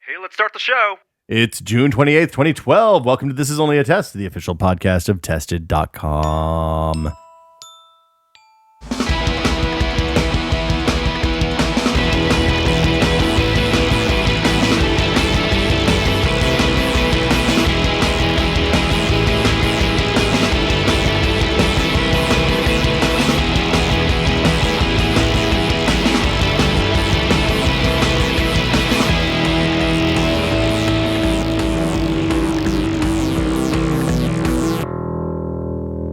Hey, let's start the show. It's June 28th, 2012. Welcome to This Is Only a Test, the official podcast of Tested.com.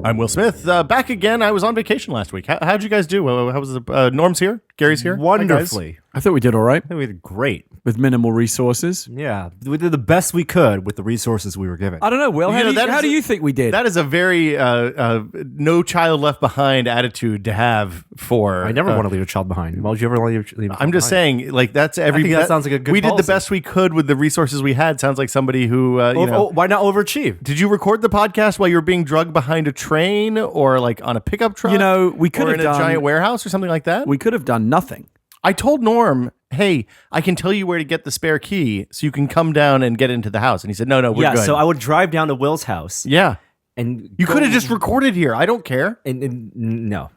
I'm Will Smith, back again. I was on vacation last week. How'd you guys do? How was the Norm's here? Gary's here? Wonderfully. I thought we did all right I think we did great. with minimal resources. Yeah, we did the best we could with the resources we were given. I don't know, Will. How do you think we did? That is a very no child left behind attitude to have for... I never want to leave a child behind. Why would you ever leave a child behind? I'm just saying, like, that's every... I think that sounds like a good We did policy. the best we could with the resources we had. Sounds like somebody who, why not overachieve? Did you record the podcast while you were being drugged behind a train or like on a pickup truck? You know, we could or have in a done... giant warehouse or something like that? We could have done nothing. I told Norm, hey, I can tell you where to get the spare key so you can come down and get into the house. And he said, no, we're good. So I would drive down to Will's house. Yeah. And You could have just recorded here. I don't care. And no.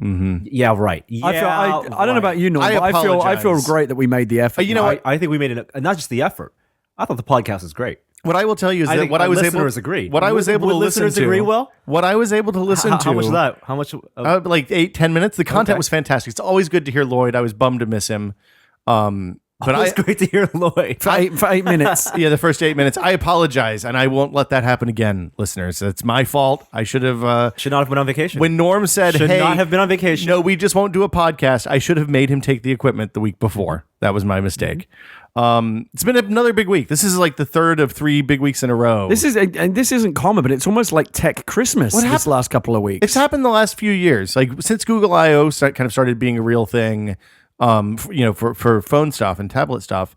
Mm-hmm. Yeah, right. Yeah, I don't know about you, Norm, I but I feel apologize. great that we made the effort. You know what? I think we made it, not just the effort. I thought the podcast was great. What I will tell you is I that think what I was able listeners agree. What I was able to listen listeners to. agree, Will? What I was able to listen to. How much of that? How much? Like 8-10 minutes. The content Okay. was fantastic. It's always good to hear Lloyd. I was bummed to miss him. But it was great to hear Lloyd. for 8 minutes. Yeah, the first 8 minutes. I apologize, and I won't let that happen again, listeners. It's my fault. I should have. Should not have been on vacation. When Norm said, Should "Hey, not have been on vacation." No, we just won't do a podcast," I should have made him take the equipment the week before. That was my mistake. It's been another big week. This is like the third of 3 big weeks in a row. This isn't common, but it's almost like tech Christmas this last couple of weeks. It's happened the last few years. Like since Google I/O kind of started being a real thing, for phone stuff and tablet stuff.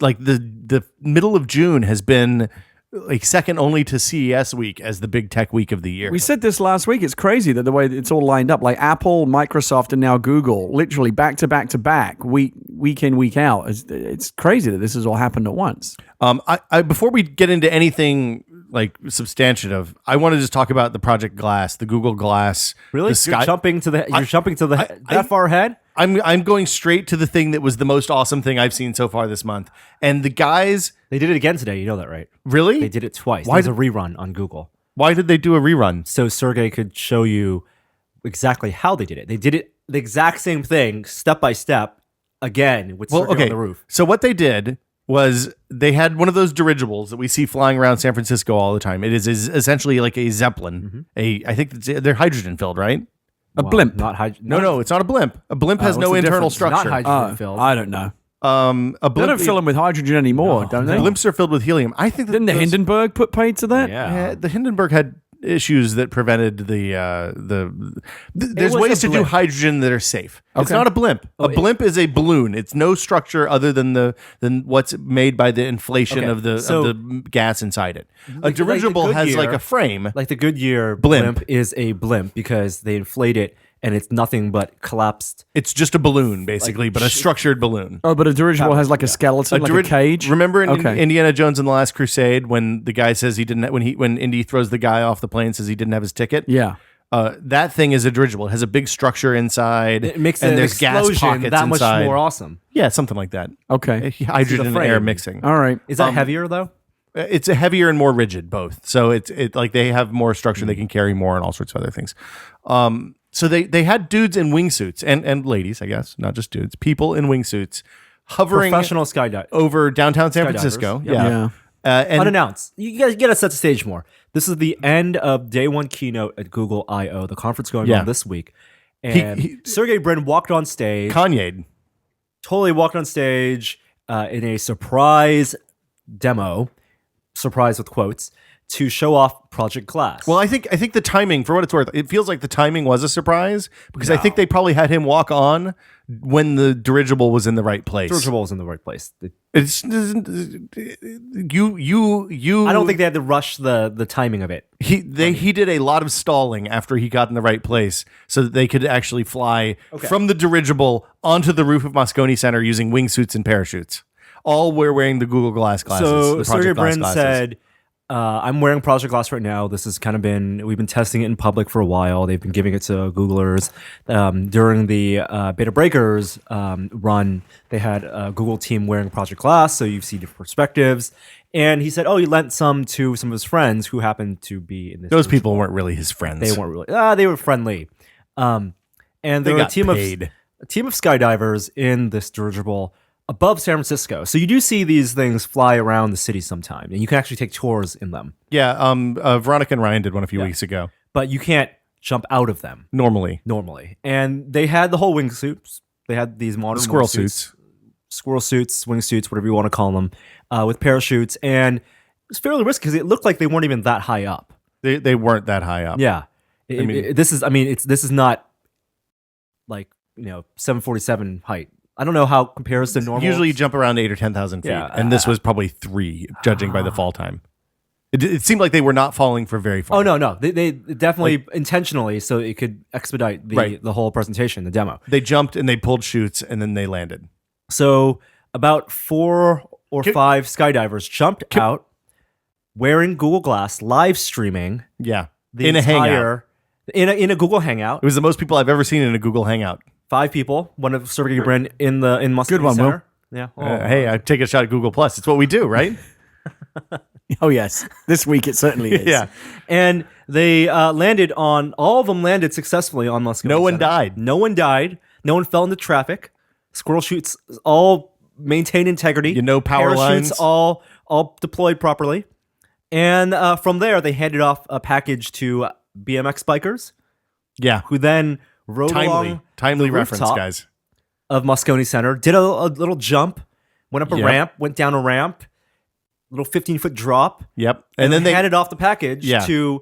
Like the middle of June has been like second only to CES week as the big tech week of the year. We said this last week. It's crazy that the way it's all lined up, like Apple, Microsoft, and now Google, literally back to back to back, week in, week out. It's crazy that this has all happened at once. I before we get into anything like substantive, I want to just talk about the Project Glass, the Google Glass. Really? You're jumping to that far ahead? I'm going straight to the thing that was the most awesome thing I've seen so far this month. And the guys... They did it again today. You know that, right? Really? They did it twice. Why There's a rerun on Google. Why did they do a rerun? So Sergey could show you exactly how they did it. They did it the exact same thing, step by step, again with Sergey on the roof. So what they did was they had one of those dirigibles that we see flying around San Francisco all the time. It is essentially like a Zeppelin. I think they're hydrogen filled, right? A blimp. Not hydrogen. No, it's not a blimp. A blimp has no what's the internal difference? structure. Not hydrogen filled. I don't know. A They blimp, don't fill them with hydrogen anymore, don't they? blimps are filled with helium. I think that Didn't the Hindenburg put paid to that? Yeah. the Hindenburg had issues that prevented there's was ways a to do blimp. hydrogen that are safe. It's Okay. not a blimp. A blimp is a balloon. It's no structure other than what's made by the inflation Okay, of the so- gas inside it. A Like the dirigible has Goodyear- like a frame. Like the Goodyear Blimp. blimp is a blimp because they inflate it and it's nothing but collapsed. It's just a balloon, basically, but a structured balloon. Oh, but a dirigible has like a skeleton, like a cage. Remember in Okay. Indiana Jones and the Last Crusade when the guy says he didn't when Indy throws the guy off the plane, says he didn't have his ticket. Yeah. That thing is a dirigible. It has a big structure inside. It makes and an there's gas explosion pockets that much inside. more awesome. Yeah, something like that. Okay. Hydrogen and frame. air mixing. All right. Is that heavier though? It's a heavier and more rigid, both. So it's like they have more structure. They can carry more and all sorts of other things. So they had dudes in wingsuits and ladies, I guess, not just dudes, people in wingsuits hovering Professional skydive. over downtown San Skydivers. Francisco. Yep. Yeah. And Unannounced. You guys get to set the stage more. This is the end of day one keynote at Google I/O, the conference going on this week. And Sergey Brin walked on stage. Kanye. Totally walked on stage in a surprise demo, surprise with quotes, to show off Project Glass. Well, I think the timing, for what it's worth, it feels like the timing was a surprise because I think they probably had him walk on when the dirigible was in the right place. Dirigible was in the right place. It's you. I don't think they had to rush the timing of it. He did a lot of stalling after he got in the right place so that they could actually fly from the dirigible onto the roof of Moscone Center using wingsuits and parachutes. all were wearing the Google Glass glasses. So the Sergey Project Glass Brin glasses. said, I'm wearing Project Glass right now. This has kind of we've been testing it in public for a while. They've been giving it to Googlers. During the Beta Breakers run, they had a Google team wearing Project Glass, so you see different perspectives. And he said, he lent some to some of his friends who happened to be in this. Those people weren't really his friends. They weren't really. They were friendly. And there were a got team paid. of skydivers in this dirigible above San Francisco. So you do see these things fly around the city sometime, and you can actually take tours in them. Yeah, Veronica and Ryan did one a few weeks ago. But you can't jump out of them Normally. And they had the whole wingsuits. They had these modern Squirrel wingsuits. suits. Squirrel suits, wingsuits, whatever you want to call them, with parachutes. And it was fairly risky because it looked like they weren't even that high up. They weren't that high up. Yeah. This is not like, 747 height. I don't know how it compares to normal. Usually you jump around 8,000 or 10,000 feet, Yeah, and this was probably 3, judging by the fall time. It seemed like they were not falling for very far. Oh, no. They definitely intentionally, so it could expedite the whole presentation, the demo. They jumped and they pulled chutes, and then they landed. So about 4 or 5 skydivers jumped out wearing Google Glass, live streaming. Yeah, The in a hangout. entire in a Google Hangout. It was the most people I've ever seen in a Google Hangout. 5 people. One of Sergey Brin in Moscone Good one, Center. Yeah. Hey, I take a shot at Google Plus. It's what we do, right? Oh yes, this week it certainly is. Yeah. And they landed on. All of them landed successfully on Moscone. No one Center. died. No one died. No one fell into traffic. Squirrel shoots all maintain integrity. Power lines. Parachutes all deployed properly. And from there, they handed off a package to BMX bikers, Yeah. who then rode along Timely the reference, rooftop guys. of Moscone Center, did a little jump, went up a Yep. ramp, went down a ramp, little 15-foot drop, Yep. and then they they handed off the package Yeah. to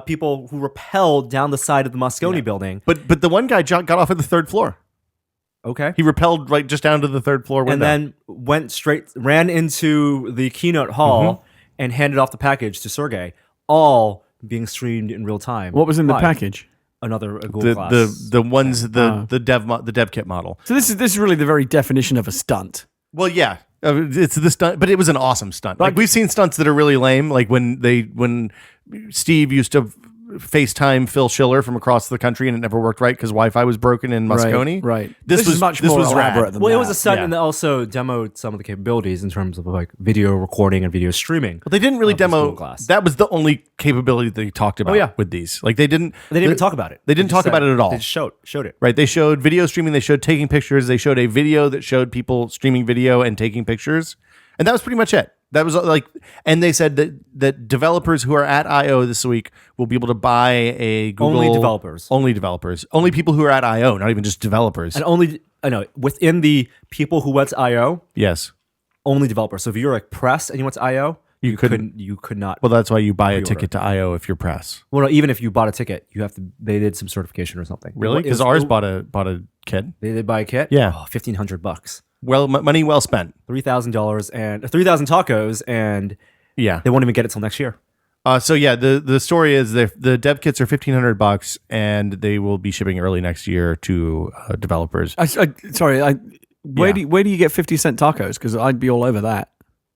people who rappelled down the side of the Moscone building. But the one guy got off at the 3rd floor. Okay. He rappelled right just down to the 3rd floor window. And then ran into the keynote hall Mm-hmm. and handed off the package to Sergey, all being streamed in real time. What was in the live. package? Another Google Glass. the dev kit model. So this is really the very definition of a stunt. Well, yeah, it's the stunt, but it was an awesome stunt. Like we've seen stunts that are really lame, like when Steve used to FaceTime Phil Schiller from across the country and it never worked right because Wi-Fi was broken in Moscone. Right. This was is much this more was elaborate rad. than Well, that. it was a stunt, Yeah. and they also demoed some of the capabilities in terms of like video recording and video streaming. But they didn't really Of this demo. Google Glass. That was the only capability they talked about yeah. with these. Like they didn't even talk about it. They didn't just talk about said- it at all. They just showed it. Right. They showed video streaming. They showed taking pictures. They showed a video that showed people streaming video and taking pictures. And that was pretty much it. That was like, and they said that developers who are at I/O this week will be able to buy a Google. Only developers. Only people who are at I/O, not even just developers. And within the people who went to I/O, Yes. only developers. So if you're like press and you went to I/O, you could not. Well, that's why you buy a Pre-order. ticket to I/O if you're press. Well, no, even if you bought a ticket, you have to. They did some certification or something. Really? It Because was- ours bought a kit. They did buy a kit. Yeah. $1,500, Well, money well spent. $3,000 and 3,000 tacos, and Yeah. they won't even get it till next year. So yeah, the story is the dev kits are $1,500 and they will be shipping early next year to developers. Where do you get 50-cent tacos? Because I'd be all over that.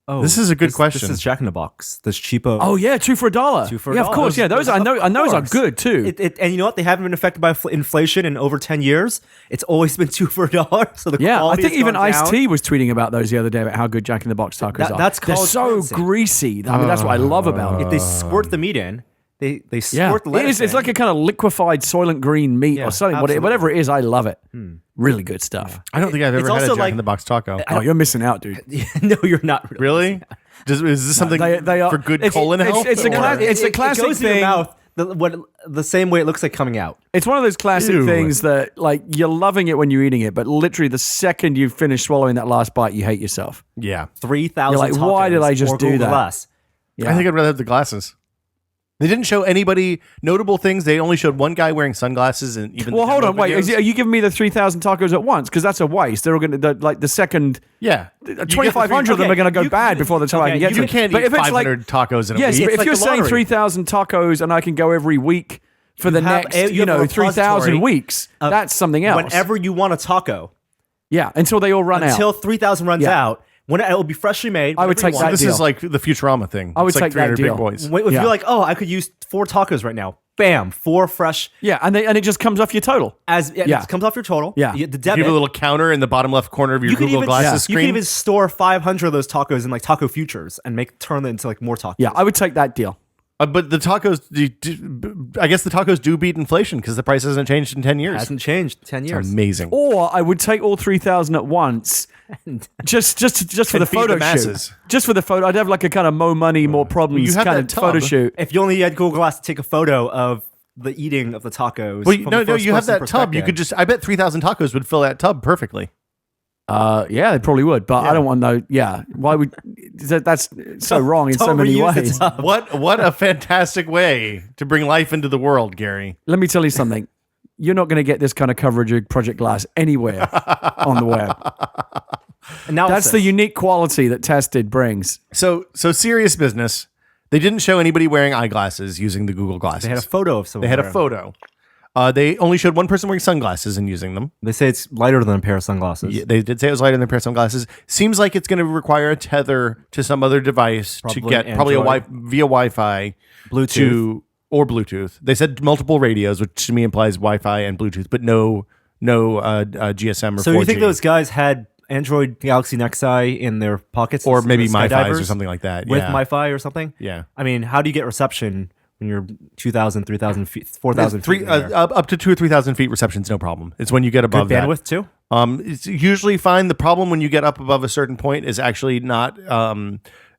Oh, This is a good question. This is Jack in the Box. This cheapo. Oh yeah, 2 for $1. Two for yeah, $1. of course. Yeah, those I know. And those are good too. And you know what? They haven't been affected by inflation in over 10 years. It's always been $2 for $1. So the Yeah, I quality think has even gone down. Ice-T was tweeting about those the other day about how good Jack in the Box tacos are. That's They're college so currency. greasy. I mean, that's what I love about If it. they squirt the meat in, they Yeah, squirt the lettuce it's in. like a kind of liquified Soylent Green meat Yeah, or something. absolutely. Whatever it is, I love it. Really good stuff. I don't think I've ever It's had a also Jack like- in the Box taco. Oh, you're missing out, dude. No, you're not Really? Is this something they are- for good it's- colon it's- health? it's a or- cla- it's a classic It goes in thing. your mouth the same way it looks like coming out. It's one of those classic Ew. things that, like, you're loving it when you're eating it, but literally the second you finish swallowing that last bite, you hate yourself. Yeah. 3,000 You're like, why did I just or do Google that? Glass. Yeah. I think I'd rather have the glasses. They didn't show anybody notable things. They only showed one guy wearing sunglasses and even. Well, the hold demo on, wait. videos. Are you giving me the 3,000 tacos at once? Because that's a waste. They're all going to, like, the second Yeah. 2,500 of them okay, are going to go you- bad before the time I can get to You it. can't But eat if it's 500 tacos in a yes, week. but if like you're the saying lottery. 3,000 tacos and I can go every week for the have next, a- you have a 3,000 repository weeks, that's something else. Whenever you want a taco, Yeah, until they all run until out. 3,000 runs Yeah. out, When it will be freshly made. I would whenever you take want. that This deal. is like the Futurama thing. I would It's like take that 300 deal. big boys. If Yeah. you're like, oh, I could use 4 tacos right now. Bam, 4 fresh. Yeah, and it just comes off your total. It comes off your total. Yeah. You get the You debit. have a little counter in the bottom left corner of your you could Google even Glasses you screen. could even store 500 of those tacos in like taco futures and turn them into like more tacos. Yeah, I would take that deal. But the tacos, I guess the tacos do beat inflation because the price hasn't changed in 10 years. Hasn't changed in 10 years. Amazing. Or I would take all 3,000 at once, just for the feed photo the masses. shoot. Just for the photo, I'd have like a kind of more money, more problems you have kind that of photo tub. shoot. If you only had Google Glass to take a photo of the eating of the tacos. Well, from no, the first you have person that tub. You perspective. could just, I bet 3,000 tacos would fill that tub perfectly. Yeah, they probably would, but I don't want no. Yeah, why would that's so wrong in so Don't many reuse the ways? tub. What a fantastic way to bring life into the world, Gary. Let me tell you something. You're not going to get this kind of coverage of Project Glass anywhere on the web. That's the unique quality that Tested brings. So serious business. They didn't show anybody wearing eyeglasses using the Google Glasses. They had a photo of someone. They had a wearing photo. They only showed one person wearing sunglasses and using them. them. They say it's lighter than a pair of sunglasses. Yeah, they did say it was lighter than a pair of sunglasses. Seems like it's going to require a tether to some other device to Probably get probably via Wi-Fi, Bluetooth. or Bluetooth. They said multiple radios, which to me implies Wi-Fi and Bluetooth, but no GSM or So 4G. you think those guys had Android Galaxy Nexi in their pockets, or as maybe MiFi skydivers or something like that with yeah. MiFi or something? Yeah. I mean, how do you get reception when you're 2,000, 3,000 feet, 4,000 feet? in the air? Up to 2,000 or 3,000 feet, reception's no problem. It's when you get above Good that. bandwidth too. It's usually fine. The problem when you get up above a certain point is actually not.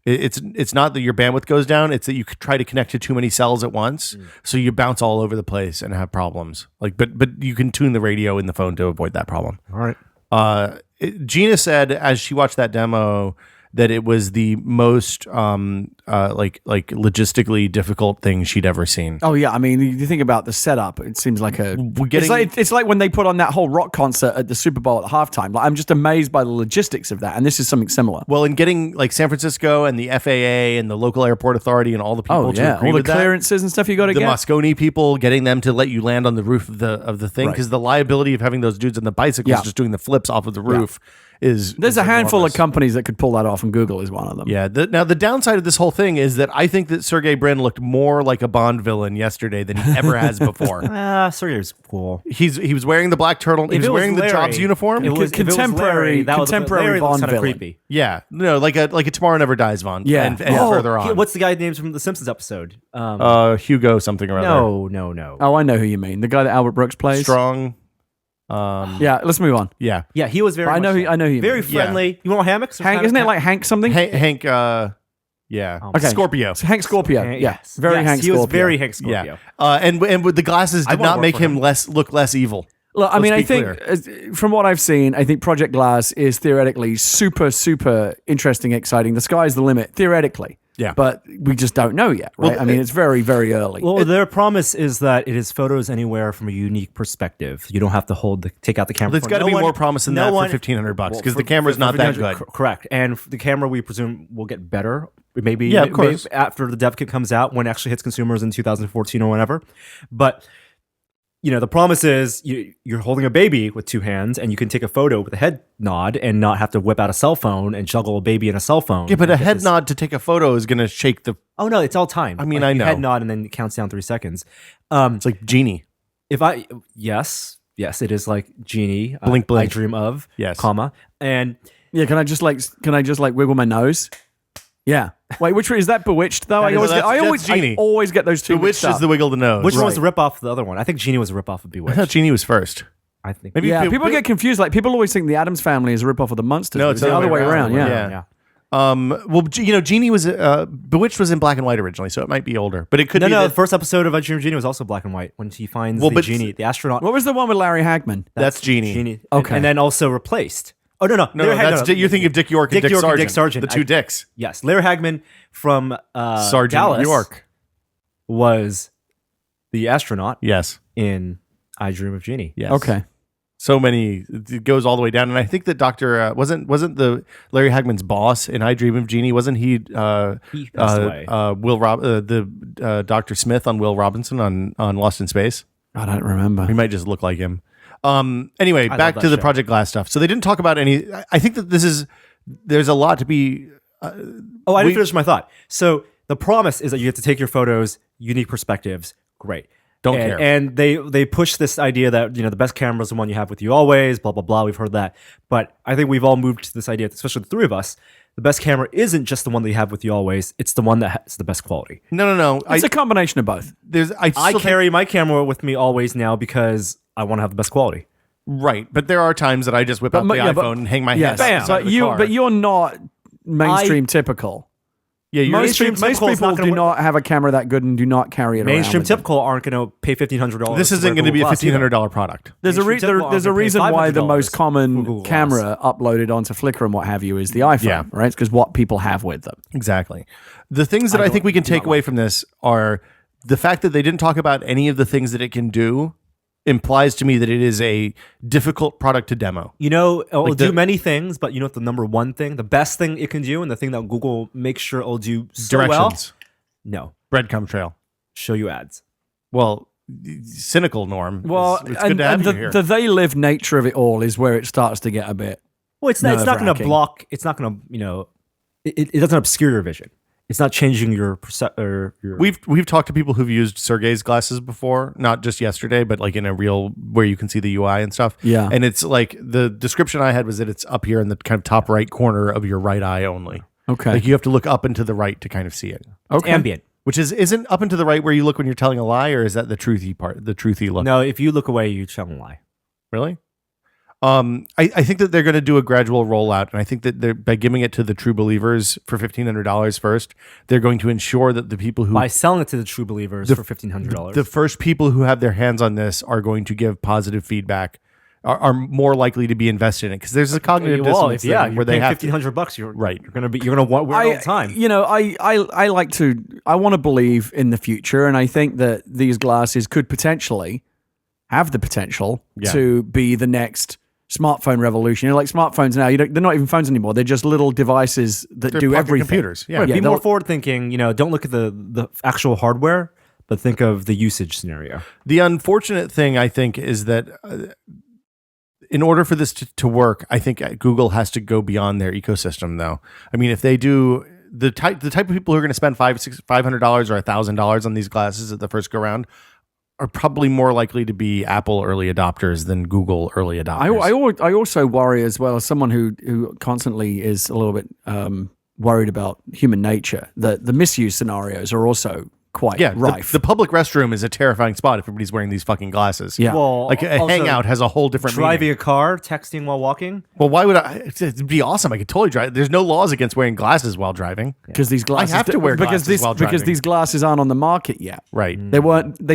It's not that your bandwidth goes down. It's that you try to connect to too many cells at once, so you bounce all over the place and have problems. But you can tune the radio in the phone to avoid that problem. All right. Gina said as she watched that demo that it was the most logistically difficult thing she'd ever seen. Oh yeah, I mean, you think about the setup. It seems like it's like when they put on that whole rock concert at the Super Bowl at halftime. Like, I'm just amazed by the logistics of that, and this is something similar. Well, in getting like San Francisco and the FAA and the local airport authority and all the people to agree all the with that, clearances and stuff you got to the get. Moscone people, getting them to let you land on the roof of the thing, Right. because the liability of having those dudes on the bicycles Yeah. just doing the flips off of the roof is There's a handful enormous. of companies that could pull that off, and Google is one of them. Yeah. Now the downside of this whole thing is that I think that Sergey Brin looked more like a Bond villain yesterday than he ever has before. Sergey's cool. He was wearing the black turtle. He If was it wearing the Larry, Jobs uniform. if it was Contemporary- Larry, that was- contemporary Larry looks Bond kinda villain. creepy. Yeah, no, like a Tomorrow Never Dies Bond. Yeah. and Oh, further on. What's the guy's name from the Simpsons episode? Hugo something or other. No. Oh, I know who you mean. The guy that Albert Brooks plays. Strong. Yeah, let's move on. Yeah, Yeah, he was very. I know much who- I know who you Very mean. friendly. You want hammocks? Hank, isn't it like Hank something? Hank. Yeah. Okay. Scorpio. Hank Scorpio. Hank- Yeah, yes. very Yes, Hank he Scorpio. was very Hank Scorpio. Yeah. And with the glasses did wanna not work make for him him. look less evil. Look, I mean, I Let's be think from what I've seen, I think Project Glass is theoretically super, super interesting, exciting. The sky's the limit, theoretically. Yeah. But we just don't know yet, right? Well, I mean, it's very, very early. Well, their promise is that it is photos anywhere from a unique perspective. You don't have to take out the camera. There's got to be more promise than that for $1,500 because the camera's not that good. Correct, and the camera we presume will get better. Maybe Yeah, of course. maybe after the dev kit comes out when it actually hits consumers in 2014 or whatever. But the promise is you're holding a baby with two hands and you can take a photo with a head nod and not have to whip out a cell phone and juggle a baby in a cell phone. Yeah, but a and get head this- nod to take a photo is going to shake the. Oh no, it's all time. I mean, Like, I you know. head nod and then it counts down 3 seconds. It's like Genie. Yes, it is like Genie. Blink, blink. I dream of. Yes. Comma and yeah, can I just wiggle my nose? Yeah. Wait, which one is that? Bewitched though? I that's Genie. always get those two. The witch mixed up. is the wiggle the nose. which one was the rip off of the other one? I think Genie was a rip off of I Bewitched. thought Genie was first. I think Maybe Yeah, people get confused. Like people always think the Addams Family is a rip off of the Munsters. No, but it's the other way around. Yeah. Yeah. Well, Genie was Bewitched was in black and white originally, so it might be older, but it could be. No, that- the first episode of I Dream of Genie was also black and white when he finds the but- genie, the astronaut. What was the one with Larry Hagman? that's Genie. Genie. Okay. And then also replaced. Oh no, No, you're thinking of Dick York and Dick Dick York and Sargent. Dick Sargent. The two I- Dicks. Yes, Larry Hagman from Sargent Dallas York. was the astronaut Yes. in I Dream of Genie. Yes. Okay. So many. It goes all the way down, and I think that Doctor wasn't the Larry Hagman's boss in I Dream of Genie. Wasn't he? He passed away. Dr. Smith on Will Robinson on Lost in Space. I don't remember. He might just look like him. Anyway, I back love to that the show. Project Glass stuff. So they didn't talk about any. I think that this is there's a lot to be. Oh, I didn't finish my thought. So the promise is that you get to take your photos, unique perspectives. Great. Don't care. And they push this idea that the best camera is the one you have with you always. Blah blah blah. We've heard that, but I think we've all moved to this idea, especially the three of us. The best camera isn't just the one that you have with you always. It's the one that has the best quality. No. It's a combination of both. I carry my camera with me always now because I want to have the best quality. Right, but there are times that I just whip out the iPhone and hang my hand. Yes, outside of the car. but you're not mainstream typical. Yeah, you're Most people do not have a camera that good and do not carry it around. Mainstream with them. typical aren't going to pay $1,500. This isn't going to be a $1,500 product. There's a reason why the most common Google camera uploaded onto Flickr and what have you is the iPhone, Yeah. right? It's because what people have with them. Exactly. The things that I think we can take away from this are the fact that they didn't talk about any of the things that it can do implies to me that it is a difficult product to demo. It'll do many things, but what the number one thing, the best thing it can do, and the thing that Google makes sure it'll do so Directions. well, no, Breadcrumb trail. show you ads. Well, cynical, Norm. Well, it's good to have you here. the they live nature of it all is where it starts to get a bit. Well, it's not going to nerve-wracking. block. It's not going to it doesn't obscure your vision. It's not changing your your. We've talked to people who've used Sergey's glasses before, not just yesterday, but like in a real where you can see the UI and stuff. Yeah. And it's like the description I had was that it's up here in the kind of top right corner of your right eye only. Okay. Like you have to look up and to the right to kind of see it. Okay. ambient. Which isn't up and to the right where you look when you're telling a lie, or is that the truthy part, the truthy look? No, if you look away, you tell a lie. Really? I think that they're going to do a gradual rollout, and I think that by giving it to the true believers for $1,500 first, they're going to ensure that the people who By selling it to the true believers for $1,500. the first people who have their hands on this are going to give positive feedback, are more likely to be invested in it because there's a cognitive dissonance thing where they have to. $1,500. You're Right. You're gonna want wear it all the time. I want to believe in the future, and I think that these glasses could potentially have the potential to be the next smartphone revolution. Like smartphones now, they're not even phones anymore. They're just little devices that They're do pocket everything. computers. Yeah. Be more forward thinking. Don't look at the actual hardware, but think of the usage scenario. The unfortunate thing, I think, is that in order for this to work, I think Google has to go beyond their ecosystem, though. I mean, if they do, the type of people who are going to spend $500 or $1,000 on these glasses at the first go round are probably more likely to be Apple early adopters than Google early adopters. I also worry as well as someone who constantly is a little bit worried about human nature that the misuse scenarios are also quite rife. The public restroom is a terrifying spot if everybody's wearing these fucking glasses. Yeah. Well, Like a also, hangout has a whole different driving meaning. a car, texting while walking. Well, why would I? It'd be awesome. I could totally drive. There's no laws against wearing glasses while driving. because these glasses have to wear glasses while because driving. these glasses aren't on the market yet. Right. They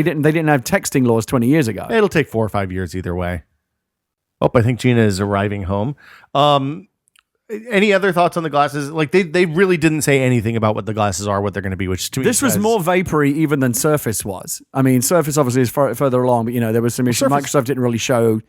didn't have texting laws 20 years ago. It'll take 4 or 5 years either way. Oh, I think Gina is arriving home. Any other thoughts on the glasses? Like they really didn't say anything about what the glasses are, what they're going to be. Which to me, This was more vapory even than Surface was. I mean, Surface obviously is further along, but there was some issues. Microsoft didn't really show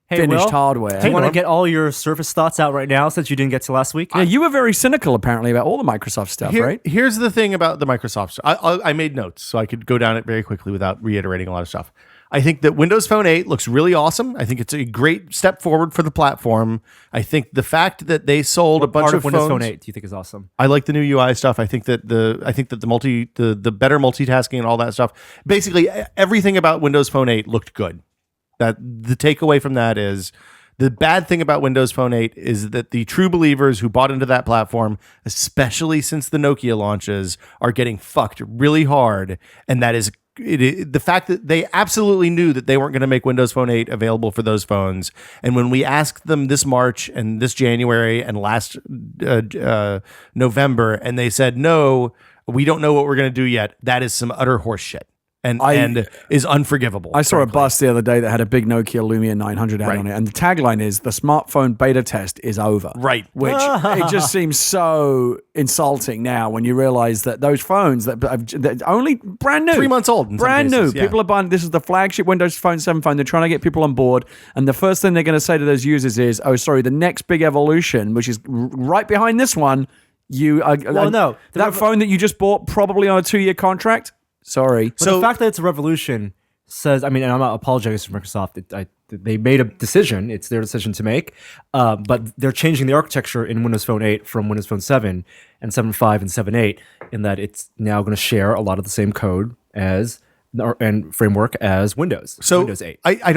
finished Will, hardware. Do you want to get all your Surface thoughts out right now since you didn't get to last week? Yeah, you were very cynical apparently about all the Microsoft stuff, right? Here's the thing about the Microsoft stuff. I made notes so I could go down it very quickly without reiterating a lot of stuff. I think that Windows Phone 8 looks really awesome. I think it's a great step forward for the platform. I think the fact that they sold a bunch Part of Windows phones, Phone 8 do you think is awesome? I like the new UI stuff. I think that the better multitasking and all that stuff. Basically, everything about Windows Phone 8 looked good. That the takeaway from that is the bad thing about Windows Phone 8 is that the true believers who bought into that platform, especially since the Nokia launches, are getting fucked really hard, and that is the fact that they absolutely knew that they weren't going to make Windows Phone 8 available for those phones. And when we asked them this March and this January and last November, and they said, no, we don't know what we're going to do yet, that is some utter horse shit. And is unforgivable. I saw frankly. a bus the other day that had a big Nokia Lumia 900 ad on it, and the tagline is "The smartphone beta test is over." Right. Which it just seems so insulting now when you realize that those phones that only brand new, 3 months old, in some brand cases, new. yeah. People are buying. This is the flagship Windows Phone 7 phone. They're trying to get people on board, and the first thing they're going to say to those users is, "Oh, sorry, the next big evolution, which is right behind this one, that phone that you just bought probably on a 2-year contract." Sorry. But the fact that it's a revolution says, and I'm not apologizing for Microsoft. they made a decision. It's their decision to make, but they're changing the architecture in Windows Phone 8 from Windows Phone 7 and 7.5 and 7.8 in that it's now going to share a lot of the same code as and framework as Windows. So Windows 8. I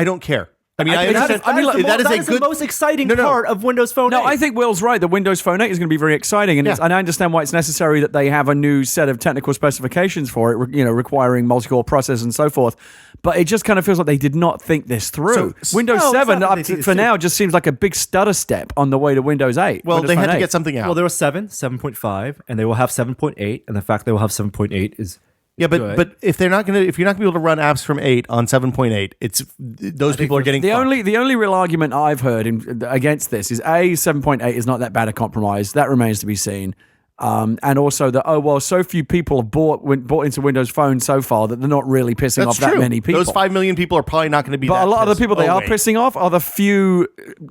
don't care. I mean, I understand. That is the most exciting part of Windows Phone 8. No, I think Will's right. The Windows Phone 8 is going to be very exciting, and, and I understand why it's necessary that they have a new set of technical specifications for it, requiring multi-core processors and so forth. But it just kind of feels like they did not think this through. Windows 7 up to, for now just seems like a big stutter step on the way to Windows 8. Well, Windows they Phone had to 8. get something out. Well, there was 7.5, and they will have 7.8, and the fact they will have 7.8 is but if you're not going to be able to run apps from 8 on 7.8, it's those people are getting the fucked. only real argument I've heard against this is 7.8 is not that bad a compromise. That remains to be seen. And also that so few people have bought into Windows Phone so far that they're not really pissing off that many people. Those 5 million people are probably not going to be. But a lot of the people they are pissing off are the few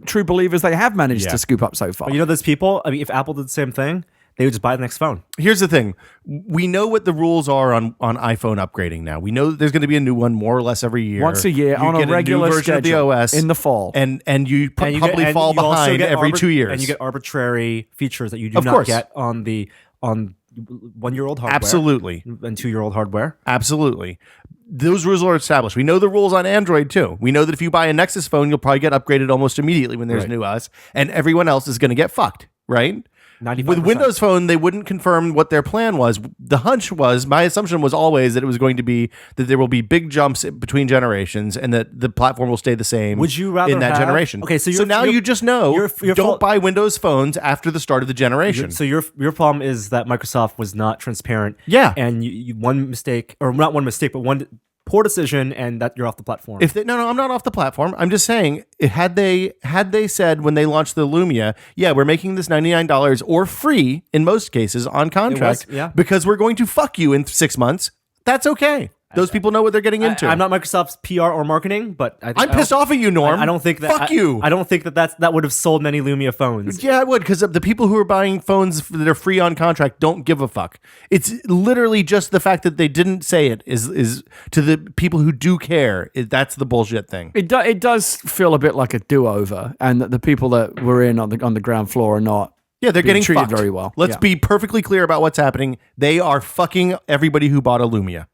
true believers they have managed to scoop up so far. But those people. I mean, if Apple did the same thing, they would just buy the next phone. Here's the thing. We know what the rules are on iPhone upgrading now. We know that there's going to be a new one more or less every year. Once a year on a regular new version schedule of the OS in the fall. And you probably fall behind every 2 years. And you get arbitrary features that you do not get on 1-year-old hardware. Absolutely. And 2-year-old hardware. Absolutely. Those rules are established. We know the rules on Android too. We know that if you buy a Nexus phone, you'll probably get upgraded almost immediately when there's new OS, and everyone else is going to get fucked, right? 95%. With Windows Phone, they wouldn't confirm what their plan was. The hunch was, my assumption was always that it was going to be that there will be big jumps between generations and that the platform will stay the same. Would you rather in that have, generation? Okay, so now you just know don't buy Windows phones after the start of the generation. So your problem is that Microsoft was not transparent. Yeah. And you one mistake, or not one mistake, but one poor decision, and that you're off the platform. No, I'm not off the platform. I'm just saying, had they said when they launched the Lumia, we're making this $99 or free in most cases on contract, because we're going to fuck you in 6 months, that's okay. Those people know what they're getting into. I'm not Microsoft's PR or marketing, but I'm pissed off at you, Norm. I don't think that. Fuck you. I don't think that would have sold many Lumia phones. Yeah, it would, because the people who are buying phones that are free on contract don't give a fuck. It's literally just the fact that they didn't say it is to the people who do care. That's the bullshit thing. It does feel a bit like a do-over, and that the people that were in on the ground floor are not. Yeah, they're getting treated fucked very well. Let's be perfectly clear about what's happening. They are fucking everybody who bought a Lumia,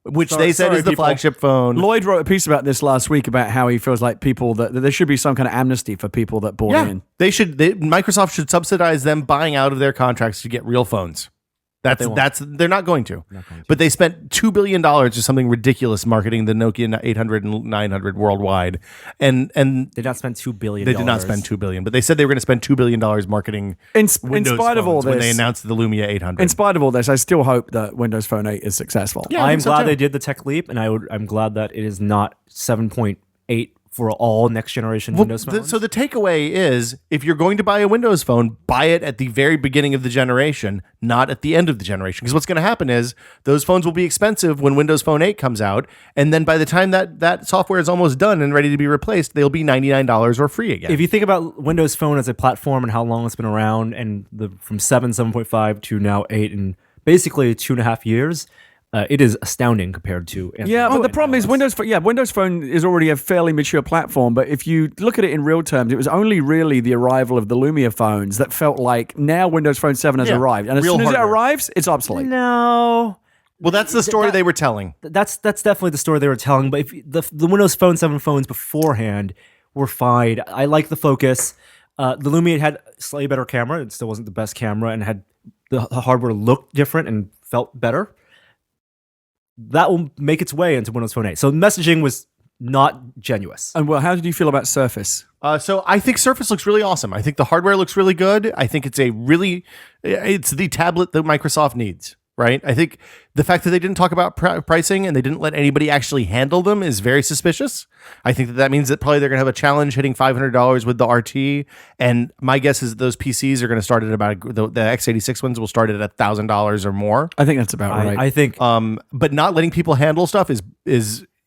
which they said is the flagship phone. Lloyd wrote a piece about this last week about how he feels like people that there should be some kind of amnesty for people that bought in. Microsoft should subsidize them buying out of their contracts to get real phones. They're not going to. But they spent $2 billion or something ridiculous marketing the Nokia 800 and 900 worldwide, and they did not spend $2 billion. They did not spend $2 billion, but they said they were going to spend $2 billion marketing in Windows spite of all phones when this. they announced the Lumia 800. In spite of all this, I still hope that Windows Phone 8 is successful. Yeah, I'm glad they did the tech leap, and I'm glad that it is not 7.8 for all next generation Windows phones. So the takeaway is, if you're going to buy a Windows phone, buy it at the very beginning of the generation, not at the end of the generation. Because what's going to happen is those phones will be expensive when Windows Phone 8 comes out, and then by the time that software is almost done and ready to be replaced, they'll be $99 or free again. If you think about Windows Phone as a platform and how long it's been around, and from 7.5 to now 8, in basically 2.5 years, it is astounding compared to Android. Yeah, but the problem is Windows Phone is already a fairly mature platform, but if you look at it in real terms, it was only really the arrival of the Lumia phones that felt like now Windows Phone 7 has arrived. And as soon as it arrives, it's obsolete. No. Well, that's the story they were telling. That's definitely the story they were telling, but if the Windows Phone 7 phones beforehand were fine. I like the focus. The Lumia had slightly better camera. It still wasn't the best camera, and had the hardware looked different and felt better. That will make its way into Windows Phone 8. So messaging was not genuine. And well, how did you feel about Surface? So I think Surface looks really awesome. I think the hardware looks really good. I think it's the tablet that Microsoft needs, right? I think the fact that they didn't talk about pricing and they didn't let anybody actually handle them is very suspicious. I think that means that probably they're going to have a challenge hitting $500 with the RT. And my guess is that those PCs are going to start at about, the x86 ones will start at $1,000 or more. I think that's about right. I think, but not letting people handle stuff is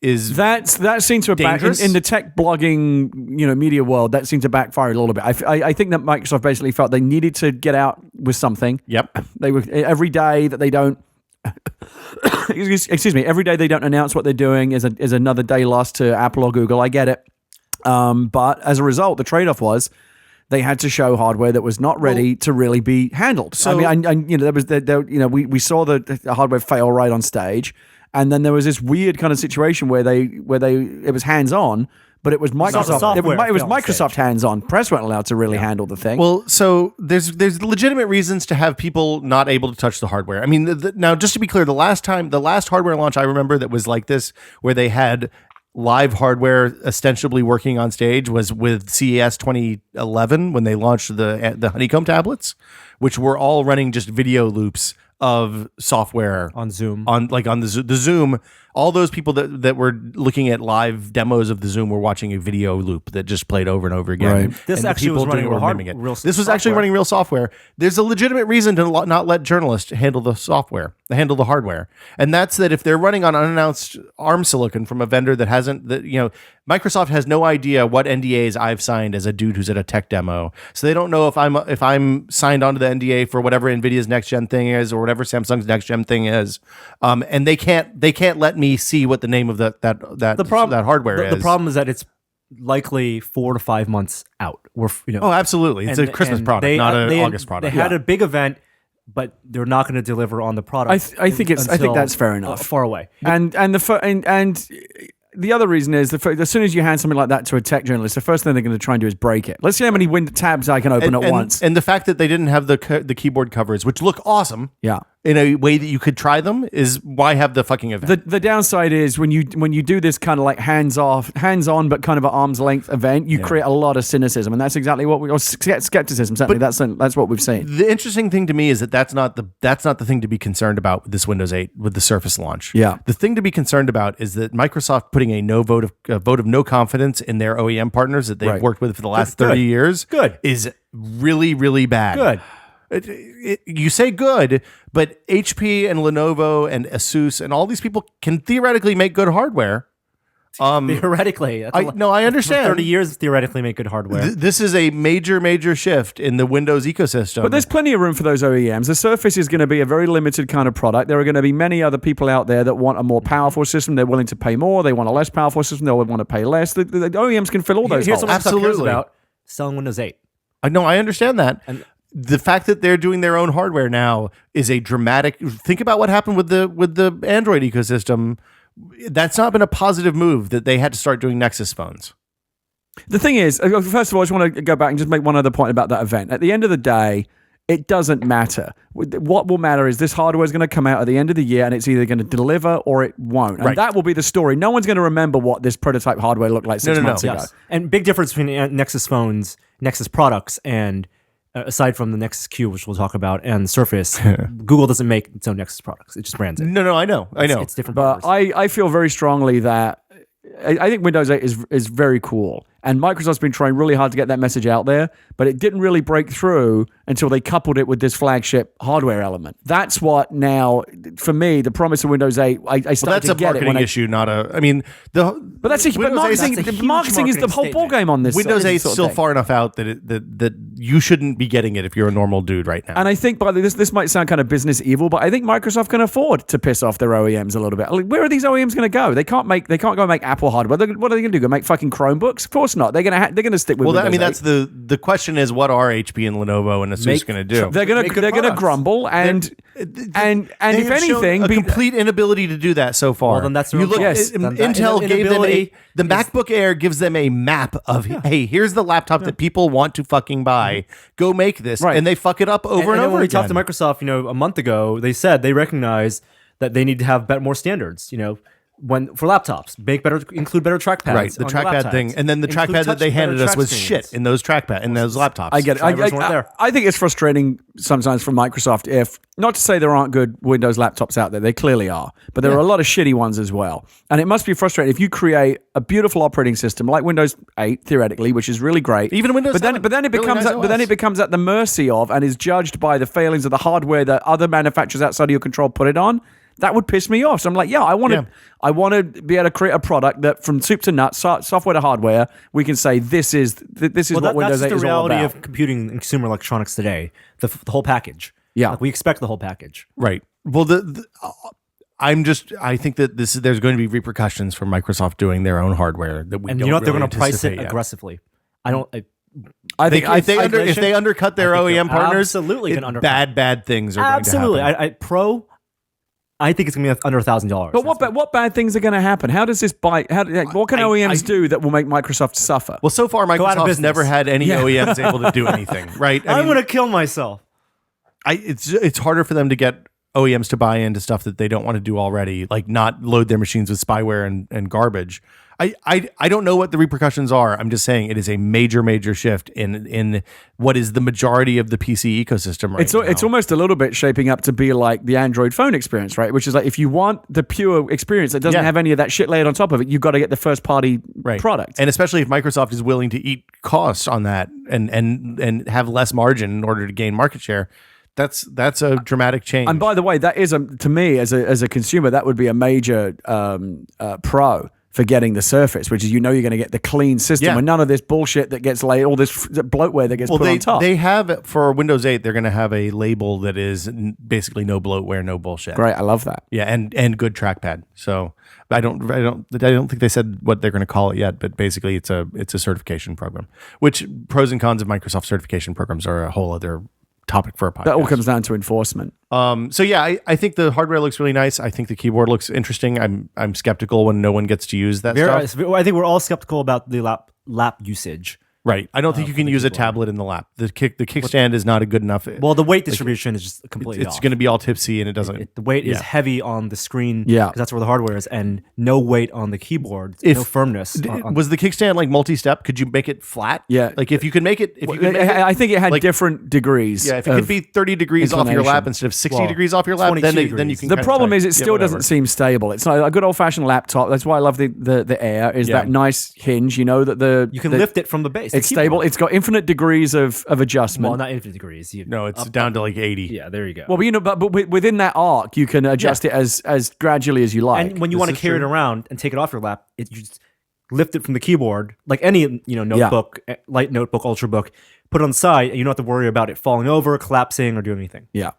that seems to have in the tech blogging media world. That seemed to backfire a little bit. I think that Microsoft basically felt they needed to get out with something. Yep. They were every day that they don't. Excuse me. Every day they don't announce what they're doing is another day lost to Apple or Google. I get it. But as a result, the trade-off was they had to show hardware that was not ready to really be handled. So- I mean, we saw the hardware fail right on stage, and then there was this weird kind of situation where it was hands-on, but it was Microsoft. It was Microsoft hands-on. Press weren't allowed to really handle the thing. Well, so there's legitimate reasons to have people not able to touch the hardware. I mean, now just to be clear, the last hardware launch I remember that was like this, where they had live hardware ostensibly working on stage, was with CES 2011 when they launched the Honeycomb tablets, which were all running just video loops of software on Zoom. on the Zoom. All those people that were looking at live demos of the Zoom were watching a video loop that just played over and over again. Right. This And the actually was people running doing it were real mimicking it. real This was actually software. running real software. There's a legitimate reason to not let journalists handle the software, handle the hardware, and that's that if they're running on unannounced ARM silicon from a vendor that hasn't, Microsoft has no idea what NDAs I've signed as a dude who's at a tech demo, so they don't know if I'm signed onto the NDA for whatever Nvidia's next gen thing is or whatever Samsung's next gen thing is, and they can't let me see what the name of that hardware is. The problem is that it's likely 4 to 5 months out. Oh, absolutely, it's a Christmas product, not an August product. They had a big event, but they're not going to deliver on the product. I think until, that's fair enough. Far away. And the other reason is as soon as you hand something like that to a tech journalist, the first thing they're going to try and do is break it. Let's see how many tabs I can open at once. And the fact that they didn't have the keyboard covers, which look awesome, Yeah. in a way that you could try them, is why have the fucking event. The downside is when you do this kind of like hands-on, but kind of an arm's length event, you create a lot of cynicism, and that's exactly what skepticism. Certainly, that's what we've seen. The interesting thing to me is that's not the thing to be concerned about with this Windows 8 with the Surface launch. Yeah. The thing to be concerned about is that Microsoft putting a vote of no confidence in their OEM partners that they've Right. worked with for the last 30 years. Good. Is really, really bad. Good. You say good, but HP and Lenovo and Asus and all these people can theoretically make good hardware. Theoretically. I understand. For 30 years, theoretically make good hardware. This is a major shift in the Windows ecosystem. But there's plenty of room for those OEMs. The Surface is going to be a very limited kind of product. There are going to be many other people out there that want a more powerful system. They're willing to pay more. They want a less powerful system. They'll want to pay less. The OEMs can fill all those Here's holes. what Microsoft cares Absolutely. about: selling Windows 8. I understand that. The fact that they're doing their own hardware now is a dramatic. Think about what happened with the Android ecosystem. That's not been a positive move that they had to start doing Nexus phones. The thing is, first of all, I just want to go back and just make one other point about that event. At the end of the day, it doesn't matter. What will matter is this hardware is going to come out at the end of the year, and it's either going to deliver or it won't. And Right. that will be the story. No one's going to remember what this prototype hardware looked like 6 months ago. Yes. And big difference between Nexus phones, Nexus products, and aside from the Nexus Q, which we'll talk about, and the Surface, Google doesn't make its own Nexus products. It just brands it. No, I know. It's different. But partners. I feel very strongly that I think Windows 8 is very cool. And Microsoft's been trying really hard to get that message out there, but it didn't really break through until they coupled it with this flagship hardware element. That's what now, for me, the promise of Windows 8, I started That's to a get it marketing when issue, not a. I mean, but marketing, that's a huge marketing is the marketing whole statement. ballgame on this. Windows this 8 is sort of still thing. far enough out that you shouldn't be getting it if you're a normal dude right now. And I think, by the way, this might sound kind of business evil, but I think Microsoft can afford to piss off their OEMs a little bit. Like, where are these OEMs going to go? They can't go make Apple hardware. What are they going to do? Go make fucking Chromebooks? Of course not. They're going to stick with. Well, Windows 8. that's the question is, what are HP and Lenovo and Asus going to do? They're going to grumble and if They have shown anything, a complete inability to do that so far. Well, then that's the you real look. problem. Yes. Then that Intel gave them inability the MacBook Air gives them a map of hey, here's the laptop that people want to fucking buy. Go make this, Right. and they fuck it up over and then over when we again. talked to Microsoft, a month ago, they said they recognize that they need to have more standards. For laptops, include better trackpads. Right, the on trackpad laptops. thing, and then the Include trackpad that they better handed us track was screens. shit in those laptops. I get it. Drivers weren't there. I think it's frustrating sometimes for Microsoft if, not to say there aren't good Windows laptops out there, they clearly are, but there are a lot of shitty ones as well. And it must be frustrating if you create a beautiful operating system like Windows 8, theoretically, which is really great. Even Windows but then 7, it really becomes nice but then OS. it becomes at the mercy of and is judged by the failings of the hardware that other manufacturers outside of your control put it on. That would piss me off. So I'm like, I want to be able to create a product that from soup to nuts, software to hardware, we can say this is what Windows 8 that's is the all reality about. of computing and consumer electronics today. The whole package. Yeah. Like we expect the whole package. Right. Well, I think that there's going to be repercussions for Microsoft doing their own hardware that we And don't you know what? They're really going to price it anticipate yet. aggressly. I don't. I They, think if they undercut their I think OEM they're partners, absolutely gonna undercut. bad things are Absolutely. going to happen. Pro. I think it's going to be under $1,000. But what bad things are going to happen? How does this buy? What can OEMs do that will make Microsoft suffer? Well, so far out of Microsoft's business. never had any OEMs able to do anything, right? I'm going to kill myself. It's harder for them to get OEMs to buy into stuff that they don't want to do already, like not load their machines with spyware and garbage. I don't know what the repercussions are. I'm just saying it is a major shift in what is the majority of the PC ecosystem right now. It's almost a little bit shaping up to be like the Android phone experience, right? Which is like if you want the pure experience that doesn't have any of that shit layered on top of it, you've got to get the first party product. And especially if Microsoft is willing to eat costs on that and have less margin in order to gain market share. That's a dramatic change. And by the way, that is to me as a consumer, that would be a major pro for getting the Surface, which is you're going to get the clean system and none of this bullshit that gets laid, all this bloatware that gets put on top. They have for Windows 8, they're going to have a label that is basically no bloatware, no bullshit. Great, I love that. Yeah, and good trackpad. So I don't think they said what they're going to call it yet, but basically it's a certification program. Which pros and cons of Microsoft certification programs are a whole other topic for a podcast. That all comes down to enforcement. So yeah, I think the hardware looks really nice. I think the keyboard looks interesting. I'm skeptical when no one gets to use that stuff. I think we're all skeptical about the lap usage. Right. I don't think you can use a tablet in the lap. The kickstand is not a good enough. Well, the weight distribution is just completely off. It's going to be all tipsy and it doesn't. The weight is heavy on the screen. Yeah. Because that's where the hardware is, and no weight on the keyboard. No firmness. Was the kickstand like multi-step? Could you make it flat? Yeah. Like if you could make it. I think it had like, different degrees. Yeah. If it could be 30 degrees off your lap inclination. instead of 60 degrees off your lap, then you can. The problem is it still doesn't seem stable. It's not a good old fashioned laptop. That's why I love the Air. Is that nice hinge? You know that you can lift it from the base. It's stable. It's got infinite degrees of adjustment. Well, not infinite degrees. No, it's down to like 80. Yeah, there you go. Well, but within that arc, you can adjust it as gradually as you like. And when you want to carry it around and take it off your lap, you just lift it from the keyboard, like any notebook, light notebook, ultrabook, put it on the side, and you don't have to worry about it falling over, collapsing, or doing anything. Yeah.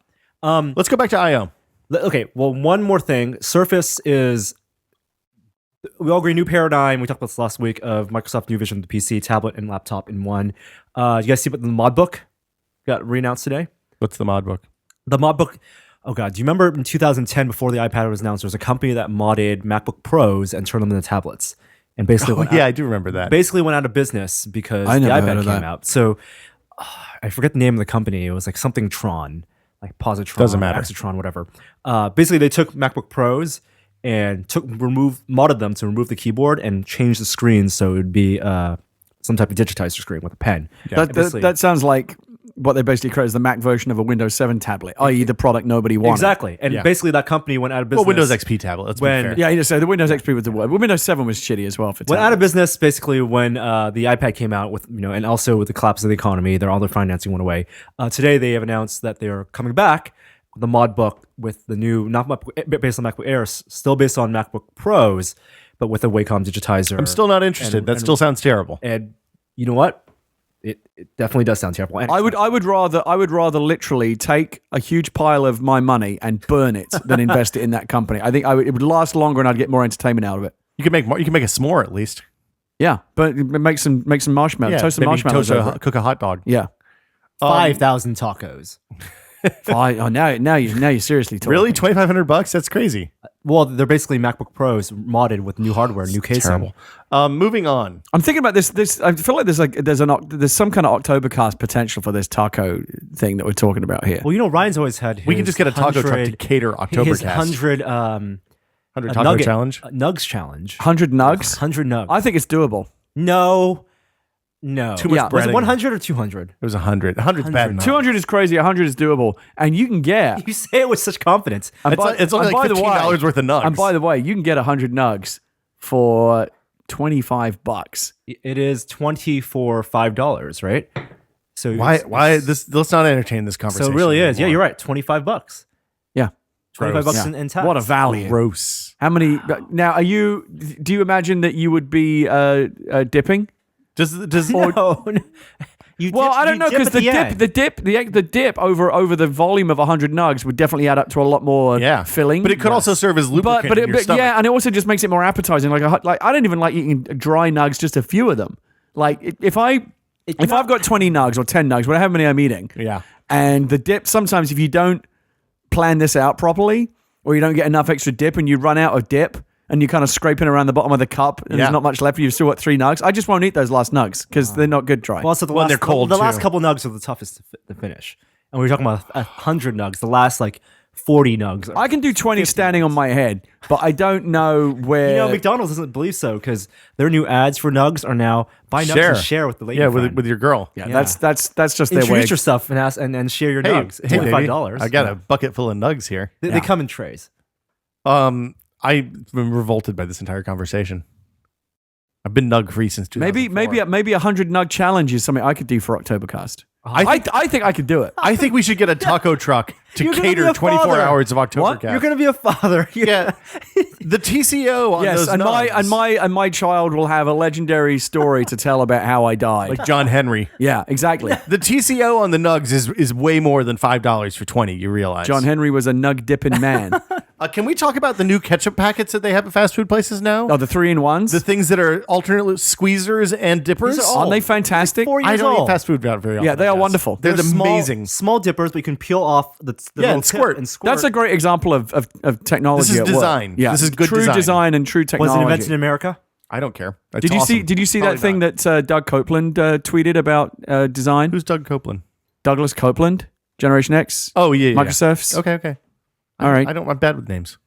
Let's go back to I/O. Okay. Well, one more thing. Surface is. We all agree, new paradigm. We talked about this last week of Microsoft New Vision, the PC, tablet, and laptop in one. You guys see what the mod book got reannounced today? What's the mod book? The mod book. Oh God, do you remember in 2010 before the iPad was announced? There was a company that modded MacBook Pros and turned them into tablets, and basically, I do remember that. Basically, went out of business because I the never heard iPad of came that. out. So I forget the name of the company. It was like something Tron, like Positron, Doesn't matter. Exatron, whatever. Basically, they took MacBook Pros and modded them to remove the keyboard and change the screen so it would be some type of digitizer screen with a pen. Yeah. That sounds like what they basically created is the Mac version of a Windows 7 tablet, i.e. the product nobody wanted. Exactly. And basically that company went out of business. Well, Windows XP tablet. Let's be fair. Yeah, so the Windows XP was the word. Well, Windows 7 was shitty as well for went out of business basically when the iPad came out with, and also with the collapse of the economy, all their financing went away. Today they have announced that they're coming back, the mod book with the new, not based on MacBook Air, still based on MacBook Pros, but with a Wacom digitizer. I'm still not interested. That still sounds terrible. And you know what? It definitely does sound terrible. And I would rather literally take a huge pile of my money and burn it than invest it in that company. I think it would last longer and I'd get more entertainment out of it. You can make a s'more at least. Yeah, but make some marshmallows, toast some maybe marshmallows. cook a hot dog. Yeah. 5,000 tacos. Now you're seriously talking. Really, $2,500? That's crazy. Well, they're basically MacBook Pros modded with new hardware, new casing. Terrible. Moving on. I'm thinking about this. I feel like there's some kind of Oktobercast potential for this taco thing that we're talking about here. Well, Ryan's always had. We can just get a taco truck to cater His Oktobercast. 100 taco challenge. Nugs challenge. 100 nugs. 100 nugs. I think it's doable. No. Too much Was it breading. 100 or 200? It was 100. 100's bad enough. 200 is crazy. 100 is doable, and you can get. You say it with such confidence. It's only like $15 worth of nugs. And by the way, you can get 100 nugs for $25. It is 20 for $5, right? So why this? Let's not entertain this So conversation. it really is. anymore. Yeah, you're right. $25. Yeah. 25 bucks Yeah. in tax. What a value. Gross. How many? Now, do you imagine that you would be dipping? Does No. Well, I don't know because the dip over the volume of 100 nugs would definitely add up to a lot more filling. But it could also serve as lubricant in your stomach. Yeah, and it also just makes it more appetizing. Like I don't even like eating dry nugs, just a few of them. Like if I've got 20 nugs or 10 nugs, whatever many I'm eating, and the dip, sometimes if you don't plan this out properly or you don't get enough extra dip and you run out of dip and you're kind of scraping around the bottom of the cup and there's not much left, you've still got 3 nugs. I just won't eat those last nugs because they're not good dry. Well, so they're cold the too. last couple nugs are the toughest to finish. And we were talking about 100 nugs. The last 40 nugs. I can do 20 standing on my head, but I don't know where. McDonald's doesn't believe so because their new ads for nugs are now buy nugs and share with the lady. Yeah, friend. with your girl. Yeah, that's just their way. Introduce yourself and ask and share your nugs. It's only baby, $5. I got a bucket full of nugs here. They come in trays. I've been revolted by this entire conversation. I've been nug free since 2004. Maybe 100 nug challenge is something I could do for Oktobercast. I think I could do it. I think we should get a taco truck to cater 24 hours of Oktoberfest. You're going to be a father. Yeah. The TCO on those and nugs. my child will have a legendary story to tell about how I died. Like John Henry. Yeah, exactly. The TCO on the nugs is way more than $5 for 20, you realize. John Henry was a nug dipping man. Can we talk about the new ketchup packets that they have at fast food places now? Oh, the 3-in-1s? The things that are alternate squeezers and dippers? Aren't they fantastic? 4 years I don't old. eat fast food very often. Yeah, they are wonderful. They're amazing. Small dippers, but you can peel off the little and squirt. tip and squirt. That's a great example of technology. This is at work. design. Yeah, This is good true design. and true Was technology. it invented in America? I don't care. That's Did you awesome. see? Did you see Probably that thing not. that Doug Copeland tweeted about design? Who's Doug Copeland? Douglas Copeland, Generation X. Oh, yeah. Microsoft's. Okay. All right. I'm bad with names.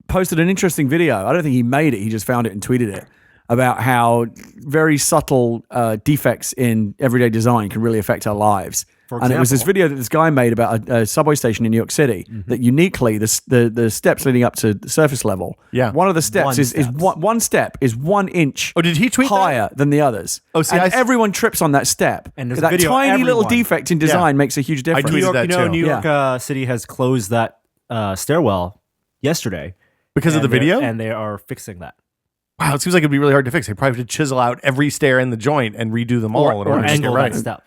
Posted an interesting video. I don't think he made it. He just found it and tweeted it about how very subtle defects in everyday design can really affect our lives. And it was this video that this guy made about a subway station in New York City that uniquely the steps leading up to the surface level. Yeah. One of the steps one step is 1 inch. Oh, did he tweet higher than the others? Oh, see, and everyone trips on that step. And there's a that video of tiny little everyone. defect in design makes a huge difference. tweeted that too. New York City has closed that stairwell yesterday Because of the video? and they are fixing that. Wow, it seems like it'd be really hard to fix. They probably have to chisel out every stair in the joint and redo them all. in Or order to get angle right. that step.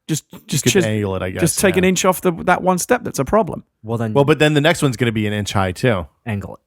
Just Could angle it, I guess. Just take an inch off that one step. That's a problem. Well, but then the next one's going to be an inch high too. angle it.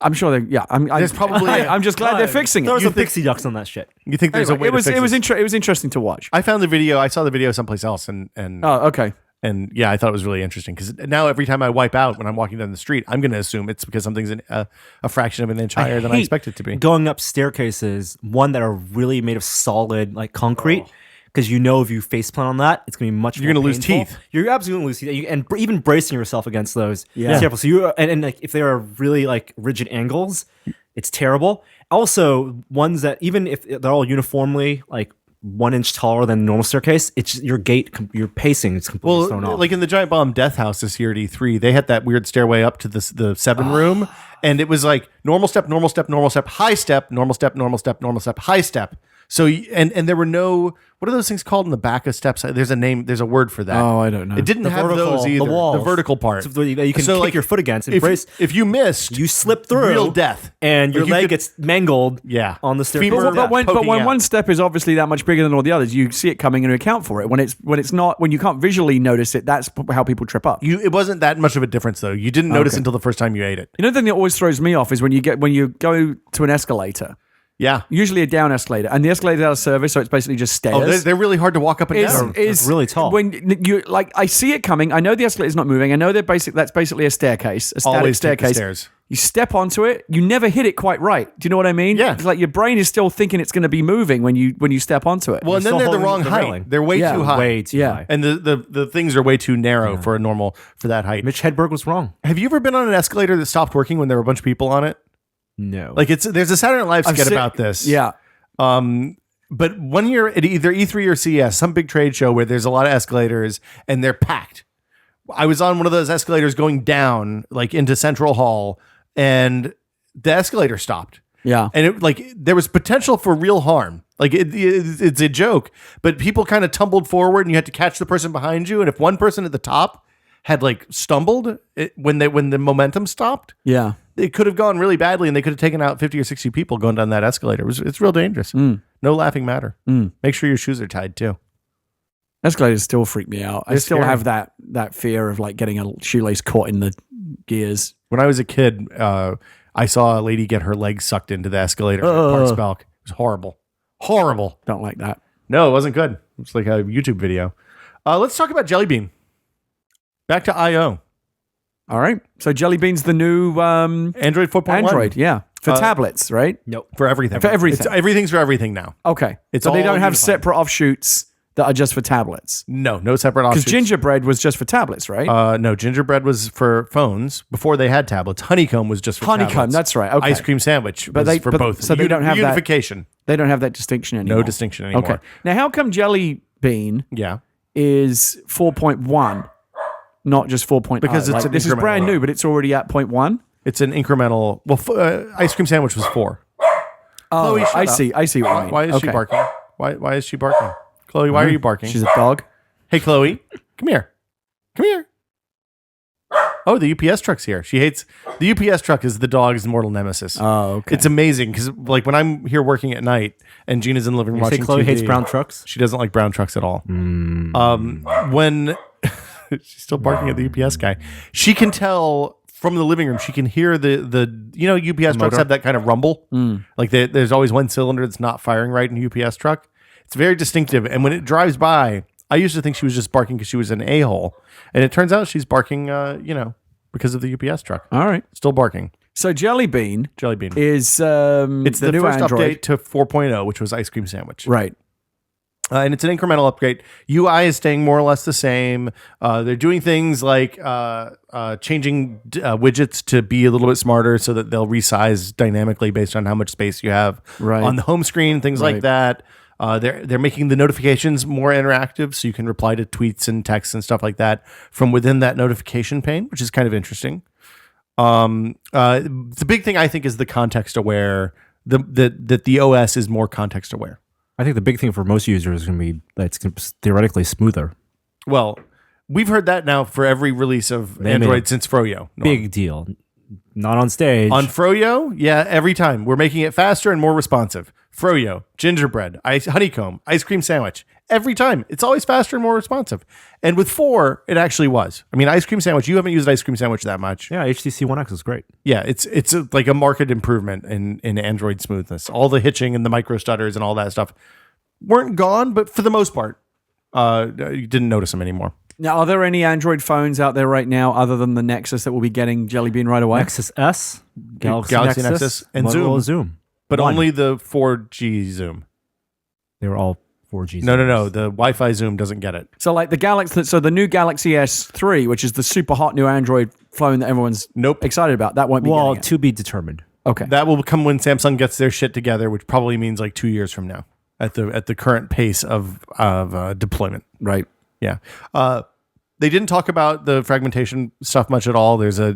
I'm sure they. Yeah, There's probably. I'm just glad they're fixing There it. was some pixie ducks on that shit. You think there's Anyway, a way to fix it was this? it was interesting to watch. I found the video. I saw the video someplace else, and Oh, okay. and yeah, I thought it was really interesting because now every time I wipe out when I'm walking down the street, I'm going to assume it's because something's a fraction of an inch higher than I hate expect it to be. Going up staircases, one that are really made of solid concrete. Because if you faceplant on that, it's going to be much. You're going to lose teeth. You're absolutely going to lose teeth, and even bracing yourself against those. Yeah. Is terrible. So if they are really rigid angles, it's terrible. Also, ones that even if they're all uniformly 1 inch taller than a normal staircase, it's just, your pacing is completely thrown off. Like in the Giant Bomb Death House this year at E3, they had that weird stairway up to the 7 room, and it was like normal step, normal step, normal step, high step, normal step, normal step, normal step, high step. So and there were no, what are those things called in the back of steps? There's a name, there's a word for that. Oh, I don't know. It didn't have those either. The walls. The vertical part. So you can kick your foot against and brace. If you missed, You slip through. real death. And your Like, you leg could- gets mangled on the staircase. Femur- But when poking out. one step is obviously that much bigger than all the others, you see it coming and you account for it. When it's not, when you can't visually notice it, that's how people trip up. it wasn't that much of a difference though. You didn't notice until the first time you ate it. You know, the thing that always throws me off is when you go to an escalator, Yeah. usually a down escalator, and the escalator's out of service, so it's basically just stairs. Oh, they're really hard to walk up and down. It's really tall. When you I see it coming, I know the escalator's not moving. I know that's basically a staircase, a static Always take the staircase. stairs. You step onto it, you never hit it quite right. Do you know what I mean? Yeah. It's like your brain is still thinking it's going to be moving when you step onto it. Well, and then still they're the holding wrong the height. railing. They're way Yeah. too high. Way too Yeah. high. And the things are way too narrow for that height. Mitch Hedberg was wrong. Have you ever been on an escalator that stopped working when there were a bunch of people on it? No. There's a Saturday Night Live skit about this. Yeah. But one year at either E3 or CES, some big trade show where there's a lot of escalators and they're packed. I was on one of those escalators going down into Central Hall, and the escalator stopped. Yeah. And there was potential for real harm. It's a joke, but people kind of tumbled forward and you had to catch the person behind you. And if one person at the top had stumbled when the momentum stopped, Yeah. it could have gone really badly and they could have taken out 50 or 60 people going down that escalator. It's real dangerous. No laughing matter. Make sure your shoes are tied too. Escalators still freak me out. I They're still scary. have that fear of like getting a shoelace caught in the gears. When I was a kid, I saw a lady get her legs sucked into the escalator at Park Spelk. It was horrible. Horrible. Don't like that. No, it wasn't good. It was like a YouTube video. Let's talk about Jelly Bean. Back to I.O. All right. So Jelly Bean's the new Android 4.1. Android, yeah. For tablets, right? Nope. For everything. For everything. Everything's for everything now. Okay. It's so they all don't have unified. separate offshoots that are just for tablets. No separate Because offshoots. gingerbread was just for tablets, right? No, gingerbread was for phones before they had tablets. Honeycomb was just for Honeycomb, tablets. that's right. Okay. Ice cream sandwich was for both. So they don't have that. unification. They don't have that distinction anymore. No distinction anymore. Okay. Now, how come Jelly Bean Yeah. is 4.1, not just 4.0? Because it's an this is incremental. brand new, but it's already at 0.1. It's an incremental. Well, ice cream sandwich was 4. Oh, Chloe, shut I up. see. I see what you mean. Why is she Okay. barking? Why is she barking? Chloe, why are you barking? She's a dog. Hey, Chloe, come here. Come here. Oh, the UPS truck's here. She hates the UPS truck. Is the dog's mortal nemesis. Oh, okay. It's amazing because, like, when I'm here working at night and Gina's in the living room You say watching Chloe TV, hates brown trucks? She doesn't like brown trucks at all. When she's still barking at the UPS guy, she can tell from the living room. She can hear the UPS trucks have that kind of rumble. Like there's always one cylinder that's not firing right in a UPS truck. It's very distinctive. And when it drives by, I used to think she was just barking because she was an a-hole, and it turns out she's barking, because of the UPS truck. All right. Still barking. So Jelly Bean Jelly Bean. is It's the new first Android. update to 4.0, which was ice cream sandwich. Right. And it's an incremental upgrade. UI is staying more or less the same. They're doing things like changing widgets to be a little bit smarter so that they'll resize dynamically based on how much space you have Right. on the home screen, things like Right. that. They're making the notifications more interactive, so you can reply to tweets and texts and stuff like that from within that notification pane, which is kind of interesting. The big thing I think is the context aware. That the OS is more context aware. I think the big thing for most users is going to be that it's theoretically smoother. Well, we've heard that now for every release of They Android made a since Froyo. Big deal. Not on stage. On Froyo, yeah, every time we're making it faster and more responsive. Froyo, gingerbread, honeycomb, ice cream sandwich. Every time, it's always faster and more responsive. And with 4, it actually was. I mean, ice cream sandwich. You haven't used ice cream sandwich that much. yeah, HTC One X is great. Yeah, it's like a marked improvement in Android smoothness. All the hitching and the micro stutters and all that stuff weren't gone, but for the most part, you didn't notice them anymore. Now, are there any Android phones out there right now other than the Nexus that will be getting Jelly Bean right away? Nexus S, Galaxy Nexus, and Motorola Zoom. But One. only the 4G zoom. They were all 4G. No. The Wi-Fi zoom doesn't get it. So, like the Galaxy, so the new Galaxy S3, which is the super hot new Android phone that everyone's Nope. excited about, that won't be Well, getting it. to be determined. Okay. That will come when Samsung gets their shit together, which probably means like 2 years from now at the current pace of deployment. Right. Yeah. They didn't talk about the fragmentation stuff much at all. There's a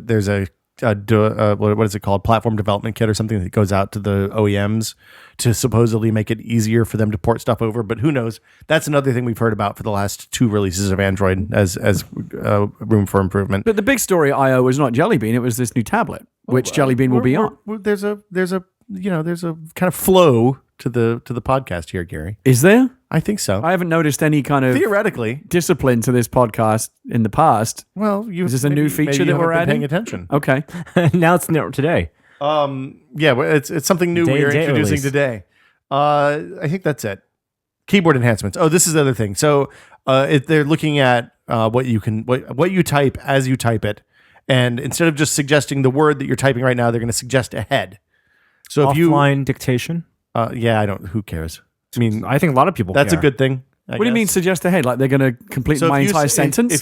what is it called? Platform development kit or something that goes out to the OEMs to supposedly make it easier for them to port stuff over. But who knows? That's another thing we've heard about for the last 2 releases of Android as room for improvement. But the big story at I/O was not Jelly Bean; it was this new tablet, which Jelly Bean will be on. There's a kind of flow to the podcast here, Gary. Is there? I think so. I haven't noticed any kind of Theoretically, discipline to this podcast in the past. well, Is this a new feature that we're paying adding? attention. Okay. Now it's today. Yeah, well, it's something new we're Day introducing release. today. I think that's it. Keyboard enhancements. Oh, this is the other thing. So they're looking at what you type as you type it, and instead of just suggesting the word that you're typing right now, they're going to suggest a head. So if Offline dictation. I don't. Who cares? I mean, I think a lot of people that's care. a good thing. What do you mean suggest ahead? Like they're going to complete So my if you entire s- sentence?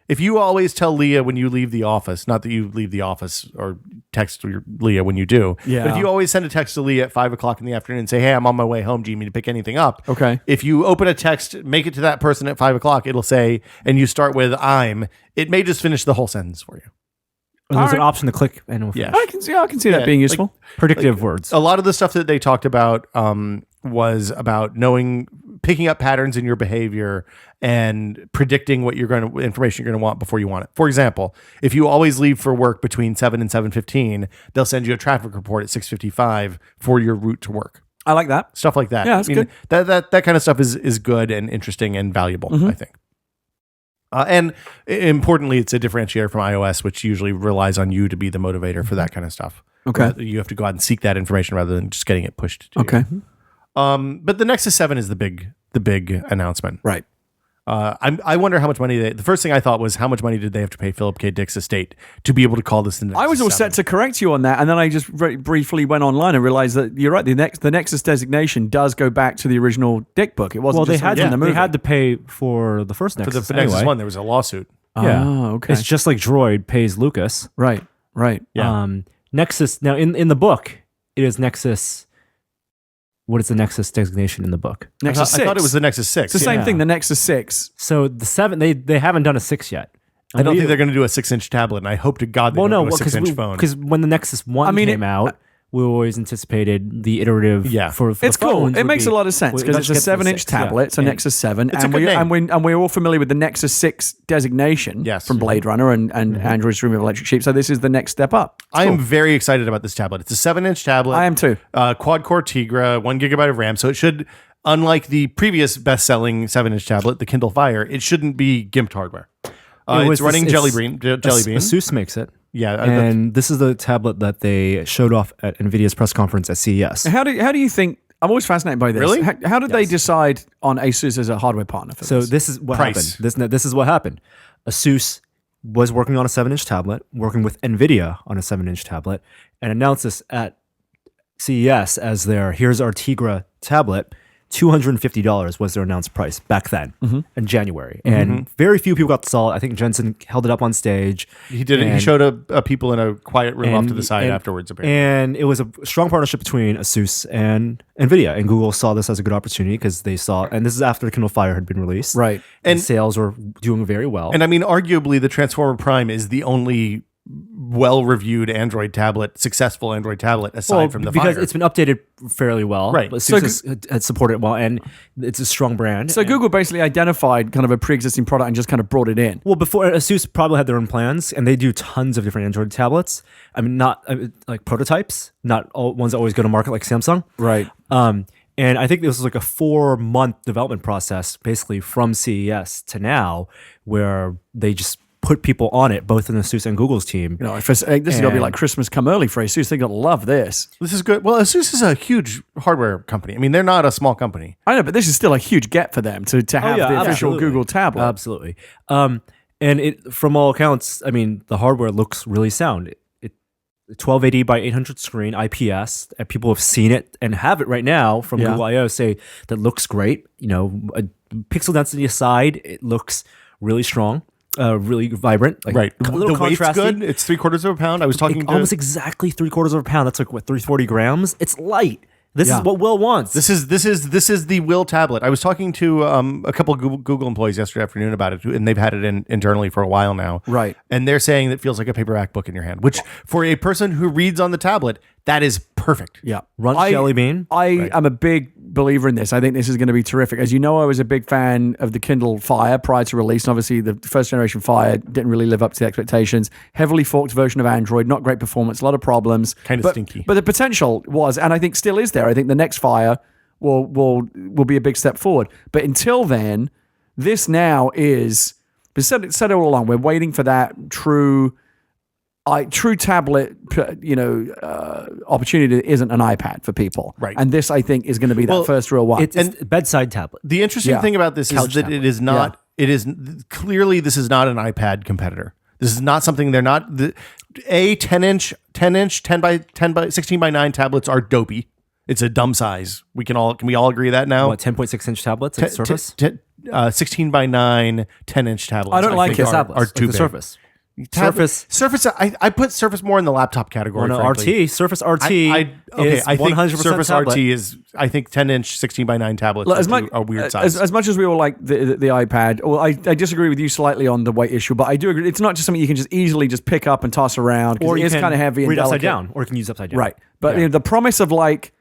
if you always tell Leah when you leave the office, not that you leave the office or text Leah when you do, Yeah. but if you always send a text to Leah at 5:00 in the afternoon and say, "Hey, I'm on my way home. Do you need me to pick anything up?" Okay. If you open a text, make it to that person at 5:00, it'll say, and you start with "I'm." It may just finish the whole sentence for you. And there's an Alright. option to click and it'll Yeah. finish. I can see that Yeah, being like- useful. Predictive words. A lot of the stuff that they talked about was about picking up patterns in your behavior and predicting what information you're going to want before you want it. For example, if you always leave for work between 7 and 7:15, they'll send you a traffic report at 6:55 for your route to work. I like that. Stuff like that. Yeah, that's good. That kind of stuff is good and interesting and valuable, I think. And importantly, it's a differentiator from iOS, which usually relies on you to be the motivator for that kind of stuff. Okay. You have to go out and seek that information rather than just getting it pushed to you. Okay. But the Nexus 7 is the big announcement. Right. I wonder how much money the first thing I thought was how much money did they have to pay Philip K. Dick's estate to be able to call this the Nexus I was all 7? set to correct you on that, and then I just briefly went online and realized that you're right. The Nexus designation does go back to the original Dick book. It wasn't Well, just in the movie. they had to pay for the first For Nexus. the Nexus anyway. 1, there was a lawsuit. Yeah. Oh, okay. It's just like Droid pays Lucas. Right. Yeah. Nexus. Now, in the book, it is Nexus. What is the Nexus designation in the book? Nexus 6. I thought it was the Nexus 6. It's the same Yeah. thing, the Nexus 6. So the 7, they haven't done a 6 yet. I don't think they're going to do a 6-inch tablet, and I hope to God they don't do a 6-inch phone. because when the Nexus 1 came out, we always anticipated the iterative. For It's cool. phones It would makes be- a lot of sense would because it's a eventually get to the 7-inch 6, yeah. tablet. It's a And Nexus 7. It's a and, good and we're all familiar with the Nexus 6 designation Yes. from Blade Runner and Android Stream of Electric Sheep. So this is the next step up. I am very excited about this tablet. It's a 7-inch tablet. I am too. Quad-core Tegra, 1 gigabyte of RAM. So it should, unlike the previous best-selling 7-inch tablet, the Kindle Fire, it shouldn't be gimped hardware. It's running Jelly Bean. Asus makes it. Yeah, And this is the tablet that they showed off at NVIDIA's press conference at CES. How do you think? I'm always fascinated by this. Really? How did they decide on Asus as a hardware partner for So this? this is what Price. happened. This is what happened. Asus was working on a 7-inch tablet, working with NVIDIA on a 7-inch tablet, and announced this at CES as here's our Tegra tablet. $250 was their announced price back then in January. And very few people got to saw it. I think Jensen held it up on stage. he did it. He and- showed people in a quiet room off to the side afterwards, apparently. And it was a strong partnership between Asus and NVIDIA. And Google saw this as a good opportunity because they saw, and this is after the Kindle Fire had been released. Right. And And- sales were doing very well. And I mean, arguably, the Transformer Prime is the only well-reviewed successful Android tablet aside from the because Fire. it's been updated fairly well. Right. But So Asus had supported it well, and it's a strong brand. So And- Google basically identified kind of a pre-existing product and just kind of brought it in. Well, before Asus probably had their own plans, and they do tons of different Android tablets. I mean, not like prototypes, not all ones that always go to market like Samsung. Right. And I think this was like a 4-month development process, basically from CES to now, where they just put people on it, both in Asus and Google's team. You know, this is going to be like Christmas come early for Asus. They're going to love this. This is good. Well, Asus is a huge hardware company. I mean, they're not a small company. I know, but this is still a huge get for them to have the official absolutely. Google tablet. Absolutely. And it, from all accounts, I mean, the hardware looks really sound. It 1280 by 800 screen, IPS. And people have seen it and have it right now from Yeah. Google I/O. Say that looks great. You know, pixel density aside, it looks really strong, really vibrant. Like Right. a little The weight's contrasty. good. It's 3/4 of a pound. I was talking to Almost exactly 3/4 of a pound. That's like what 340 grams. It's light. This Yeah. is what Will wants. This is the Will tablet. I was talking to a couple of Google employees yesterday afternoon about it, and they've had it internally for a while now. Right. And they're saying that it feels like a paperback book in your hand, which for a person who reads on the tablet, that is perfect. Yeah. Runs Jelly Bean. I am a big believer in this. I think this is going to be terrific. As you know, I was a big fan of the Kindle Fire prior to release. And obviously, the first generation Fire didn't really live up to the expectations. Heavily forked version of Android, not great performance, a lot of problems. Kind of stinky. But the potential was, and I think still is there. I think the next Fire will be a big step forward. But until then, this now is, we said it all along, we're waiting for that true tablet, opportunity that isn't an iPad for people. Right. And this, I think, is going to be that Well, first real one. It's a bedside tablet. The interesting Yeah. thing about this is Couch that tablet. it is not. It is clearly this is not an iPad competitor. This is not something they're not. 10-inch, 10 by 16 by 9 tablets are dopey. It's a dumb size. Can we all agree that now? What 10.6-inch tablets at Surface? 16 by 9, 10-inch tablets. I don't like think it. are Tablets, too like the big. Surface. Surface. I put Surface more in the laptop category. Well, no, frankly. Surface RT I is think 100% Surface tablet. RT is. I think 10-inch, 16 by 9 tablets Look, are a weird size. as much as we all like the iPad, well, I disagree with you slightly on the weight issue, but I do agree. It's not just something you can just easily just pick up and toss around because you it's can kind of heavy and read delicate. upside down, or you can use upside down. Right. But you know, the promise of like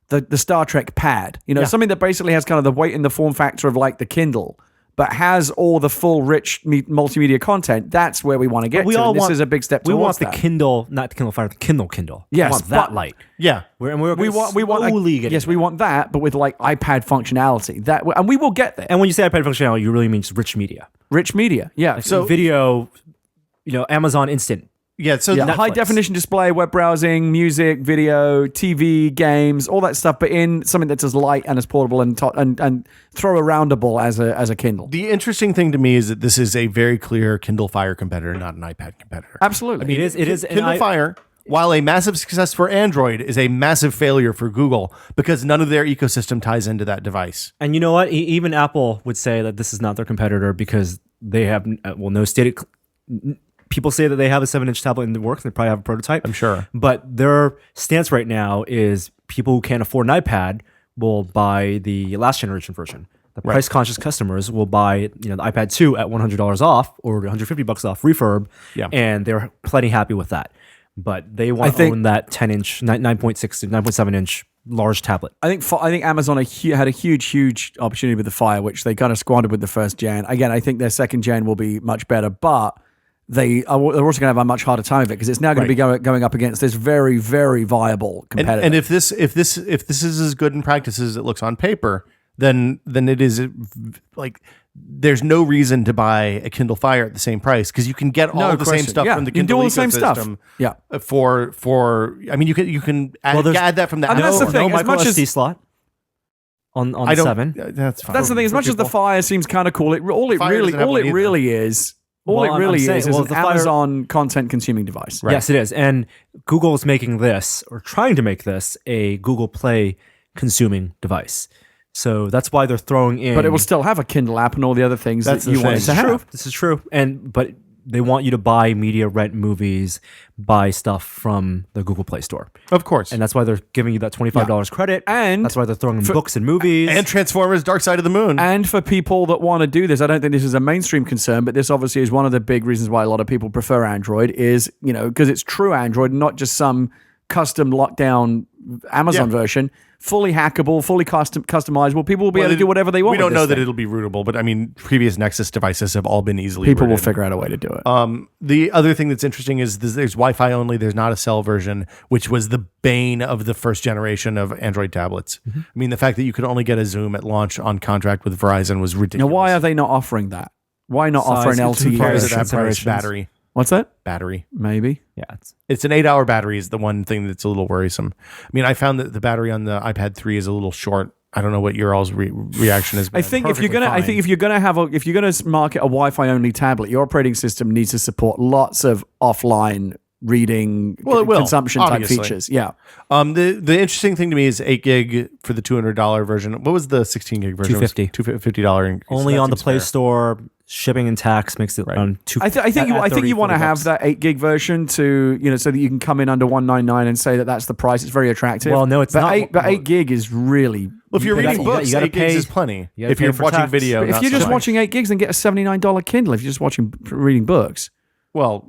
the Star Trek pad, something that basically has kind of the weight and the form factor of like the Kindle, but has all the full rich multimedia content, that's where we want to get We to. all And this want, is a big step we towards want the that. Kindle, not the Kindle Fire, the Kindle. Yes, we want that but- light. Yeah. We're we want slowly getting yes, we there. want that, but with like iPad functionality. And we will get there. And when you say iPad functionality, you really mean just rich media. Rich media, yeah. So video, Amazon Instant. Yeah. So Yeah, Netflix. high definition display, web browsing, music, video, TV, games, all that stuff, but in something that's as light and as portable and throw aroundable as a Kindle. The interesting thing to me is that this is a very clear Kindle Fire competitor, not an iPad competitor. Absolutely. It is. and Kindle Fire, while a massive success for Android, is a massive failure for Google because none of their ecosystem ties into that device. And you know what? Even Apple would say that this is not their competitor because they have no stated. People say that they have a 7-inch tablet in the works. And they probably have a prototype. I'm sure. But their stance right now is people who can't afford an iPad will buy the last generation version. The price conscious customers will buy the iPad 2 at $100 off or $150 off refurb. Yeah. And they're plenty happy with that. But they want to own that 10-inch, 9.6 to 9.7-inch large tablet. I think Amazon had a huge opportunity with the Fire, which they kind of squandered with the first gen. Again, I think their second gen will be much better, but they're also going to have a much harder time of it because it's now going to be going up against this very, very viable competitor. And if this is as good in practice as it looks on paper, then it is like there's no reason to buy a Kindle Fire at the same price because you can get all of the same stuff from the you can do Kindle all the same stuff. ecosystem. Yeah. For I mean you can add that from the I mean, App that's the Store. thing, No as micro much as- SD slot on I the don't. 7. That's fine. That's the thing. As much as the Fire seems kind of cool, all it Fire doesn't have one either. really is I'm saying, is well, an the Fire- Amazon content consuming device. Yes, it is. And Google is making this, or trying to make this, a Google Play consuming device. So that's why they're throwing in. But it will still have a Kindle app and all the other things That's that the you want it thing. to have. This is true. But they want you to buy media, rent movies, buy stuff from the Google Play Store. Of course. And that's why they're giving you that $25 credit. And that's why they're throwing in books and movies. And Transformers: Dark Side of the Moon. And for people that want to do this, I don't think this is a mainstream concern, but this obviously is one of the big reasons why a lot of people prefer Android is, because it's true Android, not just some custom lockdown Amazon version. Fully hackable, fully customizable. People will be able to do whatever they want. We don't with know this that thing. it'll be rootable, but I mean, previous Nexus devices have all been easily People will rooted. figure out a way to do it. The other thing that's interesting is there's Wi-Fi only. There's not a cell version, which was the bane of the first generation of Android tablets. I mean, the fact that you could only get a Zoom at launch on contract with Verizon was Now, ridiculous. why are they not offering that? Why not Size, offer an LTE Price at version? that price, battery. What's that? Battery. Maybe. yeah, It's an 8-hour battery is the one thing that's a little worrisome. I mean, I found that the battery on the iPad 3 is a little short. I don't know what your all's reaction is. I think if you're gonna market a Wi-Fi only tablet, your operating system needs to support lots of offline reading It will, consumption obviously. type features. Yeah. The interesting thing to me is 8 gig for the $200 version. What was the 16 gig version? $250. $250 increase. only So that on the seems Play fair. Store. Shipping and tax makes it on two. I think you want to have that 8 gig version to so that you can come in under 199 and say that that's the price. It's very attractive. Well, no, it's not. But 8 gig is really. Well, if you're You gotta- reading you gotta- books, you gotta 8 gigs pay- is plenty. you gotta If pay you're for watching tax. video, But if not you're so just much. watching 8 gigs, then get a $79 Kindle. If you're just reading books. Well,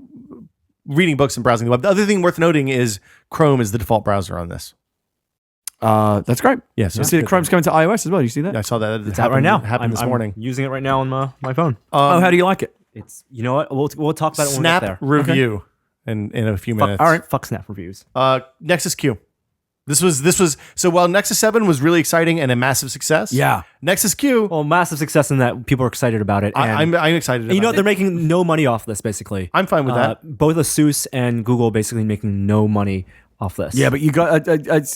reading books and browsing the web. The other thing worth noting is Chrome is the default browser on this. That's great. Yeah, so You see that Chrome's coming to iOS as well. You see that? I saw that. It's out right now. Happened this morning. I'm using it right now on my phone. Oh, how do you like it? It's you know what we'll talk about it when we get Snap there. review in a few minutes. All right, fuck Snap reviews. Nexus Q. This was so while Nexus 7 was really exciting and a massive success. Yeah. Nexus Q. Well, massive success in that people are excited about it. And I'm excited. you know about they're it. making no money off this basically. I'm fine with that. Both ASUS and Google basically making no money off this. Yeah, but you got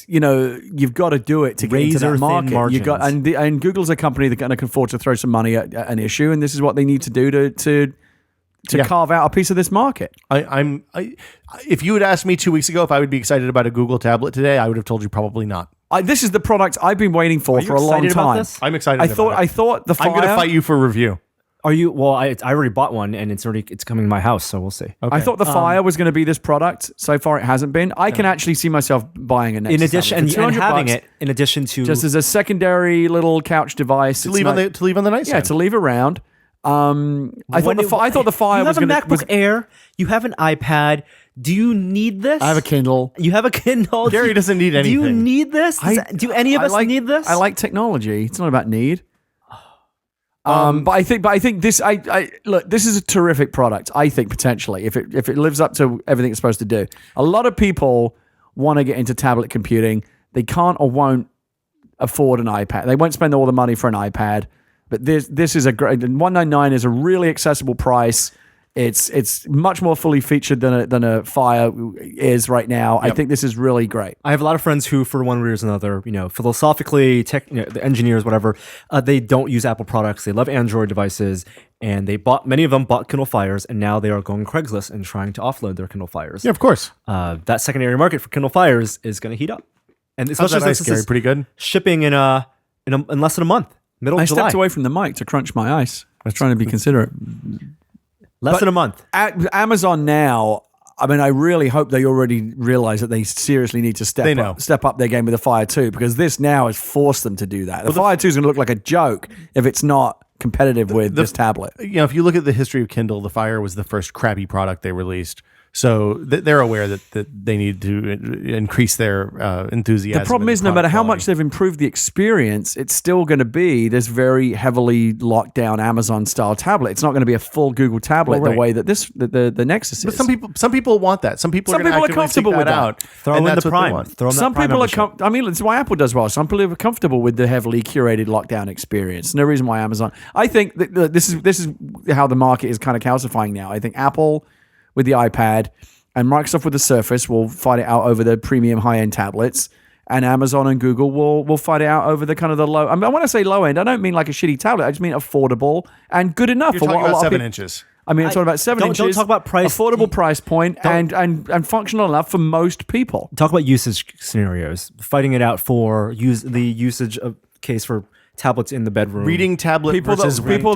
you've got to do it to get into that Razor-thin market. You got margins. and Google's a company that can afford to throw some money at an issue, and this is what they need to do to carve out a piece of this market. If you had asked me 2 weeks ago if I would be excited about a Google tablet today, I would have told you probably not. This is the product I've been waiting for you a long excited about time. this? I'm excited. I thought the Fire. I'm going to fight you for review. Are you? Well, I already bought one and it's coming to my house, so we'll see. I thought the Fire was going to be this product. So far, it hasn't been. I can actually see myself buying a Nexus. In addition, tablet for and having $200 it in addition to just as a secondary little couch device To leave on the nice yeah, end. to leave around. I thought the Fire you was have a going MacBook to. Air. You have an iPad. Do you need this? I have a Kindle. You have a Kindle. Gary doesn't need Do you anything. need this? Do any of us need this? I like technology. It's not about need. But I think this. I look. This is a terrific product. I think potentially, if it lives up to everything it's supposed to do, a lot of people want to get into tablet computing. They can't or won't afford an iPad. They won't spend all the money for an iPad. But this is a great. $199 is a really accessible price. It's much more fully featured than a Fire is right now. Yep. I think this is really great. I have a lot of friends who, for one reason or another, philosophically, the engineers, whatever, they don't use Apple products. They love Android devices, and many of them bought Kindle Fires, and now they are going Craigslist and trying to offload their Kindle Fires. Yeah, of course. That secondary market for Kindle Fires is going to heat up, and especially since it's pretty good. Shipping in less than a month, middle of July. I stepped away from the mic to crunch my ice. I was trying to be considerate. Less than a month. Amazon now, I mean, I really hope they already realize that they seriously need to step up their game with the Fire 2, because this now has forced them to do that. The Fire 2 is going to look like a joke if it's not competitive with this tablet. If you look at the history of Kindle, the Fire was the first crappy product they released. So they're aware that they need to increase their enthusiasm. The problem is, no matter how much they've improved the experience, it's still going to be this very heavily locked down Amazon-style tablet. It's not going to be a full Google tablet the way that the Nexus is. But some people want that. Some people are comfortable with that. Throw in the Prime. Some people are. I mean, it's why Apple does well. Some people are comfortable with the heavily curated lockdown experience. No reason why Amazon. I think that this is how the market is kind of calcifying now. I think Apple with the iPad and Microsoft with the Surface will fight it out over the premium high-end tablets, and Amazon and Google will fight it out over the kind of the low. I mean, when I say low-end, I don't mean like a shitty tablet. I just mean affordable and good enough You're for talking what a about lot of 7 people, inches. I mean, I'm talking about 7 inches. Don't talk about price. Affordable price point and functional enough for most people. Talk about usage scenarios. Fighting it out for the usage of case for tablets in the bedroom. Reading tablet people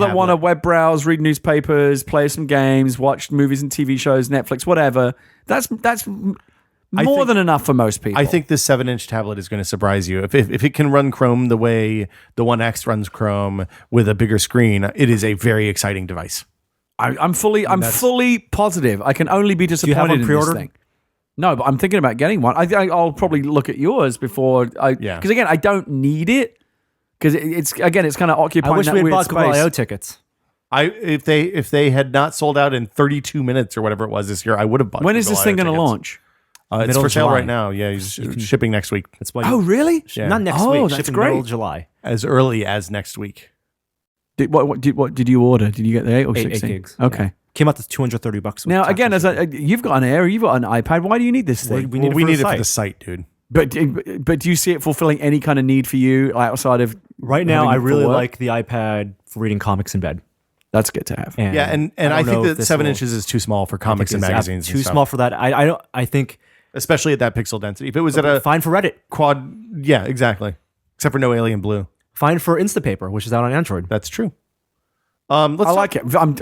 that want to web browse, read newspapers, play some games, watch movies and TV shows, Netflix, whatever. That's more than enough for most people. I think this 7-inch tablet is going to surprise you. If it can run Chrome the way the One X runs Chrome with a bigger screen, it is a very exciting device. I'm fully positive. I can only be disappointed have one in pre-ordered? this thing. No, but I'm thinking about getting one. I'll probably look at yours before because again, I don't need it. Because it's kind of occupying. I wish that we had weird bought Google space. I/O tickets. If they had not sold out in 32 minutes or whatever it was this year, I would have bought. When is Google this thing I/O going to tickets. launch? It's for sale July. right now. Yeah, he's shipping next week. That's why. Oh, really? Yeah. Not next Oh, week. that's Shipping great. middle of July. As early as next week. What did you order? Did you get the 8 or 16? 8 gigs. Okay. Yeah. Came out to $230. Now again, you've got an Air, you've got an iPad. Why do you need this thing? We need it it for the site, dude. But do you see it fulfilling any kind of need for you outside of Right now, having I it for really work? like the iPad for reading comics in bed. That's good to have. Yeah, and I think that 7 inches is too small for comics and magazines. Too and stuff. small for that. I think Especially at that pixel density. If it was at a fine for Reddit. quad, yeah, exactly. Except for no alien blue. Fine for Instapaper, which is out on Android. That's true. I like it. I'm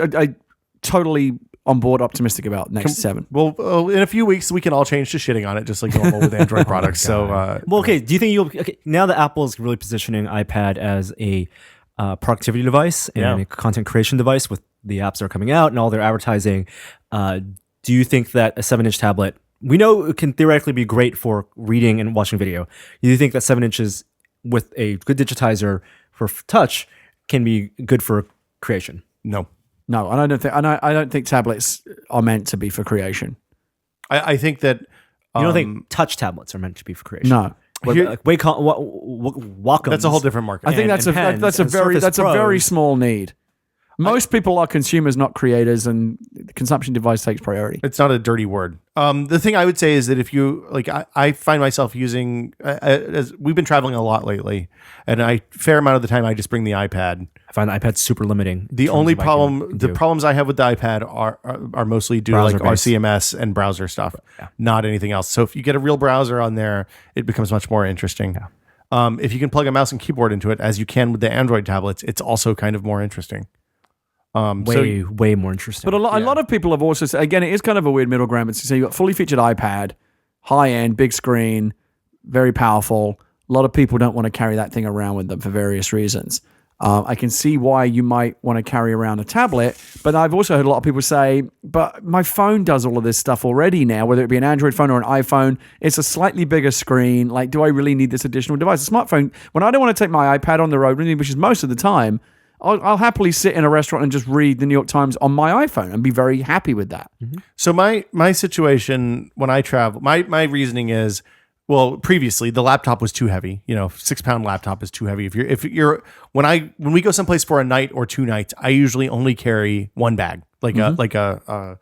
totally on board, optimistic about Nexus 7. Well, in a few weeks, we can all change to shitting on it, just like normal with Android products. So, Well, okay. Do you think now that Apple is really positioning iPad as a productivity device and a content creation device with the apps that are coming out and all their advertising, do you think that a 7-inch tablet, we know it can theoretically be great for reading and watching video. Do you think that 7 inches with a good digitizer for touch can be good for creation? no. No, and I don't think tablets are meant to be for creation. I think that You don't think touch tablets are meant to be for creation? No. Wacom. that's a whole different market. I think that's a very small need. Most people are consumers, not creators, and the consumption device takes priority. It's not a dirty word. The thing I would say is that if you like, I find myself using as we've been traveling a lot lately, and fair amount of the time I just bring the iPad. I find the iPad super limiting. The only problems I have with the iPad are mostly due to like Browser-based. RCMS and browser stuff, not anything else. So if you get a real browser on there, it becomes much more interesting. Yeah. If you can plug a mouse and keyboard into it, as you can with the Android tablets, it's also kind of more interesting. Way more interesting. But a lot of people have also said, again, it is kind of a weird middle ground. But so you got fully featured iPad, high end, big screen, very powerful. A lot of people don't want to carry that thing around with them for various reasons. I can see why you might want to carry around a tablet, but I've also heard a lot of people say, but my phone does all of this stuff already now, whether it be an Android phone or an iPhone. It's a slightly bigger screen. Like, do I really need this additional device? A smartphone, when I don't want to take my iPad on the road with me, which is most of the time, I'll happily sit in a restaurant and just read the New York Times on my iPhone and be very happy with that. So my situation when I travel, my reasoning is, well, previously the laptop was too heavy. 6-pound laptop is too heavy. If you're when we go someplace for a night or 2 nights, I usually only carry one bag, like a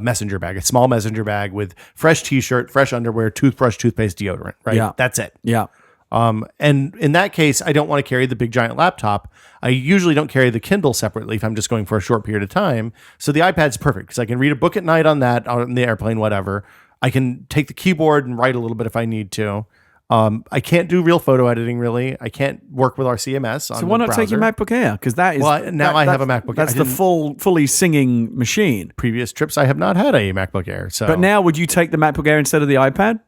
messenger bag, a small messenger bag with fresh t-shirt, fresh underwear, toothbrush, toothpaste, deodorant. Right. Yeah. That's it. Yeah. And in that case, I don't want to carry the big giant laptop. I usually don't carry the Kindle separately if I'm just going for a short period of time. So the iPad's perfect because I can read a book at night on that, on the airplane, whatever. I can take the keyboard and write a little bit if I need to. I can't do real photo editing, really. I can't work with our CMS on So why the not take your browser. MacBook Air? Because that is Now I have a MacBook Air. That's I the didn't- fully singing machine. Previous trips, I have not had a MacBook Air. So, But now, would you take the MacBook Air instead of the iPad?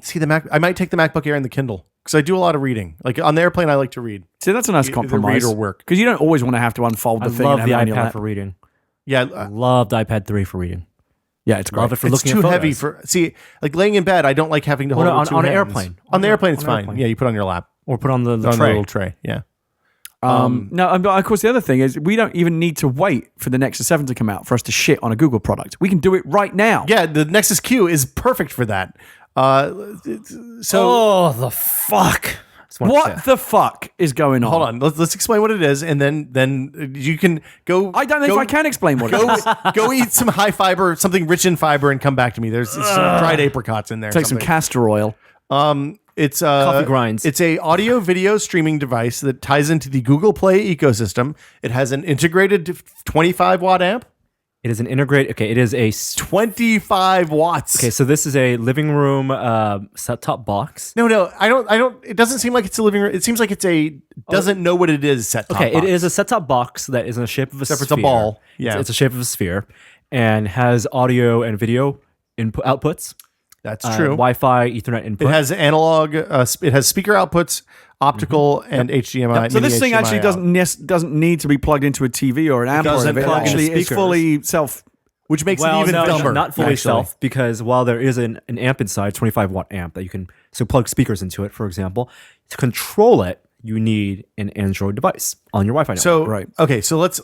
see I might take the MacBook Air and the Kindle because I do a lot of reading. Like on the airplane, I like to read. See, that's a nice Either compromise. read or work. Because you don't always want to have to unfold I the thing. love and the have it on your iPad lap. for reading. Yeah, Love the iPad 3 for reading. Yeah, it's great. Love it for it's looking too at photos. heavy for. See, like laying in bed, I don't like having to hold Well, it with two on an hands. airplane. On the airplane, it's On an fine. airplane. Yeah, you put it on your lap. Or put on the On the tray. little tray. Yeah. No, but of course, the other thing is we don't even need to wait for the Nexus 7 to come out for us to shit on a Google product. We can do it right now. Yeah, the Nexus Q is perfect for that. So Oh, the fuck. Just wanted to say What it. the fuck is going on? hold on, let's explain what it is, and then you can go. I don't know go, if I can explain what it is. Go eat some high fiber, something rich in fiber, and come back to me. There's some dried apricots in there. Take some something. castor oil. It's Coffee grinds. It's a audio video streaming device that ties into the Google Play ecosystem. It has an integrated 25-watt amp. It is an integrate. Okay, it is a. 25 watts. Okay, so this is a living room set-top box. No, I don't. It doesn't seem like it's a living room. It seems like it's doesn't know what it is. Set top. Okay, box. it is a set-top box that is in the shape of a Except for sphere. it's a ball. It's- Yeah. it's a shape of a sphere, and has audio and video input outputs. That's true. Wi-Fi, Ethernet input. It has analog. It has speaker outputs, optical, and HDMI. So mini this thing HDMI actually out, doesn't need to be plugged into a TV or an amp. doesn't It plug into actually is speakers. fully self. which makes well, it even no, dumber. not fully actually. self, because while there is an amp inside, 25-watt amp that you can plug speakers into it, for example, to control it, you need an Android device on your Wi-Fi network. So Right. Okay, so let's.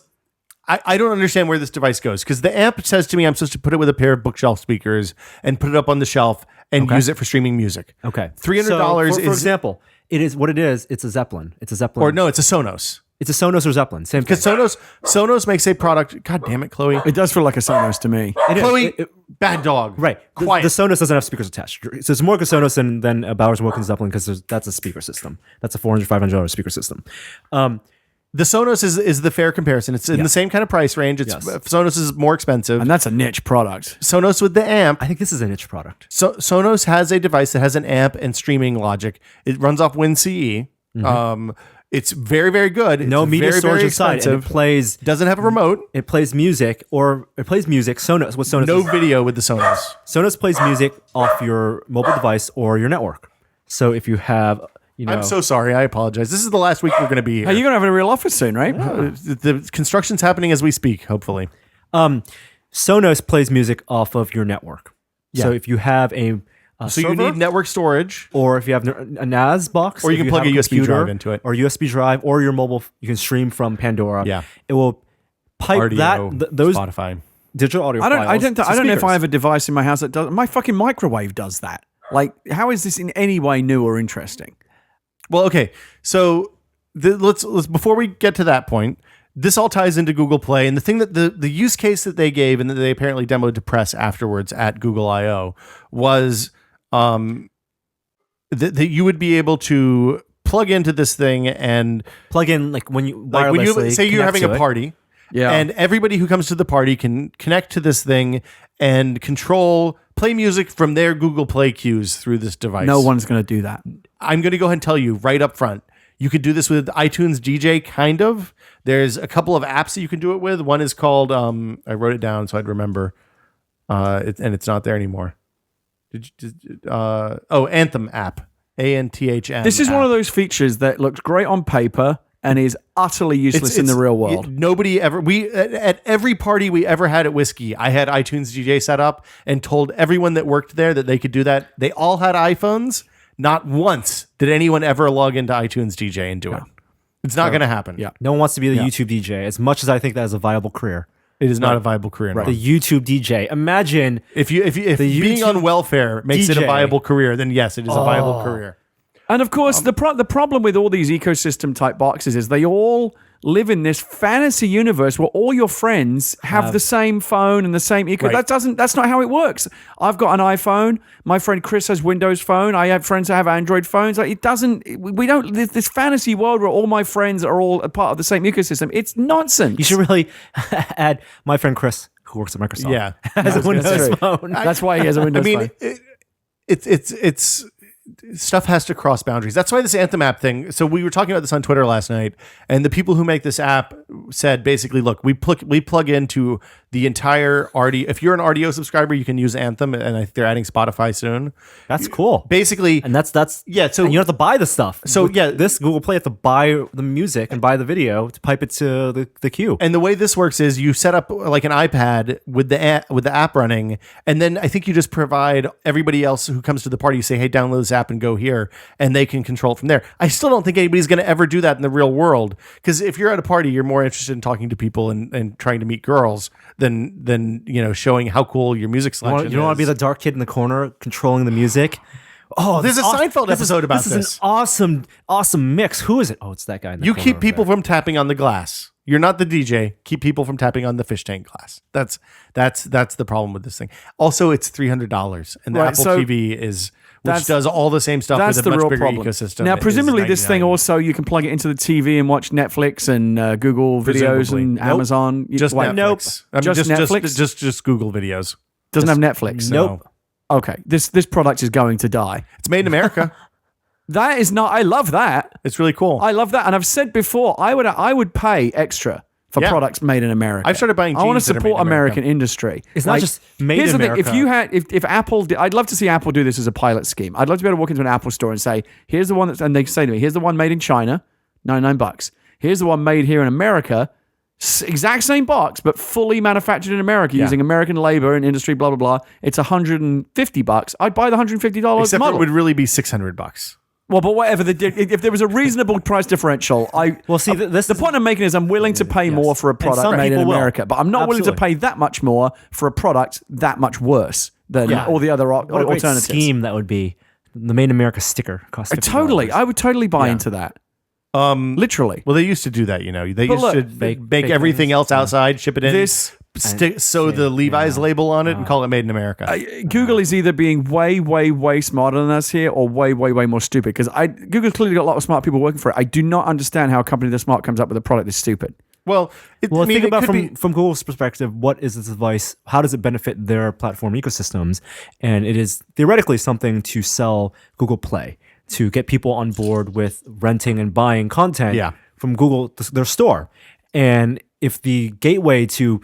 I don't understand where this device goes because the amp says to me I'm supposed to put it with a pair of bookshelf speakers and put it up on the shelf and use it for streaming music. okay, $300 So, for is example, it is what it is. It's a Zeppelin. It's a Zeppelin. or no, it's a Sonos. It's a Sonos or Zeppelin. Same thing. Because Sonos makes a product. God damn it, Chloe. It does feel like a Sonos to me. It is. Chloe, bad dog. Right. Quiet. The Sonos doesn't have speakers attached. So it's more like a Sonos than a Bowers & Wilkins Zeppelin because that's a speaker system. That's a $400, $500 speaker system. The Sonos is the fair comparison. It's in the same kind of price range. It's Yes. Sonos is more expensive. And that's a niche product. Sonos with the amp. I think this is a niche product. So Sonos has a device that has an amp and streaming logic. It runs off WinCE. It's very, very good. No It's media very, storage very inside. And it expensive. plays Doesn't have a remote. it plays music Sonos. What Sonos No is- video with the Sonos. Sonos plays music off your mobile device or your network. So if you have, I'm so sorry. I apologize. This is the last week we're going to be here. Hey, you're going to have a real office soon, right? The construction's happening as we speak, hopefully. Sonos plays music off of your network. So if you have a So you server, need network storage. or if you have a NAS box, Or you if can plug have a USB computer, drive into it. or USB drive, or your mobile. You can stream from Pandora. Yeah. it will pipe RDO, those Spotify. digital audio. I don't know if I have have. a device in my house that does. My fucking microwave does that. Like, how is this in any way new or interesting? Well, okay. So let's before we get to that point, this all ties into Google Play, and the thing that the use case that they gave and that they apparently demoed to press afterwards at Google I/O was that you would be able to plug into this thing and plug in like when you like when you wirelessly say you're connect having to a it. party. Yeah. And everybody who comes to the party can connect to this thing and play music from their Google Play cues through this device. No one's going to do that. I'm going to go ahead and tell you right up front. You could do this with iTunes DJ, kind of. There's a couple of apps that you can do it with. One is called, I wrote it down so I'd remember, and it's not there anymore. Anthem app. ANTHM. This is one of those features that looks great on paper and is utterly useless in the real world. Nobody ever. At every party we ever had at Whiskey, I had iTunes DJ set up and told everyone that worked there that they could do that. They all had iPhones. Not once did anyone ever log into iTunes DJ and do it. It's not going to happen. Yeah. No one wants to be the YouTube DJ as much as I think that is a viable career. It is not a viable career. No. The YouTube DJ. Imagine If being YouTube on welfare makes it a DJ. viable career, then yes, it is a viable career. And of course, the problem with all these ecosystem type boxes is they all live in this fantasy universe where all your friends have the same phone and the same eco. Right. That's not how it works. I've got an iPhone. My friend Chris has Windows Phone. I have friends that have Android phones. Like, it doesn't. We don't. This fantasy world where all my friends are all a part of the same ecosystem. It's nonsense. you should really add my friend Chris, who works at Microsoft. Yeah. Has a Windows true. phone. That's why he has a Windows phone. It's stuff has to cross boundaries. That's why this Anthem app thing. So we were talking about this on Twitter last night, and the people who make this app said basically, look, we plug into the entire RDO. If you're an RDO subscriber, you can use Anthem, and I think they're adding Spotify soon. That's cool. Basically, And that's yeah. So and you don't have to buy the stuff. So, With yeah. this Google Play, you have to buy the music and buy the video to pipe it to the queue. And the way this works is you set up like an iPad with the app running, and then I think you just provide everybody else who comes to the party, you say, hey, download this app and go here, and they can control it from there. I still don't think anybody's going to ever do that in the real world, because if you're at a party, you're more interested in talking to people and trying to meet girls than showing how cool your music selection is. You don't want to be the dark kid in the corner controlling the music. Oh, There's a Seinfeld episode about this. This is an awesome mix. Who is it? Oh, it's that guy in the You corner keep over people there. from tapping on the glass. You're not the DJ. Keep people from tapping on the fish tank glass. That's the problem with this thing. Also, it's $300, and the Right, Apple so TV is which that's- does all the same stuff That's with a the much real bigger problem. ecosystem. Now, is presumably, this thing $99. also you can plug it into the TV and watch Netflix and Google videos Presumably. and Nope. Amazon. Just Wait, Netflix. Nope. I mean, Just Netflix? Just Google videos. Doesn't have Netflix. So, Nope. Okay, this product is going to die. It's made in America. That is not. I love that. It's really cool. I love that, and I've said before, I would pay extra for Yeah. products made in America. I've started buying I want to jeans that are made support in America. American industry. It's not just made here's in the thing. America. If you had, if Apple, I'd love to see Apple do this as a pilot scheme. I'd love to be able to walk into an Apple store and say, "Here's the one that's," and they say to me, "Here's the one made in China, $99. Here's the one made here in America." Exact same box, but fully manufactured in America using American labor and industry, blah, blah, blah. It's $150. I'd buy the $150 Except model. it would really be $600. Well, but whatever. If there was a reasonable price differential, Well, see, this the is- point I'm making is I'm willing to pay more for a product some made in people will. America, but I'm not willing to Absolutely. pay that much more for a product that much worse than all the other What a great alternatives. scheme that would be. The Made in America sticker costs $50. Totally. I would totally buy into that. Literally. Well, they used to do that, They But used look, to fake make everything things. else outside, ship it in, This- sew the Levi's label on it, and call it Made in America. Google is either being way, way, way smarter than us here or way, way, way more stupid. Because Google's clearly got a lot of smart people working for it. I do not understand how a company this smart comes up with a product that's stupid. Well, Think about could from Google's perspective, what is this device? How does it benefit their platform ecosystems? And it is theoretically something to sell Google Play, to get people on board with renting and buying content Yeah. from Google, their store. And if the gateway to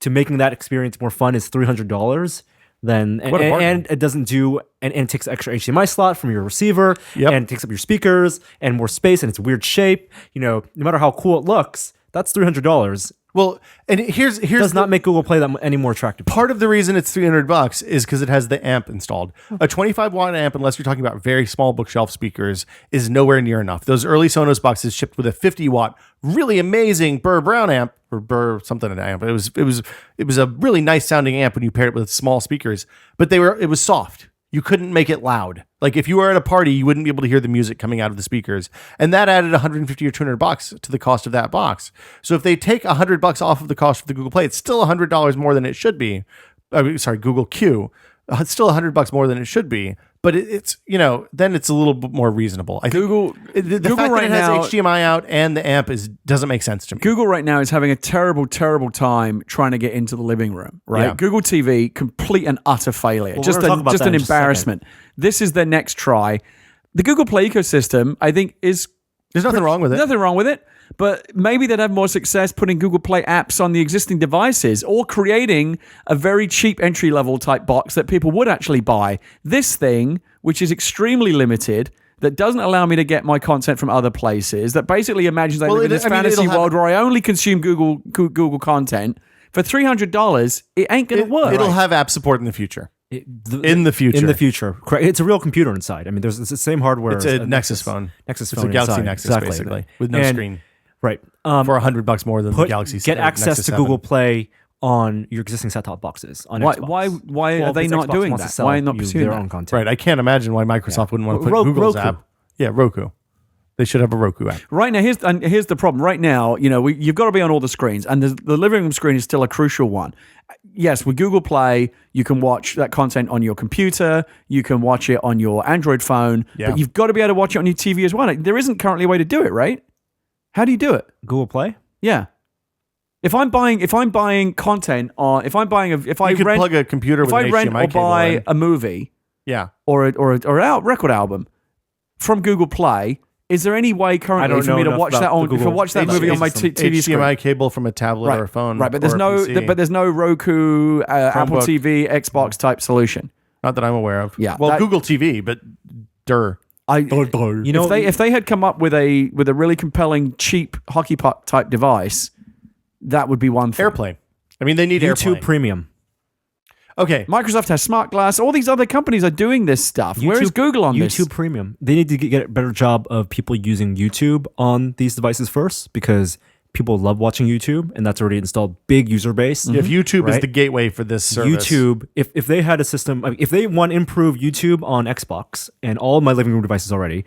making that experience more fun is $300, then What a bargain. and it doesn't do and it takes an extra HDMI slot from your receiver Yep. and it takes up your speakers and more space and it's a weird shape. No matter how cool it looks, that's $300. Well, and here's Does not make Google Play that any more attractive. part of the reason it's $300 is because it has the amp installed. A 25-watt amp, unless you're talking about very small bookshelf speakers, is nowhere near enough. Those early Sonos boxes shipped with a 50-watt, really amazing Burr Brown amp or Burr something an amp. It was a really nice sounding amp when you paired it with small speakers, but it was soft. You couldn't make it loud. Like if you were at a party, you wouldn't be able to hear the music coming out of the speakers. And that added $150 or $200 to the cost of that box. So if they take $100 off of the cost of the Google Play, it's still $100 more than it should be. Google Q. It's still $100 more than it should be. But it's then it's a little bit more reasonable. I think Google the Google fact right that it has now, HDMI out and the amp doesn't make sense to me. Google right now is having a terrible, terrible time trying to get into the living room, right? Yeah. Google TV, complete and utter failure. Well, just we're gonna talk about just that an in just a second. embarrassment. This is their next try. The Google Play ecosystem, I think, is There's nothing wrong with it. nothing wrong with it. But maybe they'd have more success putting Google Play apps on the existing devices or creating a very cheap entry-level type box that people would actually buy. This thing, which is extremely limited, that doesn't allow me to get my content from other places, that basically imagines I live in this fantasy it'll have- world where I only consume Google content, for $300, it ain't going to work. It'll have app support in the future. In the future. In the future, correct. It's a real computer inside. I mean, it's the same hardware. It's a Nexus phone. Nexus It's phone a Galaxy inside. Nexus, Exactly. basically, with no And- screen. Right. For $100 more than the Galaxy. Get access Nexus to 7. Google Play on your existing set-top boxes on Xbox. Why Well, are they because not Xbox doing wants to that? sell Why not you pursuing their that? own content? Right. I can't imagine why Microsoft wouldn't want to put Google's Roku. app. Yeah, Roku. They should have a Roku app. Right now, here's the problem. Right now, you've got to be on all the screens, and the living room screen is still a crucial one. Yes, with Google Play, you can watch that content on your computer. You can watch it on your Android phone, Yeah. but you've got to be able to watch it on your TV as well. There isn't currently a way to do it, right? How do you do it? Google Play? Yeah. If I'm buying content on, if I You could rent, plug a computer if with I an rent HDMI or cable buy in. a movie Yeah. or a record album from Google Play, is there any way currently for me to watch that movie on my TV screen? HDMI cable from a tablet or a phone. Right, but or a PC. there's no Roku, Apple TV, Xbox type solution. Not that I'm aware of. Yeah, Well, that- Google TV, but You know, if they had come up with a really compelling, cheap hockey puck type device, that would be one thing. AirPlay. I mean, they need YouTube AirPlay. Premium. Okay. Microsoft has Smart Glass. All these other companies are doing this stuff. Where is Google on this? YouTube Premium. They need to get a better job of people using YouTube on these devices first, because people love watching YouTube, and that's already installed big user base. If YouTube is Right? the gateway for this service. YouTube, if they had a system, I mean, if they want to improve YouTube on Xbox and all of my living room devices already,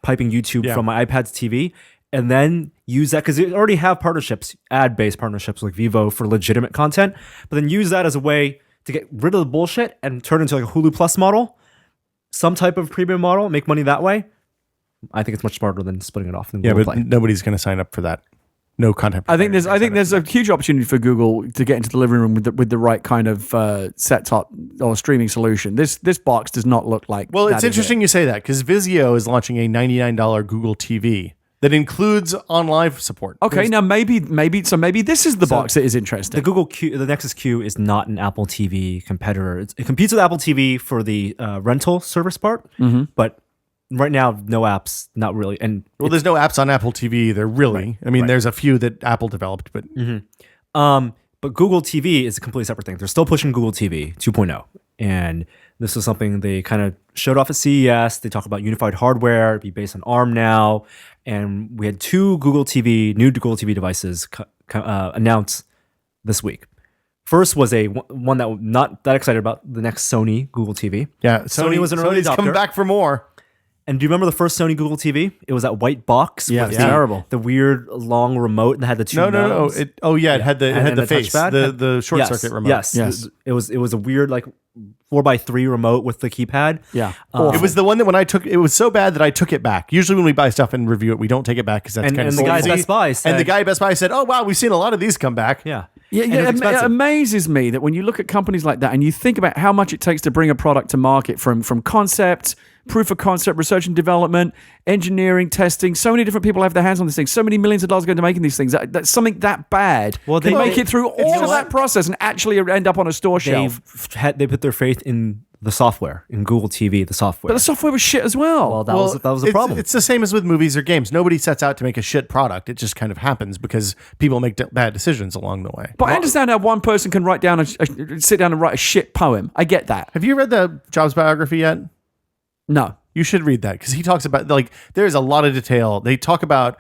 piping YouTube Yeah. from my iPad's TV, and then use that, because they already have partnerships, ad-based partnerships like Vivo for legitimate content, but then use that as a way to get rid of the bullshit and turn it into like a Hulu Plus model, some type of premium model, make money that way. I think it's much smarter than splitting it off. Than Yeah, Google but Play. nobody's going to sign up for that. No content. I think there's a huge opportunity for Google to get into the living room with the right kind of set top or streaming solution. This box does not look like. Well, that it's is interesting you say that, because Vizio is launching a $99 Google TV that includes on live support. Okay, now maybe this is the box that is interesting. The Nexus Q is not an Apple TV competitor. It competes with Apple TV for the rental service part, but right now, no apps, not really. And Well, there's no apps on Apple TV either, really. I mean, there's a few that Apple developed, but but Google TV is a completely separate thing. They're still pushing Google TV 2.0, and this is something they kind of showed off at CES. They talk about unified hardware, it'd be based on ARM now, and we had two new Google TV devices announced this week. First was one that I'm not that excited about, the next Sony Google TV. yeah, Sony was an early Sony's coming adopter. back for more. And do you remember the first Sony Google TV? It was that white box. Yeah, with it's terrible. The weird long remote that had the two No. knobs. It had the And the face, touchpad? the short Yes, circuit remote. Yes. It was a weird 4x3 remote with the keypad. yeah, It was the one that when I took it was so bad that I took it back. Usually when we buy stuff and review it, we don't take it back because that's And- kind of and the guy at sleazy. Best Buy and the said- guy at Best Buy said, "Oh wow, we've seen a lot of these come back." Yeah. Yeah, And yeah. it was It expensive. amazes me that when you look at companies like that and you think about how much it takes to bring a product to market from concept, proof of concept, research and development, engineering, testing. So many different people have their hands on these things. So many millions of dollars go into making these things. That's something that bad. Well, They they- make it through all know of that what? process and actually end up on a store shelf. They put their faith in the software, in Google TV, the software. But the software was shit as well. Well, that was the problem. It's the same as with movies or games. Nobody sets out to make a shit product. It just kind of happens because people make bad decisions along the way. But I understand how one person can sit down and write a shit poem. I get that. Have you read the Jobs biography yet? No. You should read that because he talks about there's a lot of detail. They talk about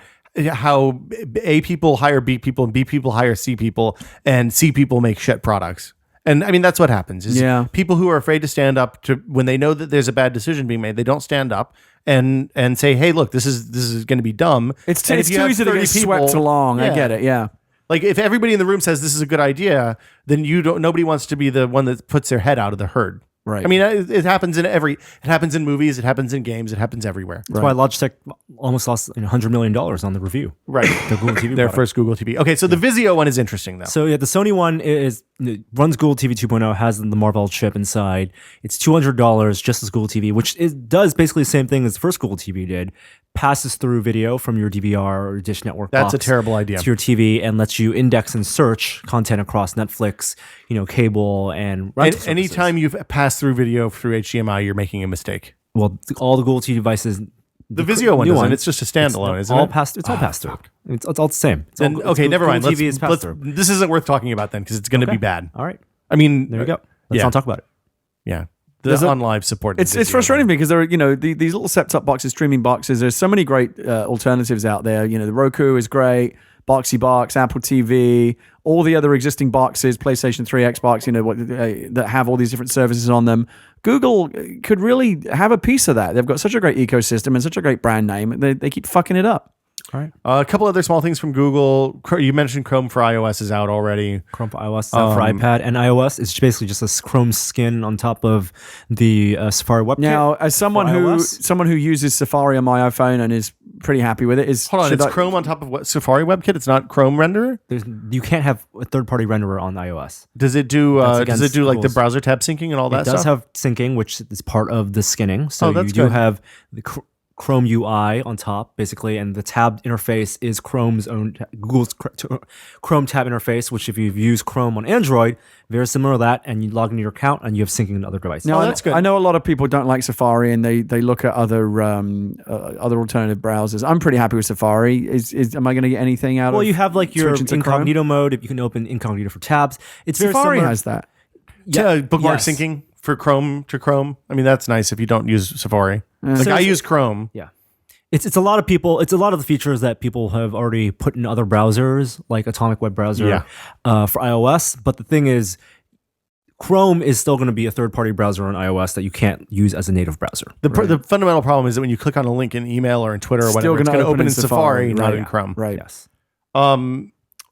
how A people hire B people and B people hire C people and C people make shit products. And I mean, that's what happens is Yeah. people who are afraid to stand up to when they know that there's a bad decision being made, they don't stand up and say, hey, look, this is going to be dumb. It's And too if you have easy to 30 get swept people- along. I Yeah. get it. Yeah. Like if everybody in the room says this is a good idea, then nobody wants to be the one that puts their head out of the herd. Right. I mean, it happens it happens in movies, it happens in games, it happens everywhere. That's why Logitech almost lost $100 million on the review. Right. The Google TV Their product. first Google TV. Okay, so the Vizio one is interesting though. So yeah, the Sony one runs Google TV 2.0, has the Marvell chip inside. It's $200 just as Google TV, which does basically the same thing as the first Google TV did. Passes through video from your DVR or Dish Network That's a box terrible idea. to your TV and lets you index and search content across Netflix, cable and rental services. Anytime you've passed through video through HDMI, you're making a mistake. Well, all the Google TV devices. The Vizio one new doesn't. It's just a standalone, isn't all it? It's all passed through. It's all the same. It's Then, all, okay, never mind. Google TV is passed through. This isn't worth talking about then because it's going to be bad. All right, I mean, there we go. Let's not talk about it. Yeah. There's The a- on live support. It's frustrating because there are, these little set-top boxes, streaming boxes. There's so many great alternatives out there. The Roku is great, Boxy Box, Apple TV, all the other existing boxes, PlayStation 3, Xbox, that have all these different services on them. Google could really have a piece of that. They've got such a great ecosystem and such a great brand name. They keep fucking it up. All right. A couple other small things from Google. You mentioned Chrome for iOS is out already. Chrome for iOS, for iPad, and iOS. It's basically just a Chrome skin on top of the Safari WebKit. Now, as someone for who iOS. uses Safari on my iPhone and is pretty happy with it, Hold on, it's Chrome on top of what? Safari WebKit? It's not Chrome renderer? You can't have a third-party renderer on iOS. Does it do That's like against the rules. browser tab syncing and all that It does stuff? have syncing, which is part of the skinning. So that's you do good. have the Chrome UI on top, basically, and the tab interface is Chrome's own Google's Chrome tab interface. Which, if you've used Chrome on Android, very similar to that, and you log into your account and you have syncing to other devices. No, that's good. I know a lot of people don't like Safari and they look at other alternative browsers. I'm pretty happy with Safari. Am I going to get anything out of? Well, you have like your switching to Chrome? incognito mode. If you can open incognito for tabs, it's very Safari similar. has that. Yeah, bookmark yes. syncing for Chrome to Chrome. I mean, that's nice if you don't use Safari. Like So- I use Chrome. Yeah. It's a lot of people. It's a lot of the features that people have already put in other browsers, like Atomic Web Browser for iOS. But the thing is, Chrome is still going to be a third-party browser on iOS that you can't use as a native browser. The fundamental problem is that when you click on a link in email or in Twitter or Still whatever, it's gonna going to open in Safari, right. not in Chrome. Right. Yes.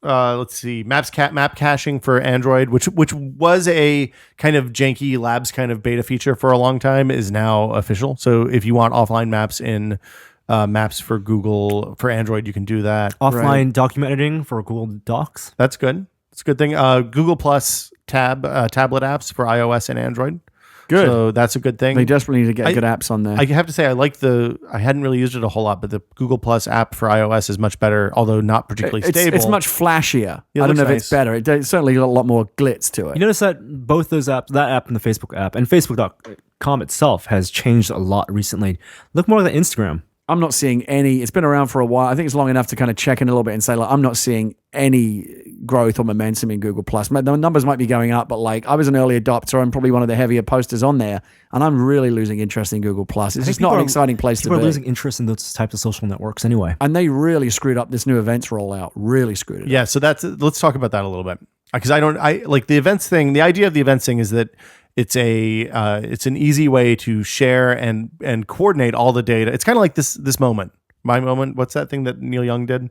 Let's see, map caching for Android, which was a kind of janky labs kind of beta feature for a long time, is now official. So if you want offline maps in maps for Google for Android, you can do that. Offline document editing for Google Docs. That's good. It's a good thing. Google Plus tablet apps for iOS and Android. Good. So that's a good thing. They desperately need to get good apps on there. I have to say, I hadn't really used it a whole lot, but the Google Plus app for iOS is much better, although not particularly stable. It's much flashier. Yeah, it I don't looks know if nice. it's better. It's certainly got a lot more glitz to it. You notice that both those apps, that app and the Facebook app, and Facebook.com itself has changed a lot recently. Look more like Instagram. I'm not seeing any. It's been around for a while. I think it's long enough to kind of check in a little bit and say, like, I'm not seeing any growth or momentum in Google Plus. The numbers might be going up, but like, I was an early adopter. I'm probably one of the heavier posters on there, and I'm really losing interest in Google Plus. It's just not an exciting place to be. People are losing interest in those types of social networks anyway. And they really screwed up this new events rollout. Really screwed it up. Yeah, so let's talk about that a little bit, because I like the events thing. The idea of the events thing is that it's an easy way to share and coordinate all the data. It's kind of like this moment, my moment. What's that thing that Neil Young did?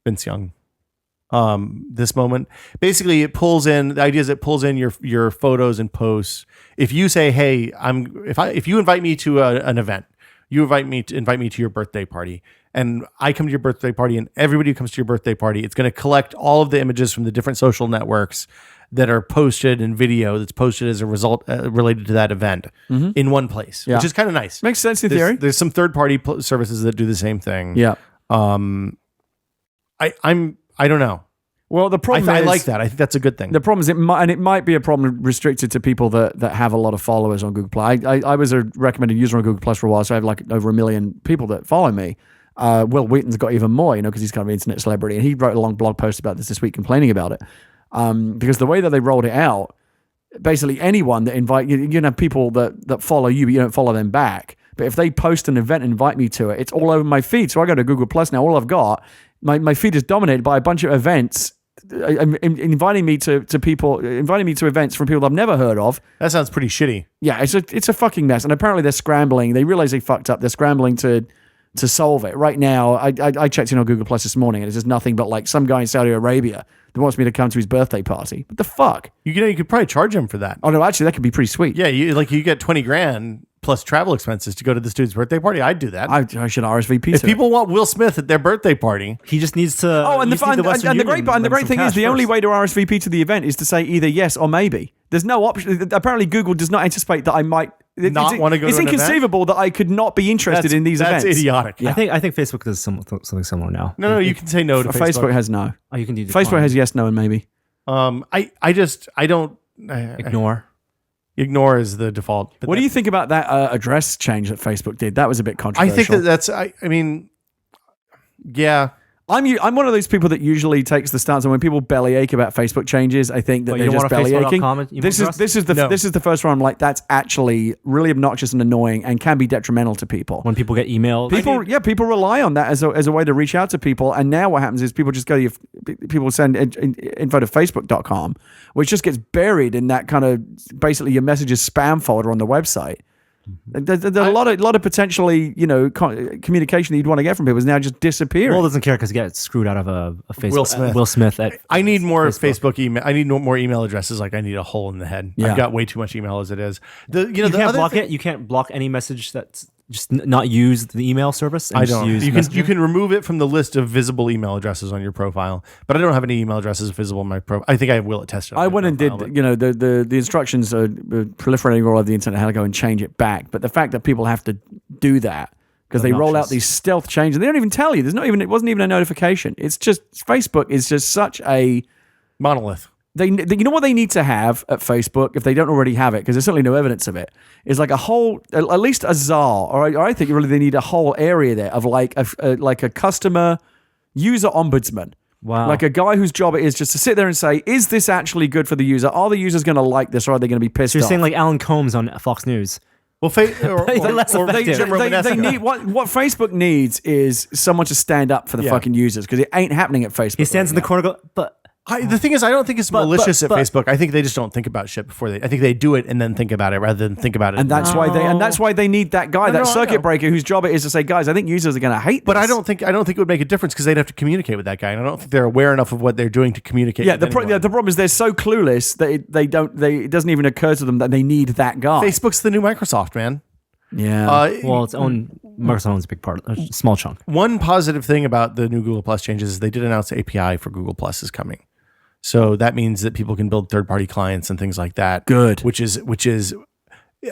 Vince Young. This moment, basically, it pulls in. The idea is it pulls in your photos and posts. If you say, "Hey, if you invite me to an event, you invite me to your birthday party, and I come to your birthday party, and everybody who comes to your birthday party, it's going to collect all of the images from the different social networks that are posted and video that's posted as a result related to that event in one place, which is kind of nice. Makes sense in theory. There's some third-party services that do the same thing. Yeah. I don't know. Well, the problem I is, like that. I think that's a good thing. The problem is it might be a problem restricted to people that have a lot of followers on Google Plus. I was a recommended user on Google Plus for a while, so I have like over 1 million people that follow me. Will Wheaton's got even more, because he's kind of an internet celebrity, and he wrote a long blog post about this week complaining about it. Because the way that they rolled it out, basically anyone that you can have people that follow you, but you don't follow them back. But if they post an event and invite me to it, it's all over my feed. So I go to Google Plus now. All I've got, my feed is dominated by a bunch of events, inviting me to events from people I've never heard of. That sounds pretty shitty. Yeah, it's a fucking mess. And apparently they're scrambling. They realize they fucked up. They're scrambling to solve it. Right now, I checked in on Google Plus this morning, and it's just nothing but like some guy in Saudi Arabia that wants me to come to his birthday party. What the fuck? You could probably charge him for that. Oh no, actually, that could be pretty sweet. Yeah, you get 20 grand plus travel expenses to go to this dude's birthday party. I'd do that. I should RSVP. If to people it. want Will Smith at their birthday party, He just needs to. Oh, and he just needs the great thing is the only way to RSVP to the event is to say either yes or maybe. There's no option. Apparently, Google does not anticipate that I might not want to go to It's an event? inconceivable that I could not be interested in these events. That's idiotic. I think Facebook does something similar now. No, you can say no to Facebook has no. Oh, you can do Facebook has yes, no, and maybe. I don't ignore is the default. But What do you think about that address change that Facebook did? That was a bit I controversial. think that's. I mean, yeah. I'm one of those people that usually takes the stance, and when people bellyache about Facebook changes, I think that they're just bellyaching. This is the first one. I'm like, that's actually really obnoxious and annoying, and can be detrimental to people. When people get emails, People rely on that as a way to reach out to people. And now what happens is people just go to people send info to Facebook.com, which just gets buried in that kind of basically your messages spam folder on the website. There's a lot of potentially, communication that you'd want to get from people is now just disappearing. Will doesn't care because he gets screwed out of a Facebook. Will Smith. I need more Facebook email. I need more email addresses. Like I need a hole in the head. Yeah. I've got way too much email as it is. You can't block it. You can't block any message that's just not use the email service. I don't. You can remove it from the list of visible email addresses on your profile, but I don't have any email addresses visible in my profile. I think I will test it. I went and did, the instructions are proliferating all over the internet how to go and change it back. But the fact that people have to do that because they roll out these stealth changes, and they don't even tell you. It wasn't even a notification. It's just Facebook is just such a monolith. You know what they need to have at Facebook, if they don't already have it, because there's certainly no evidence of it, is like at least a czar, or I think really they need a whole area there of like a customer user ombudsman. Wow. Like a guy whose job it is just to sit there and say, is this actually good for the user? Are the users going to like this, or are they going to be pissed off? You're saying like Alan Combs on Fox News. Well, they need what Facebook needs is someone to stand up for the fucking users, because it ain't happening at Facebook. He stands in the corner, but. The thing is, I don't think it's malicious at Facebook. I think they just don't think about shit before I think they do it and then think about it rather than think about it. And that's why they need that guy, that circuit breaker, whose job it is to say, guys, I think users are going to hate this. But I don't think it would make a difference because they'd have to communicate with that guy, and I don't think they're aware enough of what they're doing to communicate. Yeah, the problem is they're so clueless that it doesn't even occur to them that they need that guy. Facebook's the new Microsoft, man. Yeah. Microsoft owns a big part, a small chunk. One positive thing about the new Google Plus changes is they did announce the API for Google Plus is coming. So that means that people can build third-party clients and things like that. Good. Which is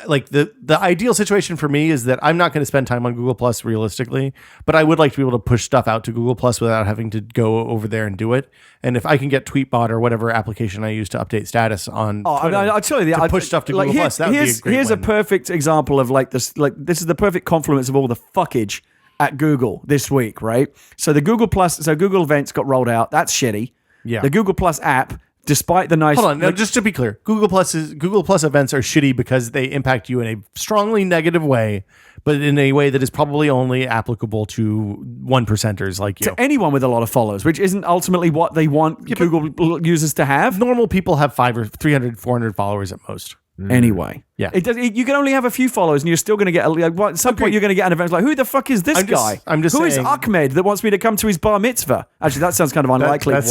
like the ideal situation for me is that I'm not going to spend time on Google Plus realistically, but I would like to be able to push stuff out to Google Plus without having to go over there and do it. And if I can get Tweetbot or whatever application I use to update status on Twitter, I'll tell you to push stuff to Google Plus, that would be a great Here's win. a perfect example of this is the perfect confluence of all the fuckage at Google this week, right? So Google Events got rolled out. That's shitty. Yeah. The Google Plus app, despite the nice... Hold on, now, just to be clear, Google Plus events are shitty because they impact you in a strongly negative way, but in a way that is probably only applicable to 1%ers like you. To anyone with a lot of followers, which isn't ultimately what they want Google users to have. Normal people have 500 or 300, 400 followers at most. Anyway, yeah, you can only have a few followers, and you're still going to get at some point you're going to get an event like, who the fuck is this guy? Who is Ahmed that wants me to come to his bar mitzvah? Actually, that sounds kind of unlikely. Let's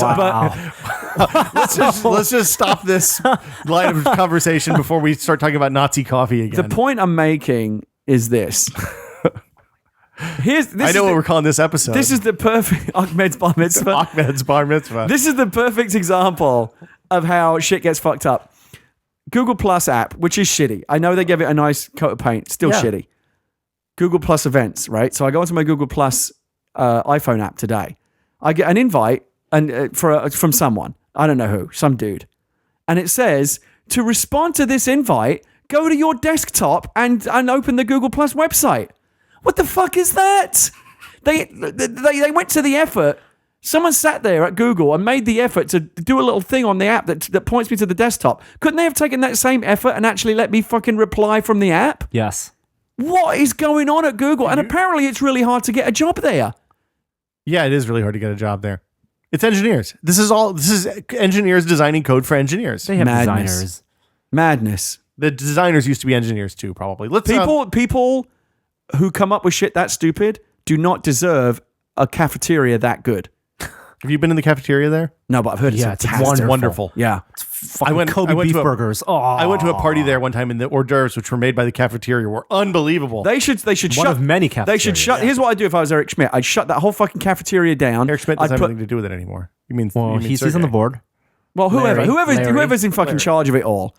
just stop this line of conversation before we start talking about Nazi coffee again. The point I'm making is this. I know what we're calling this episode. This is the perfect Ahmed's bar mitzvah. Ahmed's bar mitzvah. This is the perfect example of how shit gets fucked up. Google Plus app, which is shitty. I know they gave it a nice coat of paint. Still shitty. Google Plus events, right? So I go onto my Google Plus iPhone app today. I get an invite from someone. I don't know who. Some dude. And it says, to respond to this invite, go to your desktop and open the Google Plus website. What the fuck is that? They went to the effort. Someone sat there at Google and made the effort to do a little thing on the app that points me to the desktop. Couldn't they have taken that same effort and actually let me fucking reply from the app? Yes. What is going on at Google? And apparently it's really hard to get a job there. Yeah, it is really hard to get a job there. It's engineers. This is engineers designing code for engineers. They have designers. Madness. The designers used to be engineers too, probably. People who come up with shit that stupid do not deserve a cafeteria that good. Have you been in the cafeteria there? No, but I've heard it's wonderful. Yeah. I went beef burgers. I went to a party there one time, and the hors d'oeuvres, which were made by the cafeteria, were unbelievable. They should one shut of many cafeterias. They should shut. Here's what I'd do if I was Eric Schmidt. I'd shut that whole fucking cafeteria down. Eric Schmidt doesn't have anything to do with it anymore. He's on the board. Well, whoever's in fucking charge of it all,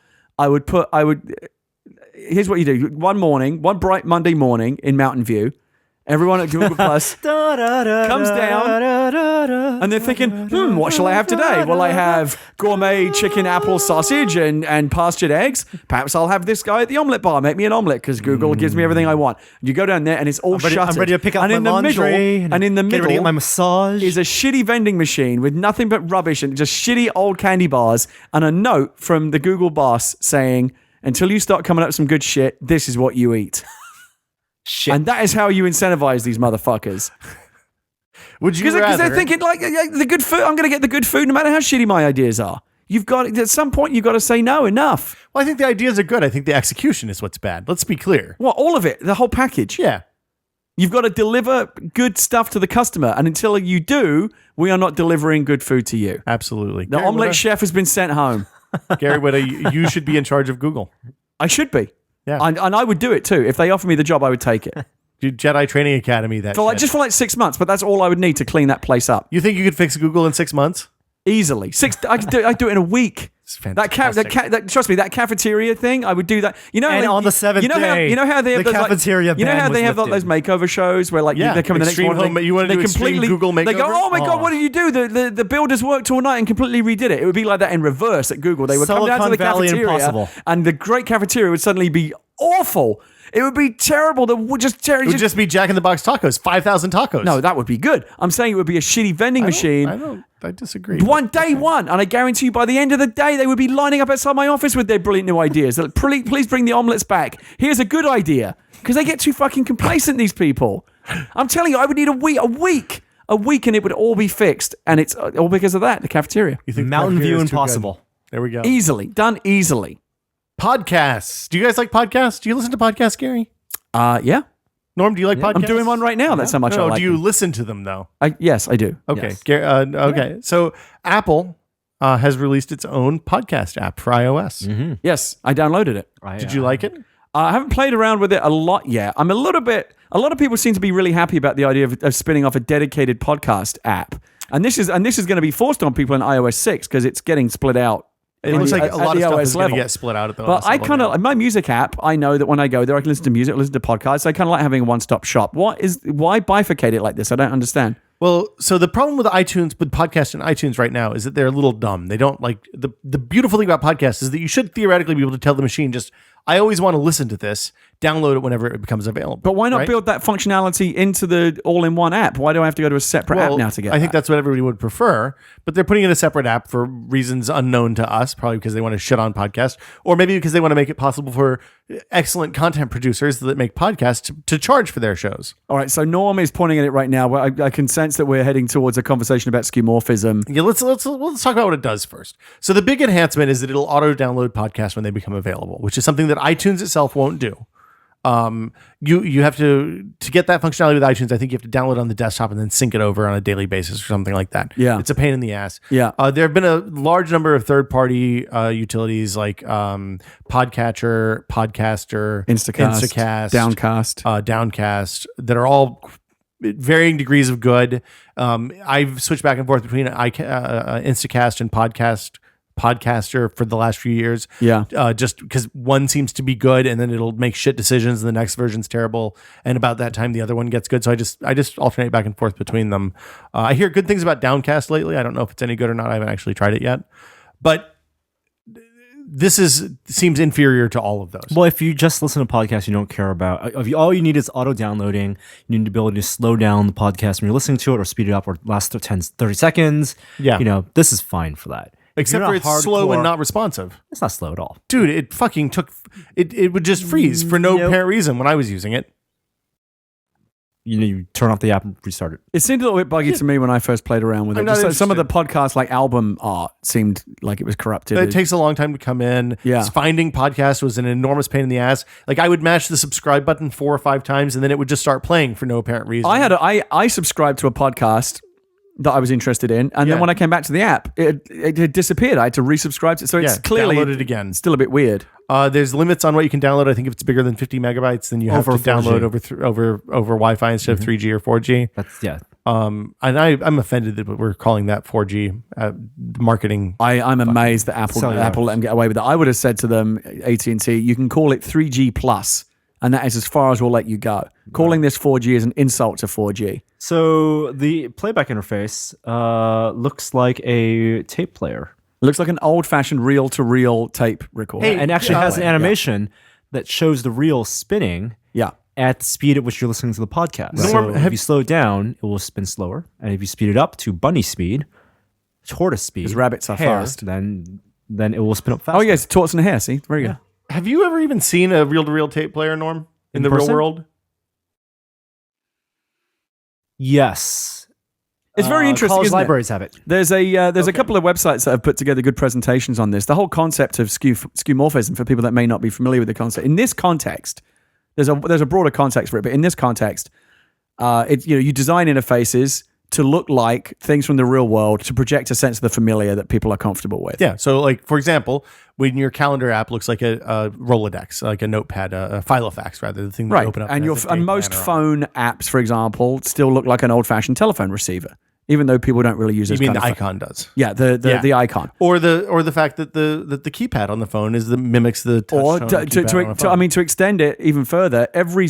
here's what you do. One bright Monday morning in Mountain View, Everyone at Google Plus comes down and they're thinking, what shall I have today? Will I have gourmet chicken apple sausage and pastured eggs? Perhaps I'll have this guy at the omelette bar make me an omelette because Google gives me everything I want. You go down there and it's all shuttered. I'm ready to pick up and my in the laundry. Middle, and in the get ready to middle get my massage. is a shitty vending machine with nothing but rubbish and just shitty old candy bars and a note from the Google boss saying, until you start coming up with some good shit, this is what you eat. Shit. And that is how you incentivize these motherfuckers. Would you Because rather? they're thinking, like, the good food, I'm going to get the good food no matter how shitty my ideas are. You've got, at some point, you've got to say no, enough. Well, I think the ideas are good. I think the execution is what's bad. Let's be clear. What, all of it, the whole package. Yeah. You've got to deliver good stuff to the customer. And until you do, we are not delivering good food to you. Absolutely. The omelette chef has been sent home. Gary Whitta, you should be in charge of Google. I should be. Yeah. And I would do it too. If they offer me the job, I would take it. Jedi Training Academy, that shit. Just for like 6 months, but that's all I would need to clean that place up. You think you could fix Google in 6 months? Easily. I'd do it in a week. It's fantastic. Trust me, that cafeteria thing, I would do that. You know, And on the seventh day, you know how they have the those, cafeteria you know ban how they was have those lifted. makeover shows where like Yeah, they come in the next Extreme morning, Home- you wanna do Extreme Google They go, makeover? oh my god, Oh. what did you do? The builders worked all night and completely redid it. It would be like that in reverse at Google. They would come down to Silicon the Valley cafeteria, impossible. and the great cafeteria would suddenly be awful. It would be terrible. It would just be Jack in the Box tacos, 5,000 tacos. no, that would be good. I'm saying it would be a shitty vending machine. I disagree. Day one, and I guarantee you by the end of the day, they would be lining up outside my office with their brilliant new ideas. They're like, please bring the omelettes back. Here's a good idea. Because they get too fucking complacent, these people. I'm telling you, I would need a week, and it would all be fixed. And it's all because of that, the cafeteria. You think Mountain cafeteria View is too impossible. good? There we go. Done easily. Podcasts. Do you guys like podcasts? Do you listen to podcasts, Gary? Yeah. Norm, do you like podcasts? I'm doing one right now. That's how much I No, like do you them. listen to them, though? Yes, I do. Okay. Yes. Okay. So Apple has released its own podcast app for iOS. Yes, I downloaded it. Did you like it? I haven't played around with it a lot yet. A lot of people seem to be really happy about the idea of spinning off a dedicated podcast app. And this is going to be forced on people in iOS 6 because it's getting split out. It looks like a lot of stuff is going to get split out at the But I kind of, my music app, I know that when I go there, I can listen to music, listen to podcasts. I kind of like having a one-stop shop. Why bifurcate it like this? I don't understand. Well, so the problem with iTunes, with podcasts and iTunes right now is that they're a little dumb. They don't like, the beautiful thing about podcasts is that you should theoretically be able to tell the machine just, I always want to listen to this, download it whenever it becomes available. But why not right? build that functionality into the all-in-one app? Why do I have to go to a separate app now to get I think that's what everybody would prefer, but they're putting in a separate app for reasons unknown to us, probably because they want to shit on podcasts, or maybe because they want to make it possible for excellent content producers that make podcasts to charge for their shows. All right, so Norm is pointing at it right now. I can sense that we're heading towards a conversation about skeuomorphism. Yeah, let's talk about what it does first. So the big enhancement is that it'll auto-download podcasts when they become available, which is something that iTunes itself won't do. You have to get that functionality with iTunes. I think you have to download on the desktop and then sync it over on a daily basis or something like that. Yeah. It's a pain in the ass. Yeah. There have been a large number of third-party utilities like Podcatcher, Podcaster, Instacast, Downcast that are all varying degrees of good. I've switched back and forth between Instacast and Podcaster for the last few years. Yeah. Just because one seems to be good and then it'll make shit decisions and the next version's terrible. And about that time, the other one gets good. So I just alternate back and forth between them. I hear good things about Downcast lately. I don't know if it's any good or not. I haven't actually tried it yet. But this seems inferior to all of those. Well, if you just listen to podcasts you don't care about, all you need is auto-downloading. You need the ability to slow down the podcast when you're listening to it or speed it up or last 30 seconds. Yeah. This is fine for that. Except for it's slow and not responsive. It's not slow at all. Dude, it fucking took... It would just freeze for no apparent reason when I was using it. You turn off the app and restart it. It seemed a little bit buggy to me when I first played around with it. I'm not Just some of the interested. podcasts, like album art, seemed like it was corrupted. It takes a long time to come in. Yeah. Finding podcasts was an enormous pain in the ass. Like I would mash the subscribe button 4 or 5 times and then it would just start playing for no apparent reason. I subscribed to a podcast that I was interested in, and then when I came back to the app, it had disappeared. I had to resubscribe to it. So it's clearly download it again. still a bit weird. There's limits on what you can download. I think if it's bigger than 50 megabytes, then you have to Over 4G. download over Wi-Fi instead of 3G or 4G. And I'm offended that we're calling that 4G marketing. I'm amazed that Apple cellular. let them get away with that. I would have said to them, AT&T, you can call it 3G plus, and that is as far as we'll let you go. Calling this 4G is an insult to 4G. So the playback interface looks like a tape player. It looks like an old-fashioned reel-to-reel tape recorder. Hey, And actually has an animation that shows the reel spinning yeah. at the speed at which you're listening to the podcast. Norm, So if you slow it down, it will spin slower. And if you speed it up to bunny speed, tortoise speed, Because rabbits are hare, fast. then it will spin up faster. Oh, yes, tortoise and a hare. See? Very good. Have you ever even seen a reel-to-reel tape player, Norm, in the real person? world? Yes. It's very interesting, College isn't it? libraries have it. There's a couple of websites that have put together good presentations on this. The whole concept of skeuomorphism, for people that may not be familiar with the concept. In this context, there's a broader context for it, but in this context, you design interfaces to look like things from the real world to project a sense of the familiar that people are comfortable with. Yeah. So, like, for example, when your calendar app looks like a Rolodex, like a notepad, a Filofax, rather, the thing that you Right. open up. And has a and date most planner on it. phone apps, for example, still look like an old-fashioned telephone receiver, even though people don't really use You this mean kind the of icon does? Yeah, the icon. Or the fact that the keypad on the phone mimics the touch Or tone of the keypad on a phone. to extend it even further, every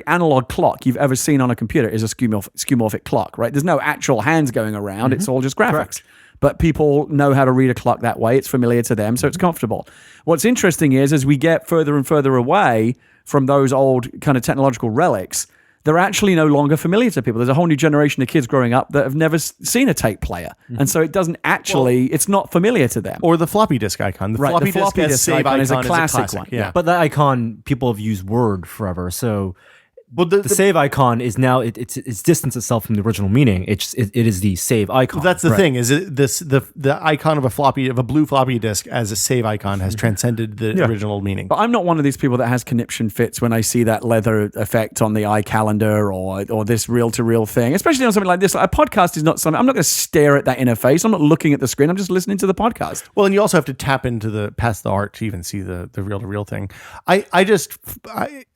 analog clock you've ever seen on a computer is a skeuomorphic clock, right? There's no actual hands going around; it's all just graphics. Correct. But people know how to read a clock that way; it's familiar to them, so it's comfortable. What's interesting is, as we get further and further away from those old kind of technological relics, they're actually no longer familiar to people. There's a whole new generation of kids growing up that have never seen a tape player, and so it doesn't actually, it's not familiar to them. Or the floppy disk icon. The Right, floppy, the floppy disk, as disk save icon is a icon classic one. Yeah. But that icon, people have used Word forever. So Well, the save icon is now it's distanced itself from the original meaning. It is the save icon. that's the thing. Is it the icon of a blue floppy disk as a save icon has transcended the original meaning. But I'm not one of these people that has conniption fits when I see that leather effect on the iCalendar or this reel-to-reel thing, especially on something like this. Like, a podcast is not something, I'm not going to stare at that interface. I'm not looking at the screen. I'm just listening to the podcast. Well, and you also have to tap into past the art to even see the reel-to-reel thing. I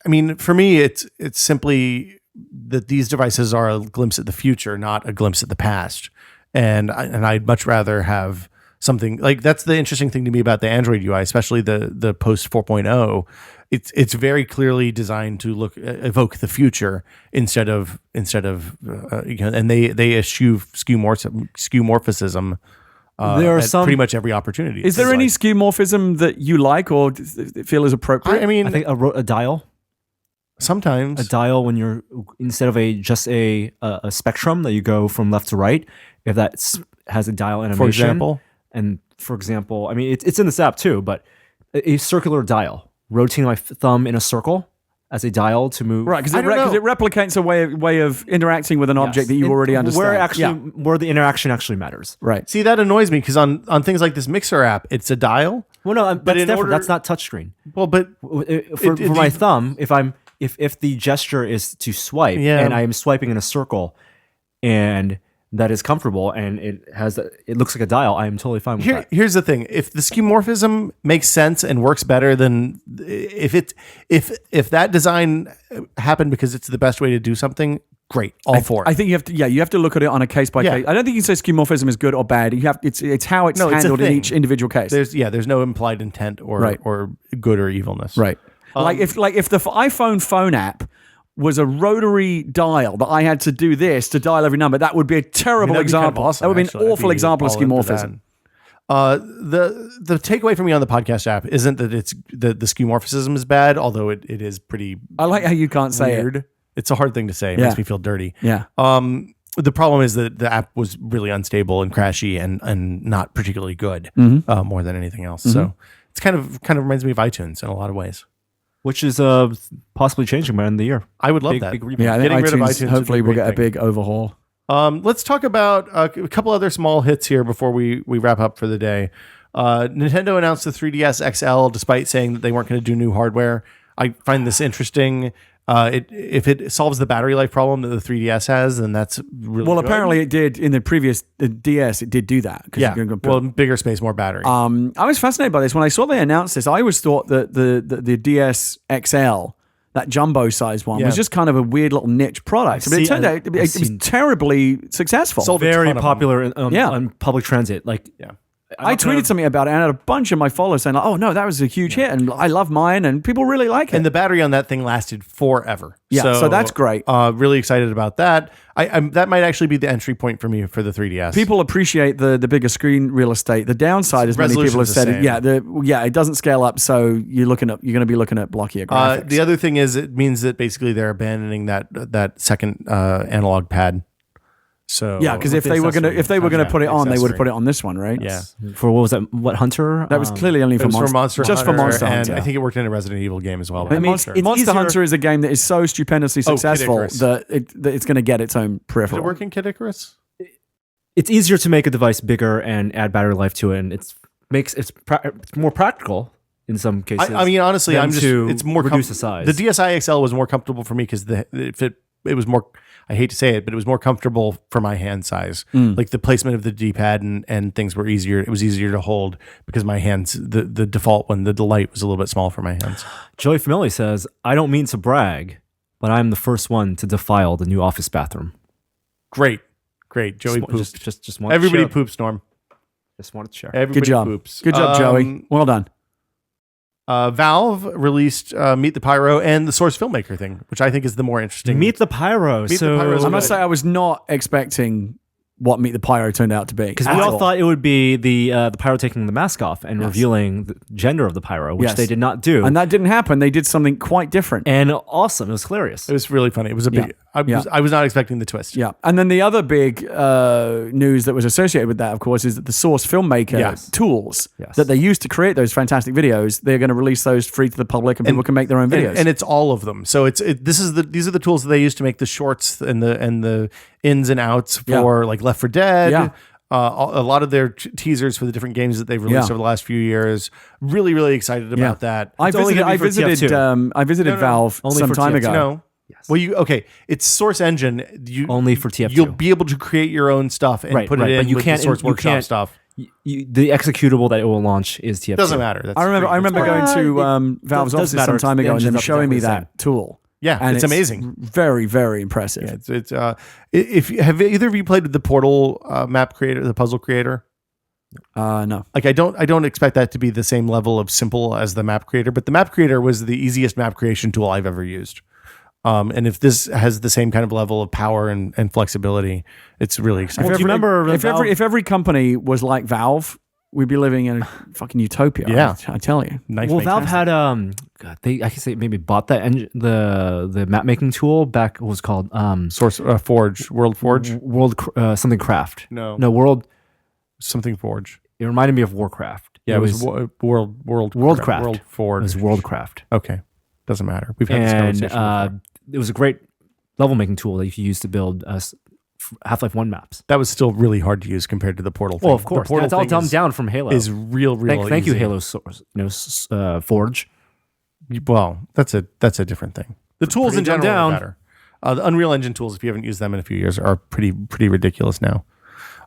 mean, for me, it's simply that these devices are a glimpse at the future, not a glimpse at the past. And I'd much rather have something like that's the interesting thing to me about the Android UI, especially the post 4.0. It's very clearly designed to evoke the future instead of and they eschew skeuomorphism. There are at some pretty much every opportunity. Is there any skeuomorphism that you like or feel is appropriate? I mean, I think a dial. sometimes A dial when you're instead of just a spectrum that you go from left to right, if that has a dial animation. For example? And for example, I mean it's in this app too, but a circular dial, rotating my thumb in a circle as a dial to move. Right, because I don't know. it replicates a way of interacting with an object that you already understand. Where the interaction actually matters. Right. See, that annoys me because on things like this Mixer app, it's a dial. Well, no, that's in different. order- That's not touchscreen. Well, but For my thumb, if the gesture is to swipe and I am swiping in a circle and that is comfortable and it looks like a dial, I am totally fine with that. here's the thing: if the skeuomorphism makes sense and works better than if that design happened because it's the best way to do something, great, all for it. I think you have to look at it on a case by case. I don't think you can say skeuomorphism is good or bad. It's how it's No, it's a handled in thing. each individual case. There's no implied intent or good or evilness. Right. If the iPhone phone app was a rotary dial that I had to do this to dial every number, that would be a terrible That'd be kind of example. awesome, That would be actually. an I'd awful be example of all into skeuomorphism. that. The takeaway for me on the podcast app isn't that it's the skeuomorphism is bad, although it is pretty I like how you can't say weird. it. It's a hard thing to say. It Yeah. makes me feel dirty. Yeah. The problem is that the app was really unstable and crashy and not particularly good, more than anything else. So it's kind of reminds me of iTunes in a lot of ways. Which is possibly changing by the end of the year. I would love Big, that. big reboot. Yeah, I think Getting rid of iTunes, iTunes would hopefully be a we'll great get a thing. big overhaul. Let's talk about a couple other small hits here before we wrap up for the day. Nintendo announced the 3DS XL despite saying that they weren't going to do new hardware. I find this interesting. If it solves the battery life problem that the 3DS has, then that's really Well, good. apparently it did in the previous DS. It did do that. 'Cause Yeah. you can Well, bigger space, more battery. I was fascinated by this when I saw they announced this. I always thought that the DS XL, that jumbo size one, Yeah. was just kind of a weird little niche product. But it turned out it was terribly successful. Sold a Very ton of popular on Yeah. public transit. Like I tweeted something about it and I had a bunch of my followers saying, like, oh no, that was a huge hit and I love mine and people really like it. And the battery on that thing lasted forever. Yeah, so that's great. Really excited about that. That might actually be the entry point for me for the 3DS. People appreciate the bigger screen real estate. The downside, as many people have said, it doesn't scale up. So you're going to be looking at blockier graphics. The other thing is, it means that basically they're abandoning that second analog pad. So yeah, because if they were gonna put it on, they would have put it on this one, right? Yeah. For what was that? What Hunter? That was clearly only for Monster Hunter, just for Monster Hunter. and I think it worked in a Resident Evil game as well. But Monster Hunter is a game that is so stupendously successful Kid that it's going to get its own peripheral. Did it work in Kid Icarus? It's easier to make a device bigger and add battery life to it, and it's more practical in some cases. I mean, honestly, it's more reduce the size. The DSi XL was more comfortable for me because it was more. I hate to say it, but it was more comfortable for my hand size. Like the placement of the D-pad and things were easier. It was easier to hold because my hands, the default one, the Delight was a little bit small for my hands. Joey Family says, I don't mean to brag, but I'm the first one to defile the new office bathroom. Great. Joey poops. Just want Everybody to share. poops, Norm. Just wanted to share. Everybody Good job. poops. Good job, Joey. Well done. Valve released Meet the Pyro and the Source Filmmaker thing, which I think is the more interesting. Meet the Pyro. Meet the Pyro is I must say, I was not expecting what Meet the Pyro turned out to be. Because we all thought it would be the pyro taking the mask off and revealing the gender of the pyro, which they did not do. And that didn't happen. They did something quite different. And awesome. It was hilarious. It was really funny. It was a big. I was not expecting the twist. Yeah. And then the other big news that was associated with that, of course, is that the Source Filmmaker tools that they used to create those fantastic videos, they're going to release those free to the public and people can make their own videos. And it's all of them. So these are the tools that they use to make the shorts and the ins and outs for like Left 4 Dead. Yeah. A lot of their teasers for the different games that they've released over the last few years. Really, really excited about that. I visited Valve some time ago. No. Yes. Well, it's Source Engine. Only for TF2. You'll be able to create your own stuff and put it in but you with can't, the Source Workshop stuff. The executable that it will launch is TF2. Doesn't matter. I remember going to Valve's office some time ago and them showing me that tool. Yeah, and it's amazing. Very, very impressive. Yeah, have either of you played the Portal map creator, the puzzle creator? No. Like I don't expect that to be the same level of simple as the map creator, but the map creator was the easiest map creation tool I've ever used. And if this has the same kind of level of power and flexibility, it's really exciting. If every company was like Valve, we'd be living in a fucking utopia. Yeah, I tell you. Valve had I can say maybe bought that engine, the map making tool back. What was it called Source Forge, World Forge, something Craft. No, World something Forge. It reminded me of Warcraft. Yeah, it was Worldcraft. World Forge. It was Worldcraft. Okay, doesn't matter. We've had this conversation before. It was a great level making tool that you could use to build Half-Life 1 maps. That was still really hard to use compared to the Portal thing. Well, of course. That's all dumbed down from Halo. Is real Thank you, easy. Halo Source, Forge. Well, that's a different thing. The tools in general are better. The Unreal Engine tools, if you haven't used them in a few years, are pretty ridiculous now.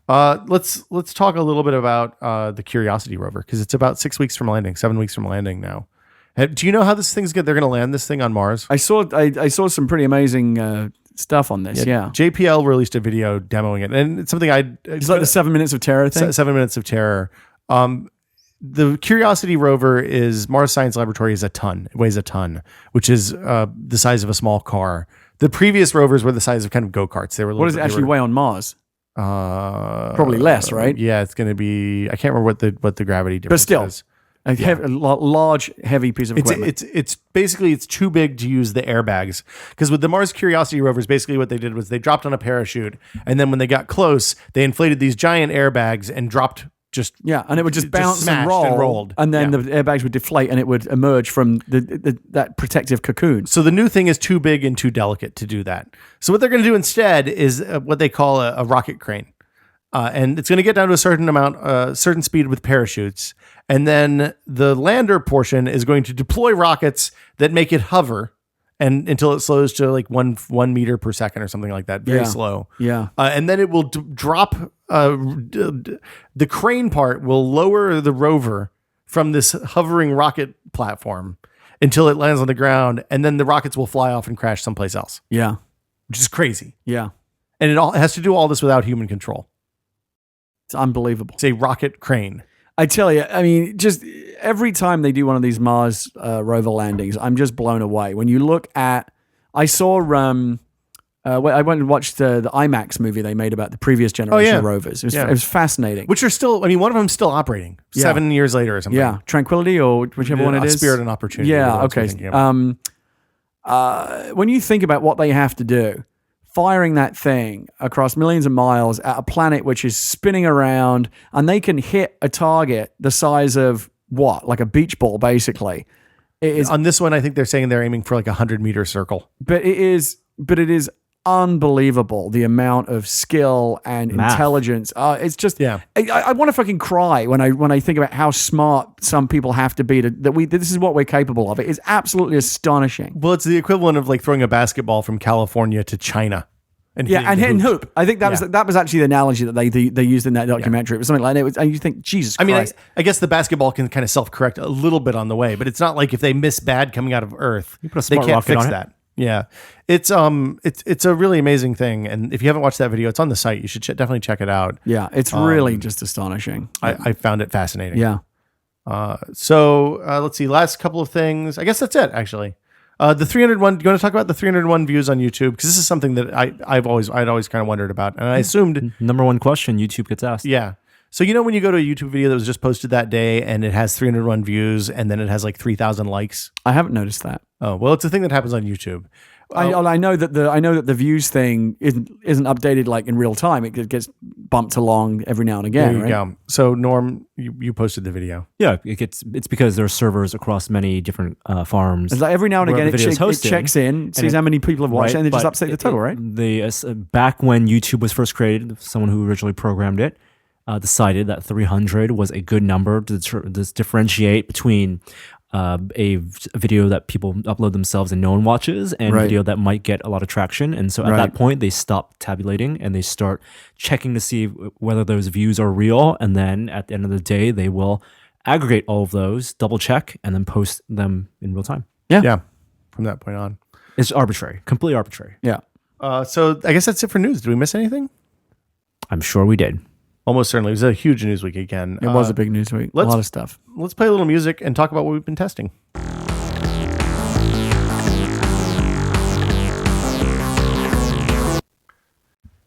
Let's talk a little bit about the Curiosity rover, because it's about 7 weeks from landing now. Do you know how this thing's they're going to land this thing on Mars? I saw some pretty amazing stuff on this. Yeah. JPL released a video demoing it, and it's something it's like the 7 minutes of terror thing. 7 minutes of terror. The Curiosity rover Mars Science Laboratory is a ton. It weighs a ton, which is the size of a small car. The previous rovers were the size of kind of go-karts. What does it actually weigh on Mars? Probably less, right? Yeah, it's going to be. I can't remember what the gravity difference is. A large, heavy piece of equipment. It's basically too big to use the airbags, because with the Mars Curiosity rovers, basically what they did was they dropped on a parachute, and then when they got close, they inflated these giant airbags and dropped and it would just bounce and roll, and then the airbags would deflate, and it would emerge from that protective cocoon. So the new thing is too big and too delicate to do that. So what they're going to do instead is what they call a rocket crane. And it's going to get down to a certain speed with parachutes. And then the lander portion is going to deploy rockets that make it hover until it slows to like 1 meter per second or something like that. Very slow. Yeah. And then it will drop, the crane part will lower the rover from this hovering rocket platform until it lands on the ground. And then the rockets will fly off and crash someplace else. Yeah. Which is crazy. Yeah. And it has to do all this without human control. It's unbelievable. It's a rocket crane. I tell you, I mean, just every time they do one of these Mars rover landings, I'm just blown away. When you look at, I saw, I went and watched the IMAX movie they made about the previous generation of rovers. It was fascinating. Which are still, I mean, one of them's still operating 7 years later or something. Yeah, Tranquility or whichever one it is. Spirit and Opportunity. Yeah, okay. When you think about what they have to do, firing that thing across millions of miles at a planet which is spinning around, and they can hit a target the size of what? Like a beach ball, basically. It is, on this one, I think they're saying they're aiming for like a 100-meter circle. But it is unbelievable the amount of skill and intelligence. It's just, I want to fucking cry when I think about how smart some people have to be this is what we're capable of. It is absolutely astonishing. Well, it's the equivalent of like throwing a basketball from California to China. And hitting hoop. I think that was actually the analogy that they used in that documentary. It was something like that. And you think, Jesus Christ. I mean, I guess the basketball can kind of self-correct a little bit on the way, but it's not like if they miss bad coming out of Earth, they can't fix that. Yeah, it's a really amazing thing, and if you haven't watched that video, it's on the site. You should definitely check it out. Yeah, it's really just astonishing. I found it fascinating. Yeah. So let's see. Last couple of things. I guess that's it. Actually, the 301. Do you want to talk about the 301 views on YouTube? Because this is something that I'd always kind of wondered about, and I assumed number one question YouTube gets asked. Yeah. So when you go to a YouTube video that was just posted that day and it has 301 views and then it has like 3,000 likes. I haven't noticed that. Oh, well, it's a thing that happens on YouTube. I know that the views thing isn't updated like in real time. It gets bumped along every now and again. There you go. So Norm, you posted the video. Yeah, it's because there are servers across many different farms. It's like every now and again it checks in, sees how many people have watched it, and they just update the total, right? Back when YouTube was first created, someone who originally programmed it decided that 300 was a good number to differentiate between a video that people upload themselves and no one watches, and a video that might get a lot of traction. And so at that point, they stop tabulating and they start checking to see whether those views are real. And then at the end of the day, they will aggregate all of those, double check, and then post them in real time. Yeah. From that point on. It's arbitrary, completely arbitrary. Yeah. So I guess that's it for news. Did we miss anything? I'm sure we did. Almost certainly. It was a huge news week again. It was a big news week. A lot of stuff. Let's play a little music and talk about what we've been testing.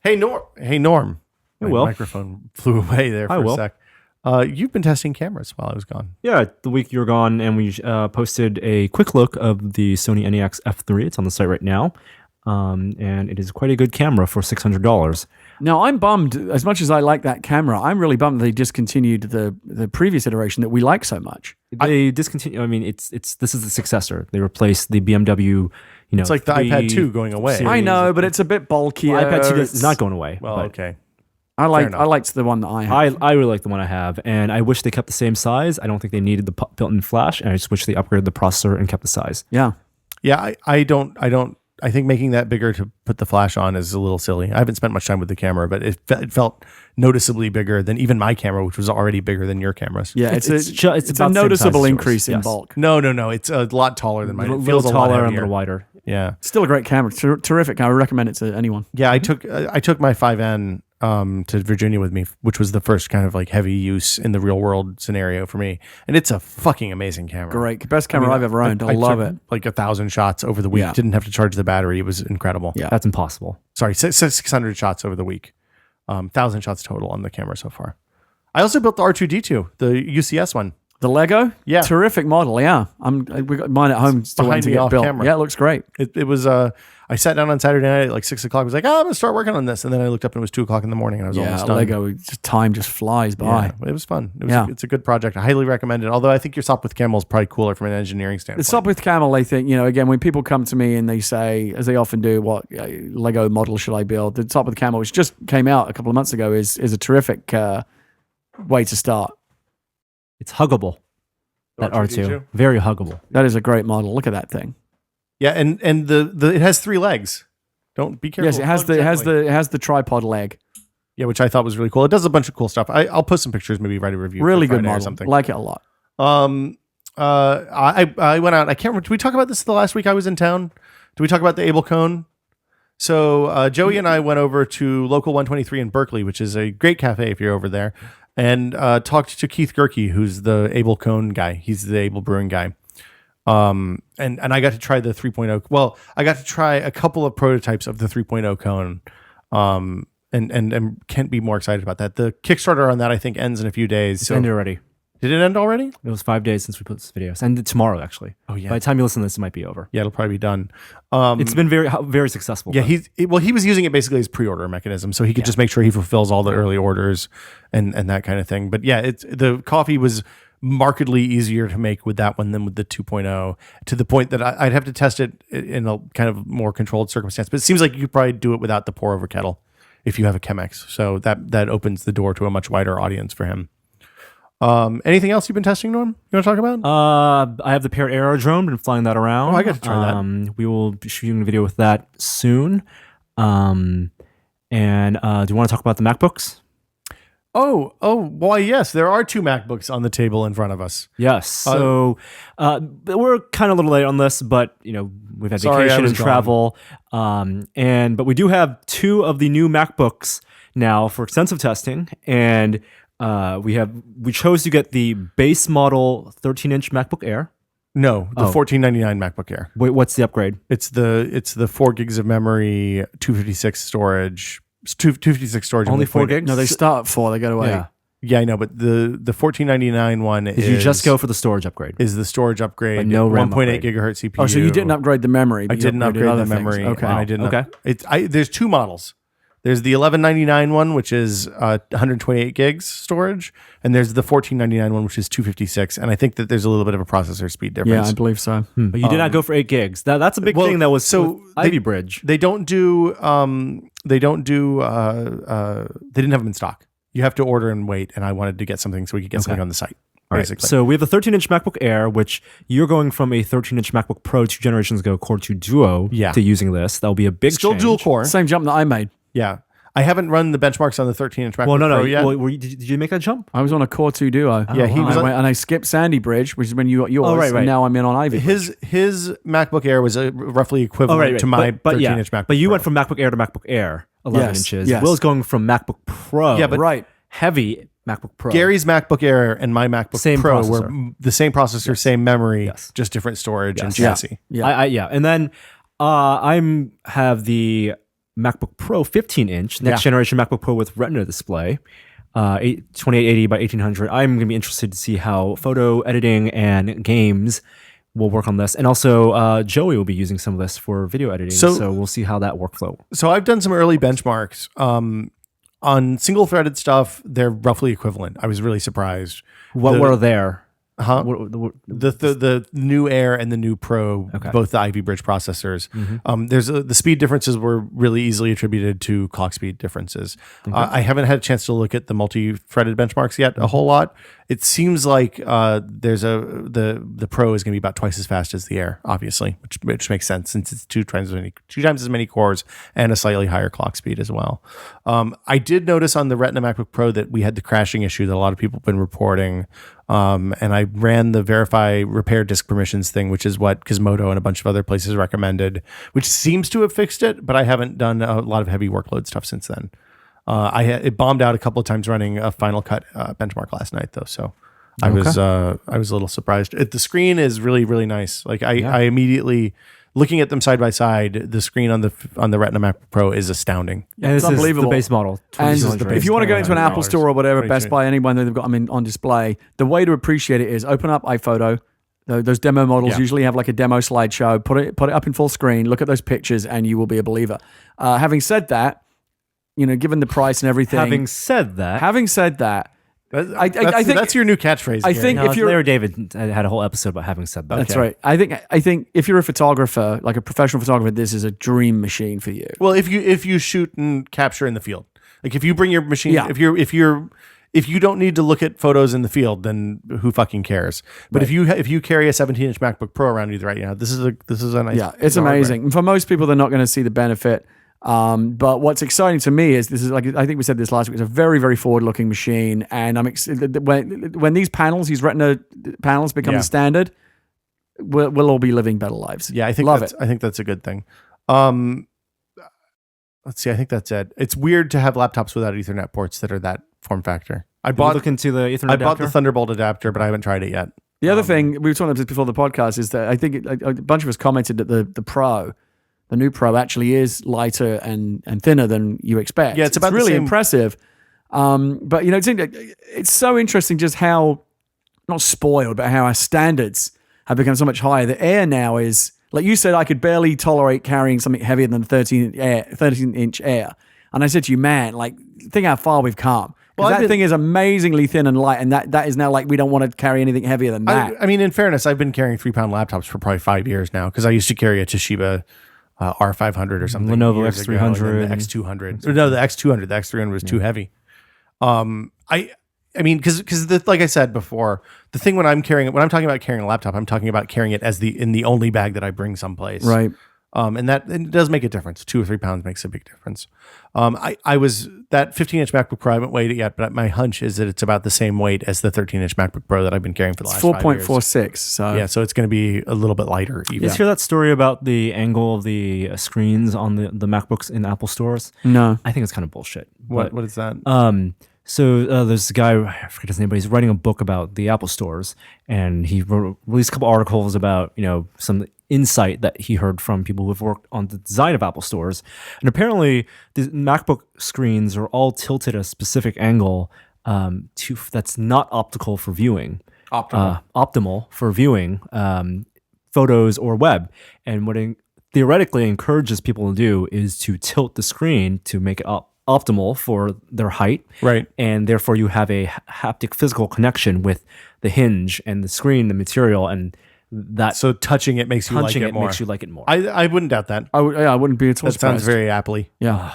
Hey, Norm. Hey, My Will. microphone flew away there for a sec. You've been testing cameras while I was gone. Yeah, the week you were gone, and we posted a quick look of the Sony NEX F3. It's on the site right now. And it is quite a good camera for $600. Now, I'm bummed. As much as I like that camera, I'm really bummed they discontinued the previous iteration that we like so much. They discontinue. I mean, this is the successor. They replaced the BMW. It's like the iPad 2 going away. series. I know, but it's a bit bulkier. Well, iPad 2 is not going away. Well, but okay. I liked the one that I have. I really like the one I have, and I wish they kept the same size. I don't think they needed the built-in flash, and I just wish they upgraded the processor and kept the size. Yeah. Yeah, I don't. I think making that bigger to put the flash on is a little silly. I haven't spent much time with the camera, but it felt noticeably bigger than even my camera, which was already bigger than your cameras. Yeah, it's a noticeable increase in bulk. No. It's a lot taller than mine. A It feels little a lot taller and a heavier. little wider. Yeah. Still a great camera. Terrific. I would recommend it to anyone. Yeah, I took my 5N to Virginia with me, which was the first kind of like heavy use in the real world scenario for me, and it's a fucking amazing camera. Great, best camera I've ever owned. I love took it. Like 1,000 shots over the week. Yeah. Didn't have to charge the battery. It was incredible. Yeah. That's impossible. Sorry, 600 shots over the week. 1,000 shots total on the camera so far. I also built the R2D2, the UCS one. The Lego, Yeah. terrific model. Yeah, we got mine at home still waiting behind to me get off built. camera. Yeah, it looks great. It was. I sat down on Saturday night at like 6 o'clock. I was like, I'm gonna start working on this, and then I looked up and it was 2 o'clock in the morning, and I was almost done. Lego, time just flies by. Yeah, it was fun. Yeah. It's a good project. I highly recommend it. Although I think your Sopwith Camel is probably cooler from an engineering The standpoint. Sopwith Camel, they think, again, when people come to me and they say, as they often do, what Lego model should I build? The Sopwith Camel, which just came out a couple of months ago, is a terrific way to start. It's huggable. That R2, very huggable. That is a great model. Look at that thing. Yeah, and the it has 3 legs. Don't be careful. Yes, it has the tripod leg. Yeah, which I thought was really cool. It does a bunch of cool stuff. I'll post some pictures, maybe write a review. Really for good Friday or model. something. Like it a lot. I went out. I can't remember. Did we talk about this the last week I was in town? Did we talk about the Able Cone? So Joey and I went over to Local 123 in Berkeley, which is a great cafe if you're over there. and talked to Keith Gerke, who's the Able Cone guy. He's the Able Brewing guy. And I got to try the 3.0. Well, I got to try a couple of prototypes of the 3.0 cone. And can't be more excited about that. The Kickstarter on that I think ends in a few days. It's ended already. Did it end already? It was 5 days since we put this video. It's ended tomorrow, actually. Oh yeah. By the time you listen to this, it might be over. Yeah, it'll probably be done. It's been very successful. Yeah, he was using it basically as pre-order mechanism, so he could just make sure he fulfills all the early orders and that kind of thing. But yeah, the coffee was markedly easier to make with that one than with the 2.0, to the point that I'd have to test it in a kind of more controlled circumstance. But it seems like you could probably do it without the pour over kettle if you have a Chemex. So that opens the door to a much wider audience for him. Anything else you've been testing, Norm? You want to talk about? I have the Parrot Aerodrome, been flying that around. Oh, I got to try that. We will be shooting a video with that soon. And do you want to talk about the MacBooks? Oh, why, yes. There are 2 MacBooks on the table in front of us. Yes. So we're kind of a little late on this, but we've had vacation and travel. But we do have 2 of the new MacBooks now for extensive testing, and we chose to get the base model 13-inch MacBook Air. No, the $1499 MacBook Air. Wait, what's the upgrade? It's the 4 gigs of memory, 256 storage. 256 storage. Only 4 gigs? No, they start at 4. They go to 8. Yeah. Yeah, I know, but the $1499 one Did you just go for the storage upgrade? is the storage upgrade. But no RAM 1.8 upgrade. gigahertz CPU. Oh, so you didn't upgrade the memory. I but you didn't upgraded upgrade the other things. memory. Okay. And I didn't. Okay. There's 2 models. There's the $1199 one, which is 128 gigs storage, and there's the $1499 one, which is 256. And I think that there's a little bit of a processor speed difference. Yeah, I believe so. But you did not go for 8 gigs. That's a big thing that was so Ivy Bridge. They don't do. They didn't have them in stock. You have to order and wait. And I wanted to get something so we could get something on the site. Basically. So we have a 13-inch MacBook Air, which you're going from a 13-inch MacBook Pro 2 generations ago, Core 2 Duo, to using this. That'll be a big Still change. dual core. Same jump that I made. Yeah. I haven't run the benchmarks on the 13-inch MacBook Pro yet. Well, did you make that jump? I was on a Core 2 Duo. Yeah, he was on- and I skipped Sandy Bridge, which is when you got yours. right. And now I'm in on Ivy Bridge. His MacBook Air was roughly equivalent to my 13-inch MacBook But you Pro. went from MacBook Air to MacBook Air, 11 Yes, inches. yes. Will's going from MacBook Pro. Yeah, but right. heavy MacBook Pro. Gary's MacBook Air and my MacBook Same Pro processor. were the same processor, same memory, Yes. just different storage and Yeah. chassis. Yeah. And then I have the MacBook Pro 15-inch, next generation MacBook Pro with Retina display, 2880 by 1800. I'm going to be interested to see how photo editing and games will work on this. And also, Joey will be using some of this for video editing. So we'll see how that workflow. So I've done some early benchmarks. On single-threaded stuff, they're roughly equivalent. I was really surprised. What were there? Huh? The new Air and the new Pro, both the Ivy Bridge processors. There's the speed differences were really easily attributed to clock speed differences. I haven't had a chance to look at the multi-threaded benchmarks yet a whole lot. It seems like the Pro is going to be about twice as fast as the Air, obviously, which makes sense since it's two times as many cores and a slightly higher clock speed as well. I did notice on the Retina MacBook Pro that we had the crashing issue that a lot of people have been reporting. And I ran the verify repair disk permissions thing, which is what Gizmodo and a bunch of other places recommended, which seems to have fixed it, but I haven't done a lot of heavy workload stuff since then. It bombed out a couple of times running a Final Cut benchmark last night, though. So I was a little surprised. The screen is really, really nice. Like I immediately, looking at them side by side, the screen on the Retina MacBook Pro is astounding. And this unbelievable. is the base model. And if you want to go into an Apple $2,200. store or whatever, Pretty Best cheap. Buy, anyone that they've got them on display, the way to appreciate it is open up iPhoto. Those demo models usually have like a demo slideshow. Put it up in full screen. Look at those pictures, and you will be a believer. Having said that, given the price and everything. Having said that, I think that's your new catchphrase. I Gary. think if you're Larry David had a whole episode about having said that. That's right. I think if you're a photographer, like a professional photographer, this is a dream machine for you. Well, if you shoot and capture in the field, like if you bring your machine, if you don't need to look at photos in the field, then who fucking cares? But if you carry a 17-inch MacBook Pro around you right now, this is a nice. Yeah, it's amazing. And for most people, they're not going to see the benefit. But what's exciting to me is this is like I think we said this last week. It's a very, very forward-looking machine, and I'm when these panels, these Retina panels, become the standard, we'll all be living better lives. Yeah, I think I think that's a good thing. Let's see. I think that's it. It's weird to have laptops without Ethernet ports that are that form factor. I Did you bought look into the Ethernet I bought the adapter? Thunderbolt adapter, but I haven't tried it yet. The other thing we were talking about this before the podcast is that I think a bunch of us commented that the new Pro, actually is lighter and thinner than you expect. Yeah, it's about the really same- impressive. But it's so interesting just how not spoiled, but how our standards have become so much higher. The Air now is like you said. I could barely tolerate carrying something heavier than 13-inch Air, and I said to you, man, like think how far we've come. Well, That thing is amazingly thin and light, and that is now like we don't want to carry anything heavier than that. I mean, in fairness, I've been carrying 3-pound laptops for probably 5 years now because I used to carry a Toshiba R500 or something. Lenovo years ago, and then X300. the X200. No, the X200. The X300 was too heavy. I mean, because like I said before, the thing when I'm talking about carrying a laptop, I'm talking about carrying it as in the only bag that I bring someplace. Right. And it does make a difference. 2 or 3 pounds makes a big difference. I was that 15-inch MacBook Pro. I haven't weighed it yet, but my hunch is that it's about the same weight as the 13-inch MacBook Pro that I've been carrying for the last 5 years. 4.46. So Yeah, so it's going to be a little bit lighter. Even. Did you hear that story about the angle of the screens on the MacBooks in Apple stores? no. I think it's kind of bullshit. What is that? So there's a guy, I forget his name, but he's writing a book about the Apple stores, and he released a couple articles about some insight that he heard from people who have worked on the design of Apple stores. And apparently, the MacBook screens are all tilted at a specific angle that's not optical for viewing. Optimal for viewing photos or web. And what it theoretically encourages people to do is to tilt the screen to make it optimal for their height. Right. And therefore you have a haptic physical connection with the hinge and the screen, the material, and that So touching it makes you like punching it it more. makes you like it more. I wouldn't doubt that. I wouldn't be at all That sounds surprised. very aptly. Yeah.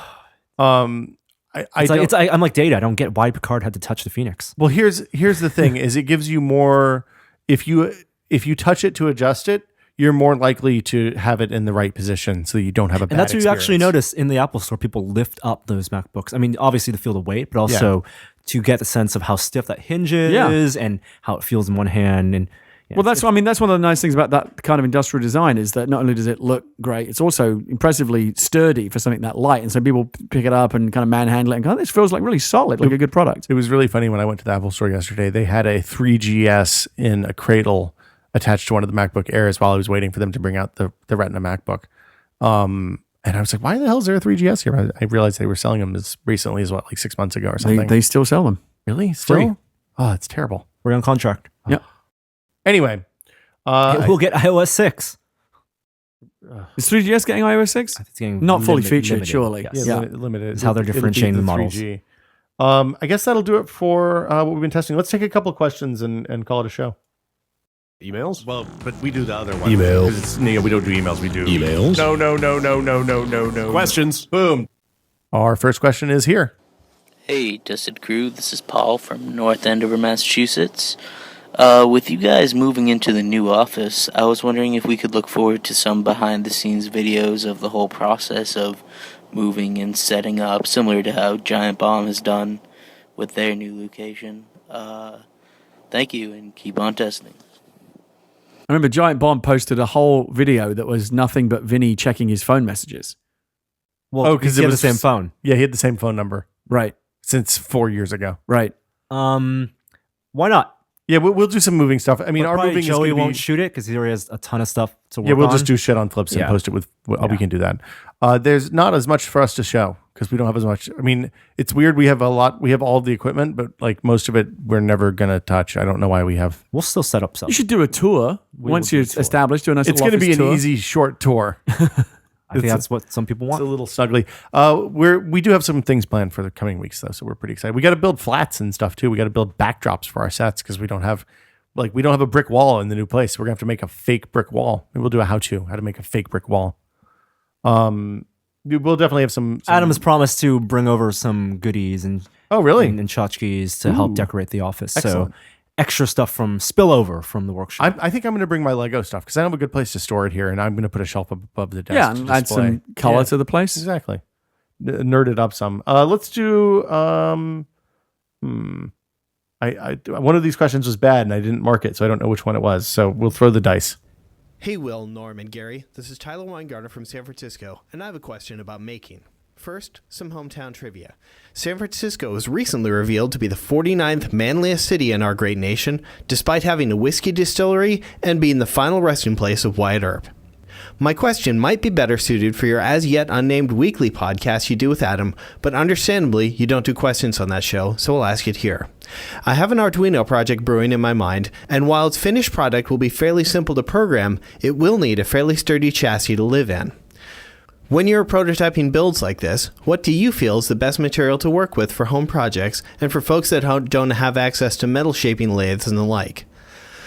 I'm like Data. I don't get why Picard had to touch the Phoenix. Well, here's the thing: is it gives you more. If you touch it to adjust it, you're more likely to have it in the right position, so you don't have a bad. And that's what you actually experience. notice in the Apple Store. People lift up those MacBooks. I mean, obviously to feel the weight, but also to get the sense of how stiff that hinge is and how it feels in one hand. And Well, that's one of the nice things about that kind of industrial design is that not only does it look great, it's also impressively sturdy for something that light. And so people pick it up and kind of manhandle it and go, this feels like really solid, like a good product. It was really funny when I went to the Apple Store yesterday. They had a 3GS in a cradle attached to one of the MacBook Airs while I was waiting for them to bring out the Retina MacBook. And I was like, why the hell is there a 3GS here? I realized they were selling them as recently as like 6 months ago or something. They still sell them. Really? Still? Free. Oh, it's terrible. we're on contract. Yeah. Anyway. We'll get iOS 6. Is 3GS getting iOS 6? It's getting Not fully limited- featured, limited, surely. yes. Yeah. Limited. It's how they're It'll be differentiating the models. 3G. I guess that'll do it for what we've been testing. Let's take a couple of questions and call it a show. Emails? Well, but we do the other one. Emails. 'Cause it's, we don't do emails. We do Emails. No. Questions. Boom. Our first question is here. Hey, Dusted Crew, this is Paul from North Andover, Massachusetts. With you guys moving into the new office, I was wondering if we could look forward to some behind-the-scenes videos of the whole process of moving and setting up, similar to how Giant Bomb has done with their new location. Thank you, and keep on testing. I remember Giant Bomb posted a whole video that was nothing but Vinny checking his phone messages. Well, Oh, 'cause he it had was the same phone. Yeah, he had the same phone number Right, since 4 years ago. right. Why not? Yeah, we'll do some moving stuff. I mean, But our probably moving is Joey going to won't be... shoot it because he already has a ton of stuff to work Yeah, we'll on. just do shit on flips and Yeah. post it with... We can do that. There's not as much for us to show because we don't have as much... I mean, it's weird. We have all the equipment, but like most of it, we're never going to touch. I don't know why we have... We'll still set up stuff. You should do a tour once will do you're a tour. established. Do a nice It's going to be an easy, short tour. I think that's what some people It's want. a little snuggly. We do have some things planned for the coming weeks though, so we're pretty excited. We got to build flats and stuff too. We got to build backdrops for our sets because we don't have a brick wall in the new place. We're gonna have to make a fake brick wall. Maybe we'll do a how to make a fake brick wall. We'll definitely have some Adam has promised to bring over some goodies and Oh, really? and tchotchkes to help decorate the office. Excellent. So extra stuff from spillover from the workshop. I think I'm going to bring my Lego stuff because I don't have a good place to store it here, and I'm going to put a shelf above the desk. Yeah, to and add display. some color Yeah, to the place. exactly. Nerd it up some. Let's do. One of these questions was bad, and I didn't mark it, so I don't know which one it was. So we'll throw the dice. Hey, Will, Norm, and Gary. This is Tyler Weingartner from San Francisco, and I have a question about making. First, some hometown trivia. San Francisco was recently revealed to be the 49th manliest city in our great nation, despite having a whiskey distillery and being the final resting place of Wyatt Earp. My question might be better suited for your as yet unnamed weekly podcast you do with Adam, but understandably, you don't do questions on that show, so I'll ask it here. I have an Arduino project brewing in my mind, and while its finished product will be fairly simple to program, it will need a fairly sturdy chassis to live in. When you're prototyping builds like this, what do you feel is the best material to work with for home projects and for folks that don't have access to metal shaping lathes and the like?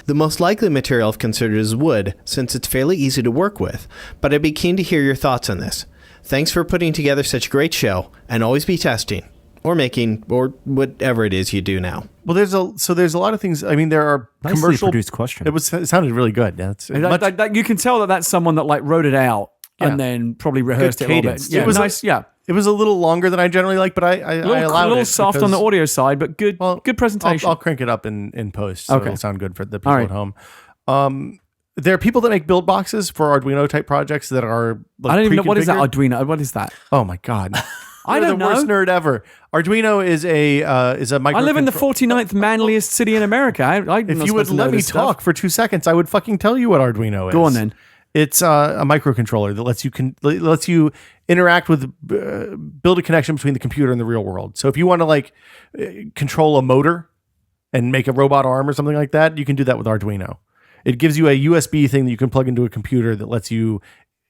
The most likely material I've considered is wood, since it's fairly easy to work with, but I'd be keen to hear your thoughts on this. Thanks for putting together such a great show, and always be testing, or making, or whatever it is you do now. Well, there's a lot of things. I mean, there are Nicely commercial produced question. It sounded really good. Yeah, it's You can tell that that's someone that like wrote it out and then probably rehearsed it a little bit. cadence. Yeah, It was nice. Yeah, it was a little longer than I generally like, but I allowed a little it soft on the because- audio side, but good. Well, good presentation. I'll crank it up in post, so Okay. it'll sound good for the people All right. at home. There are people that make build boxes for Arduino type projects that are. Like, I don't even know what is that pre-configured. Arduino. What is that? Oh my god! I You're don't the worst know. nerd ever. Arduino is a microcontroller. I live in the 49th manliest city in America. If you would let me talk for 2 seconds, I would fucking tell you what Arduino is. Go on then. It's a microcontroller that lets you interact with, build a connection between the computer and the real world. So if you want to control a motor and make a robot arm or something like that, you can do that with Arduino. It gives you a USB thing that you can plug into a computer that lets you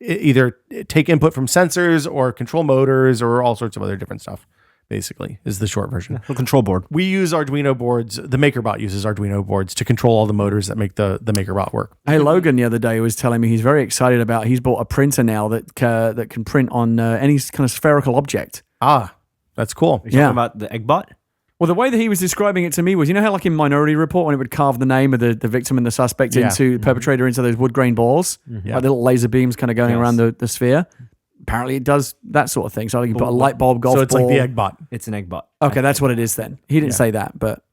either take input from sensors or control motors or all sorts of other different stuff. Basically, is the short version. A control board. We use Arduino boards. The MakerBot uses Arduino boards to control all the motors that make the MakerBot work. Hey, Logan the other day was telling me he's very excited about. He's bought a printer now that can print on any kind of spherical object. Ah, that's cool. You're talking about the Eggbot? Well, the way that he was describing it to me was, you know how like in Minority Report when it would carve the name of the victim and the suspect into the perpetrator into those wood grain balls, like the little laser beams kind of going around the sphere. Apparently, it does that sort of thing. So you can put a light bulb golf So it's ball. like the Eggbot. It's an Eggbot. Okay, that's what it is then. He didn't say that, but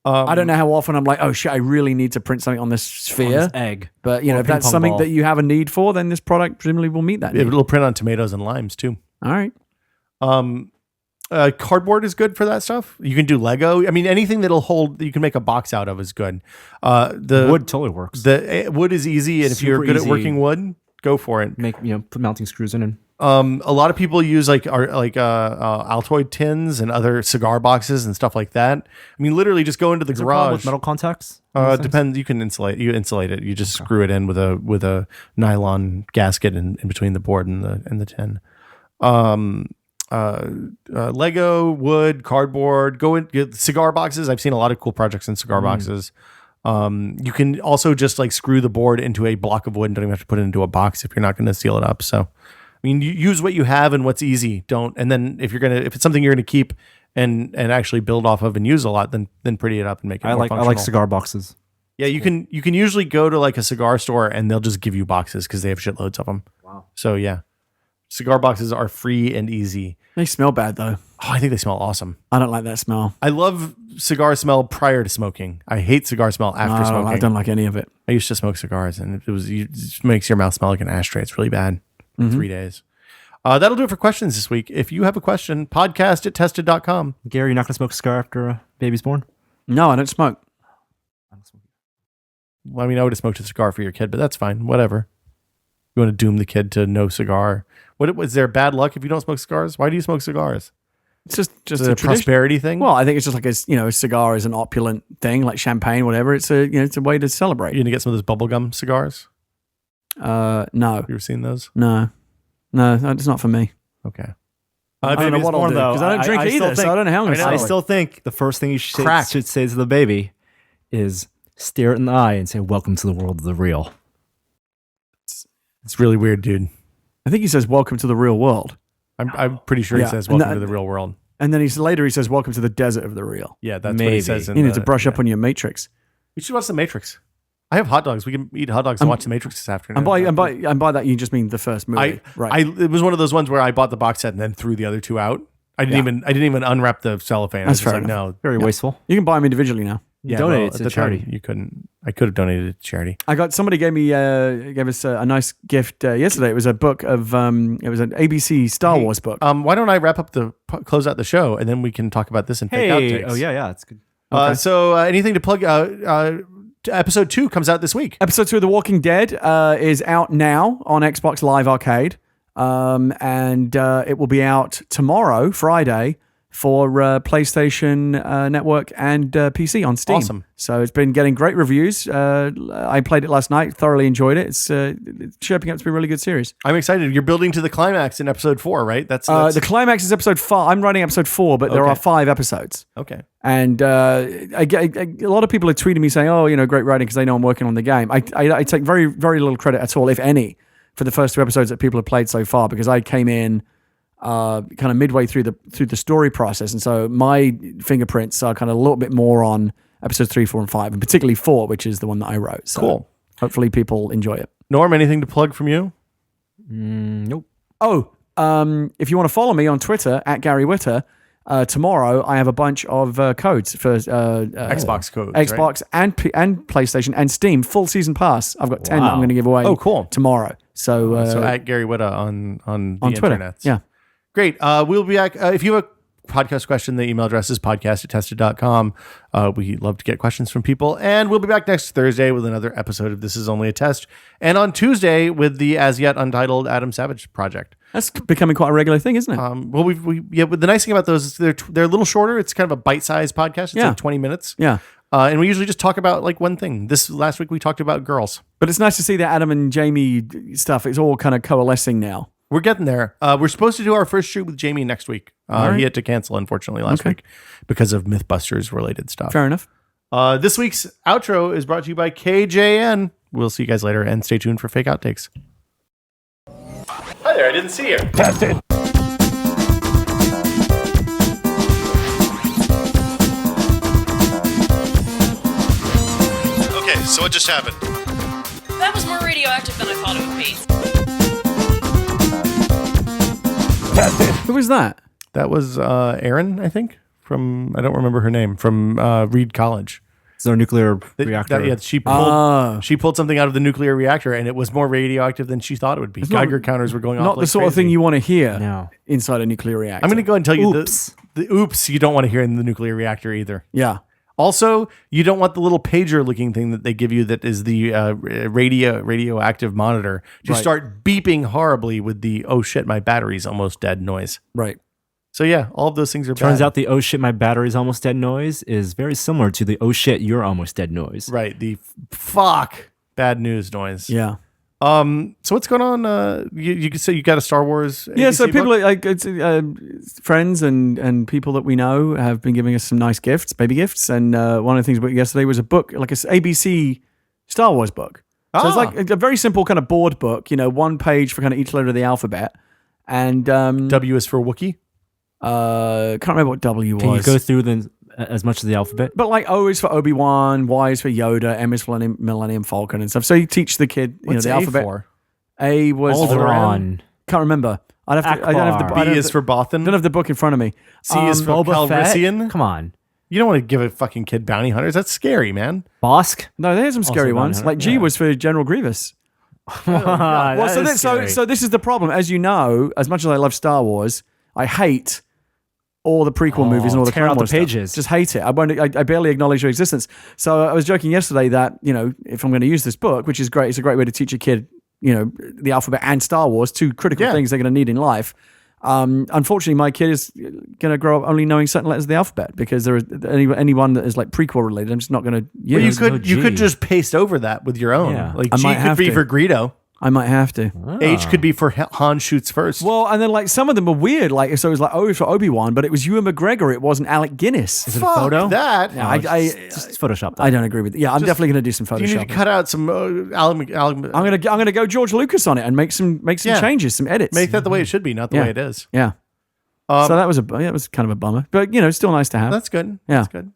I don't know how often I'm like, oh shit, I really need to print something on this sphere. This egg. But you know, Or if that's ping-pong something ball. that you have a need for, then this product presumably will meet that need. It'll print on tomatoes and limes too. All right. Cardboard is good for that stuff. You can do Lego. I mean, anything that'll hold that you can make a box out of is good. The Wood totally works. The wood is easy, and if you're Super good easy. at working wood, go for it. Put mounting screws in and A lot of people use Altoid tins and other cigar boxes and stuff like that. I mean, literally just go into the Is there a problem garage. with metal contacts. Depends. You can insulate. You insulate it. You just screw it in with a nylon gasket in between the board and the tin. Lego, wood, cardboard. Go in get cigar boxes. I've seen a lot of cool projects in cigar boxes. You can also just like screw the board into a block of wood and don't even have to put it into a box if you're not going to seal it up. So, I mean, you use what you have and what's easy. Don't. And then if it's something you're going to keep and actually build off of and use a lot, then pretty it up and make it I more like functional. cigar boxes. Yeah, you can usually go to like a cigar store and they'll just give you boxes because they have shitloads of them. Wow. So yeah, cigar boxes are free and easy. They smell bad though. Oh, I think they smell awesome. I don't like that smell. I love cigar smell prior to smoking. I hate cigar smell after smoking. I don't like any of it. I used to smoke cigars and it just makes your mouth smell like an ashtray. It's really bad. 3 days. That'll do it for questions this week. If you have a question, podcast@tested.com. Gary, you're not going to smoke a cigar after a baby's born? No, I don't smoke. Well, I mean, I would have smoked a cigar for your kid, but that's fine. Whatever. You want to doom the kid to no cigar. What was there bad luck if you don't smoke cigars? Why do you smoke cigars? It's just Is a it a tradition. prosperity thing? Well, I think it's just like a cigar is an opulent thing, like champagne, whatever. It's it's a way to celebrate. You gonna get some of those bubblegum cigars? No, You ever seen those? no, it's not for me. Okay. I don't know what I'll do because I don't drink either, so I don't know how I'm going to I celebrate. still think the first thing you Crack. should say to the baby is stare it in the eye and say, "Welcome to the world of the real." It's really weird, dude. I think he says, "Welcome to the real world," I'm pretty sure Yeah, he says and welcome that- to the real world. and then he says, "Welcome to the desert of the real." Yeah, that's what he Maybe. says. You need to brush up on your Matrix. We should watch The Matrix. I have hot dogs. We can eat hot dogs and watch The Matrix this afternoon. And by that you just mean the first movie, right? It was one of those ones where I bought the box set and then threw the other two out. I didn't even unwrap the cellophane. That's I was just fair like, no. Very wasteful. You can buy them individually now. Donate it at to the charity. time, you couldn't. I could have donated it to charity. I got somebody gave us a nice gift yesterday. It was a book of it was an ABC Star Wars book. Why don't I wrap up close out the show, and then we can talk about this and fake Hey, outtakes. oh yeah, it's good. So anything to plug? Episode 2 comes out this week. Episode 2 of The Walking Dead is out now on Xbox Live Arcade, and it will be out tomorrow, Friday, for PlayStation Network and PC on Steam. Awesome. So it's been getting great reviews. I played it last night, thoroughly enjoyed it. It's shaping up to be a really good series. I'm excited. You're building to the climax in episode 4, right? That's the climax is episode 5. I'm writing episode 4, but there Okay. are 5 episodes. okay. And I get a lot of people are tweeting me saying, "Oh, great writing," because they know I'm working on the game. I take very, very little credit at all, if any, for the first 2 episodes that people have played so far, because I came in kind of midway through the story process, and so my fingerprints are kind of a little bit more on episodes 3, 4, and 5, and particularly 4, which is the one that I wrote. So Cool. hopefully people enjoy it. Norm, anything to plug from you? Nope. Oh, if you want to follow me on Twitter at Gary Witter, tomorrow I have a bunch of codes for Xbox codes, right? Xbox and PlayStation and Steam full season pass. I've got 10 that Wow. I'm going to give away. Oh, cool. Tomorrow. So So at Gary Witta on the Twitter. internets. Yeah. Great. We'll be back. If you have a podcast question, the email address is podcast@tested.com. We love to get questions from people. And we'll be back next Thursday with another episode of This Is Only a Test. And on Tuesday with the as yet untitled Adam Savage project. That's becoming quite a regular thing, isn't it? Well, but the nice thing about those is they're a little shorter. It's kind of a bite-sized podcast. It's Yeah. like 20 minutes. Yeah. And we usually just talk about like one thing. This last week we talked about girls. But it's nice to see that Adam and Jamie stuff. It's all kind of coalescing now. We're getting there. We're supposed to do our first shoot with Jamie next week. He had to cancel, unfortunately, last week because of Mythbusters related stuff. Fair enough. This week's outro is brought to you by KJN. We'll see you guys later, and stay tuned for fake outtakes. Hi there, I didn't see you. Tested. Okay, so what just happened? That was more radioactive than I thought it would be. Tested. Who was that? That was Erin, I think, from, I don't remember her name, from Reed College. It's our nuclear reactor. She pulled something out of the nuclear reactor, and it was more radioactive than she thought it would be. Geiger counters were going off Not like the sort of crazy. thing you want to hear No. inside a nuclear reactor. I'm going to go and tell you Oops. the oops you don't want to hear in the nuclear reactor either. Yeah. Also, you don't want the little pager looking thing that they give you that is the radioactive monitor to start beeping horribly with the oh shit, my battery's almost dead noise. Right. So yeah, all of those things are Turns bad. out the oh shit, my battery's almost dead noise is very similar to the oh shit, you're almost dead noise. Right, the fuck bad news noise. Yeah. So what's going on? You could say you got a Star Wars. Yeah, ABC so people book? like it's, friends and people that we know have been giving us some nice gifts, baby gifts, and one of the things we got yesterday was a book, like a ABC Star Wars book. So it's like a very simple kind of board book, one page for kind of each letter of the alphabet, and W is for Wookiee. can't remember what W was. Can you go through as much of the alphabet? But like O is for Obi-Wan, Y is for Yoda, M is for Millennium Falcon and stuff. So you teach the kid, What's the A alphabet. for? A was Alderaan. Can't remember. I don't B have is the, for Bothan. don't have the book in front of me. C is for Boba Fett? Calrissian. Come on. You don't want to give a fucking kid bounty hunters. That's scary, man. Bosk? No, there's some scary Also ones. Bounty Like G Hunter, was for General Grievous. Well, Well, so this is the problem. As you know, as much as I love Star Wars, I hate all the prequel movies and all the tear Clone out the Wars stuff. pages. Just hate it. I barely acknowledge their existence. So I was joking yesterday that if I'm going to use this book, which is great, it's a great way to teach a kid, the alphabet and Star Wars, two critical things they're going to need in life. Unfortunately, my kid is going to grow up only knowing certain letters of the alphabet because there is anyone that is like prequel related. I'm just not going to use. Well, you could just paste over that with your own. Yeah. Like I G might could have be to. for Greedo. I might have to. H could be for Han shoots first. Well, and then like some of them are weird. Like so, it was like O for Obi-Wan, but it was Ewan McGregor. It wasn't Alec Guinness. Is it Fuck a photo? that. Yeah, Just Photoshop that. I don't agree with it. Yeah, I'm definitely going to do some You need to Photoshop. cut out some I'm gonna go George Lucas on it and make some Yeah. changes, some edits. make that the way it should be, not the Yeah. way it is. Yeah. So that was it was kind of a bummer, but still nice to have. That's good. Yeah. That's good.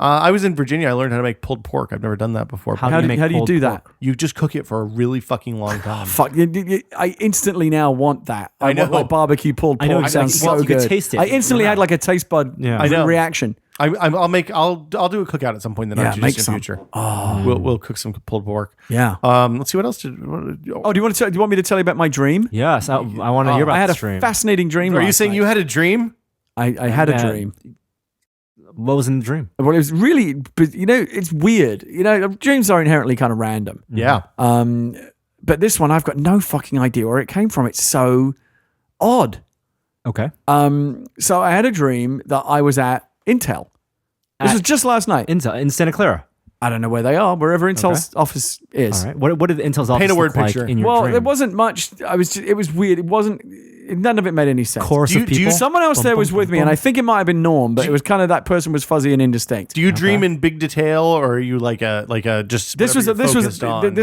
I was in Virginia. I learned how to make pulled pork. I've never done that before. How How do do you you make do pulled that? pork? You just cook it for a really fucking long time. Fuck! I instantly now want that. I know. want like barbecue pulled I know pork. exactly. Sounds Well, so you could good. taste it. I instantly had like a taste bud Yeah. I know. reaction. I'll do a cookout at some point in the not too make distant some. future. We'll cook some pulled pork. Yeah. Let's see what else. Do you want me to tell you about my dream? Yes, I want to hear about I had this a dream. fascinating dream. Are you last saying night. you had a dream? I had a dream. What was in the dream? Well, it was really, but it's weird. Dreams are inherently kind of random. Yeah. But this one, I've got no fucking idea where it came from. It's so odd. Okay. So I had a dream that I was at Intel. This was just last night. Intel in Santa Clara. I don't know where they are, wherever Intel's office is. All right. What did Intel's office Paint a word look like picture. in your Well, dream? there wasn't much. It was weird. It wasn't. None of it made any sense. Chorus of people. Someone else there was with me, and I think it might have been Norm, but it was kind of that person was fuzzy and indistinct. Do you dream in big detail, or are you like a just This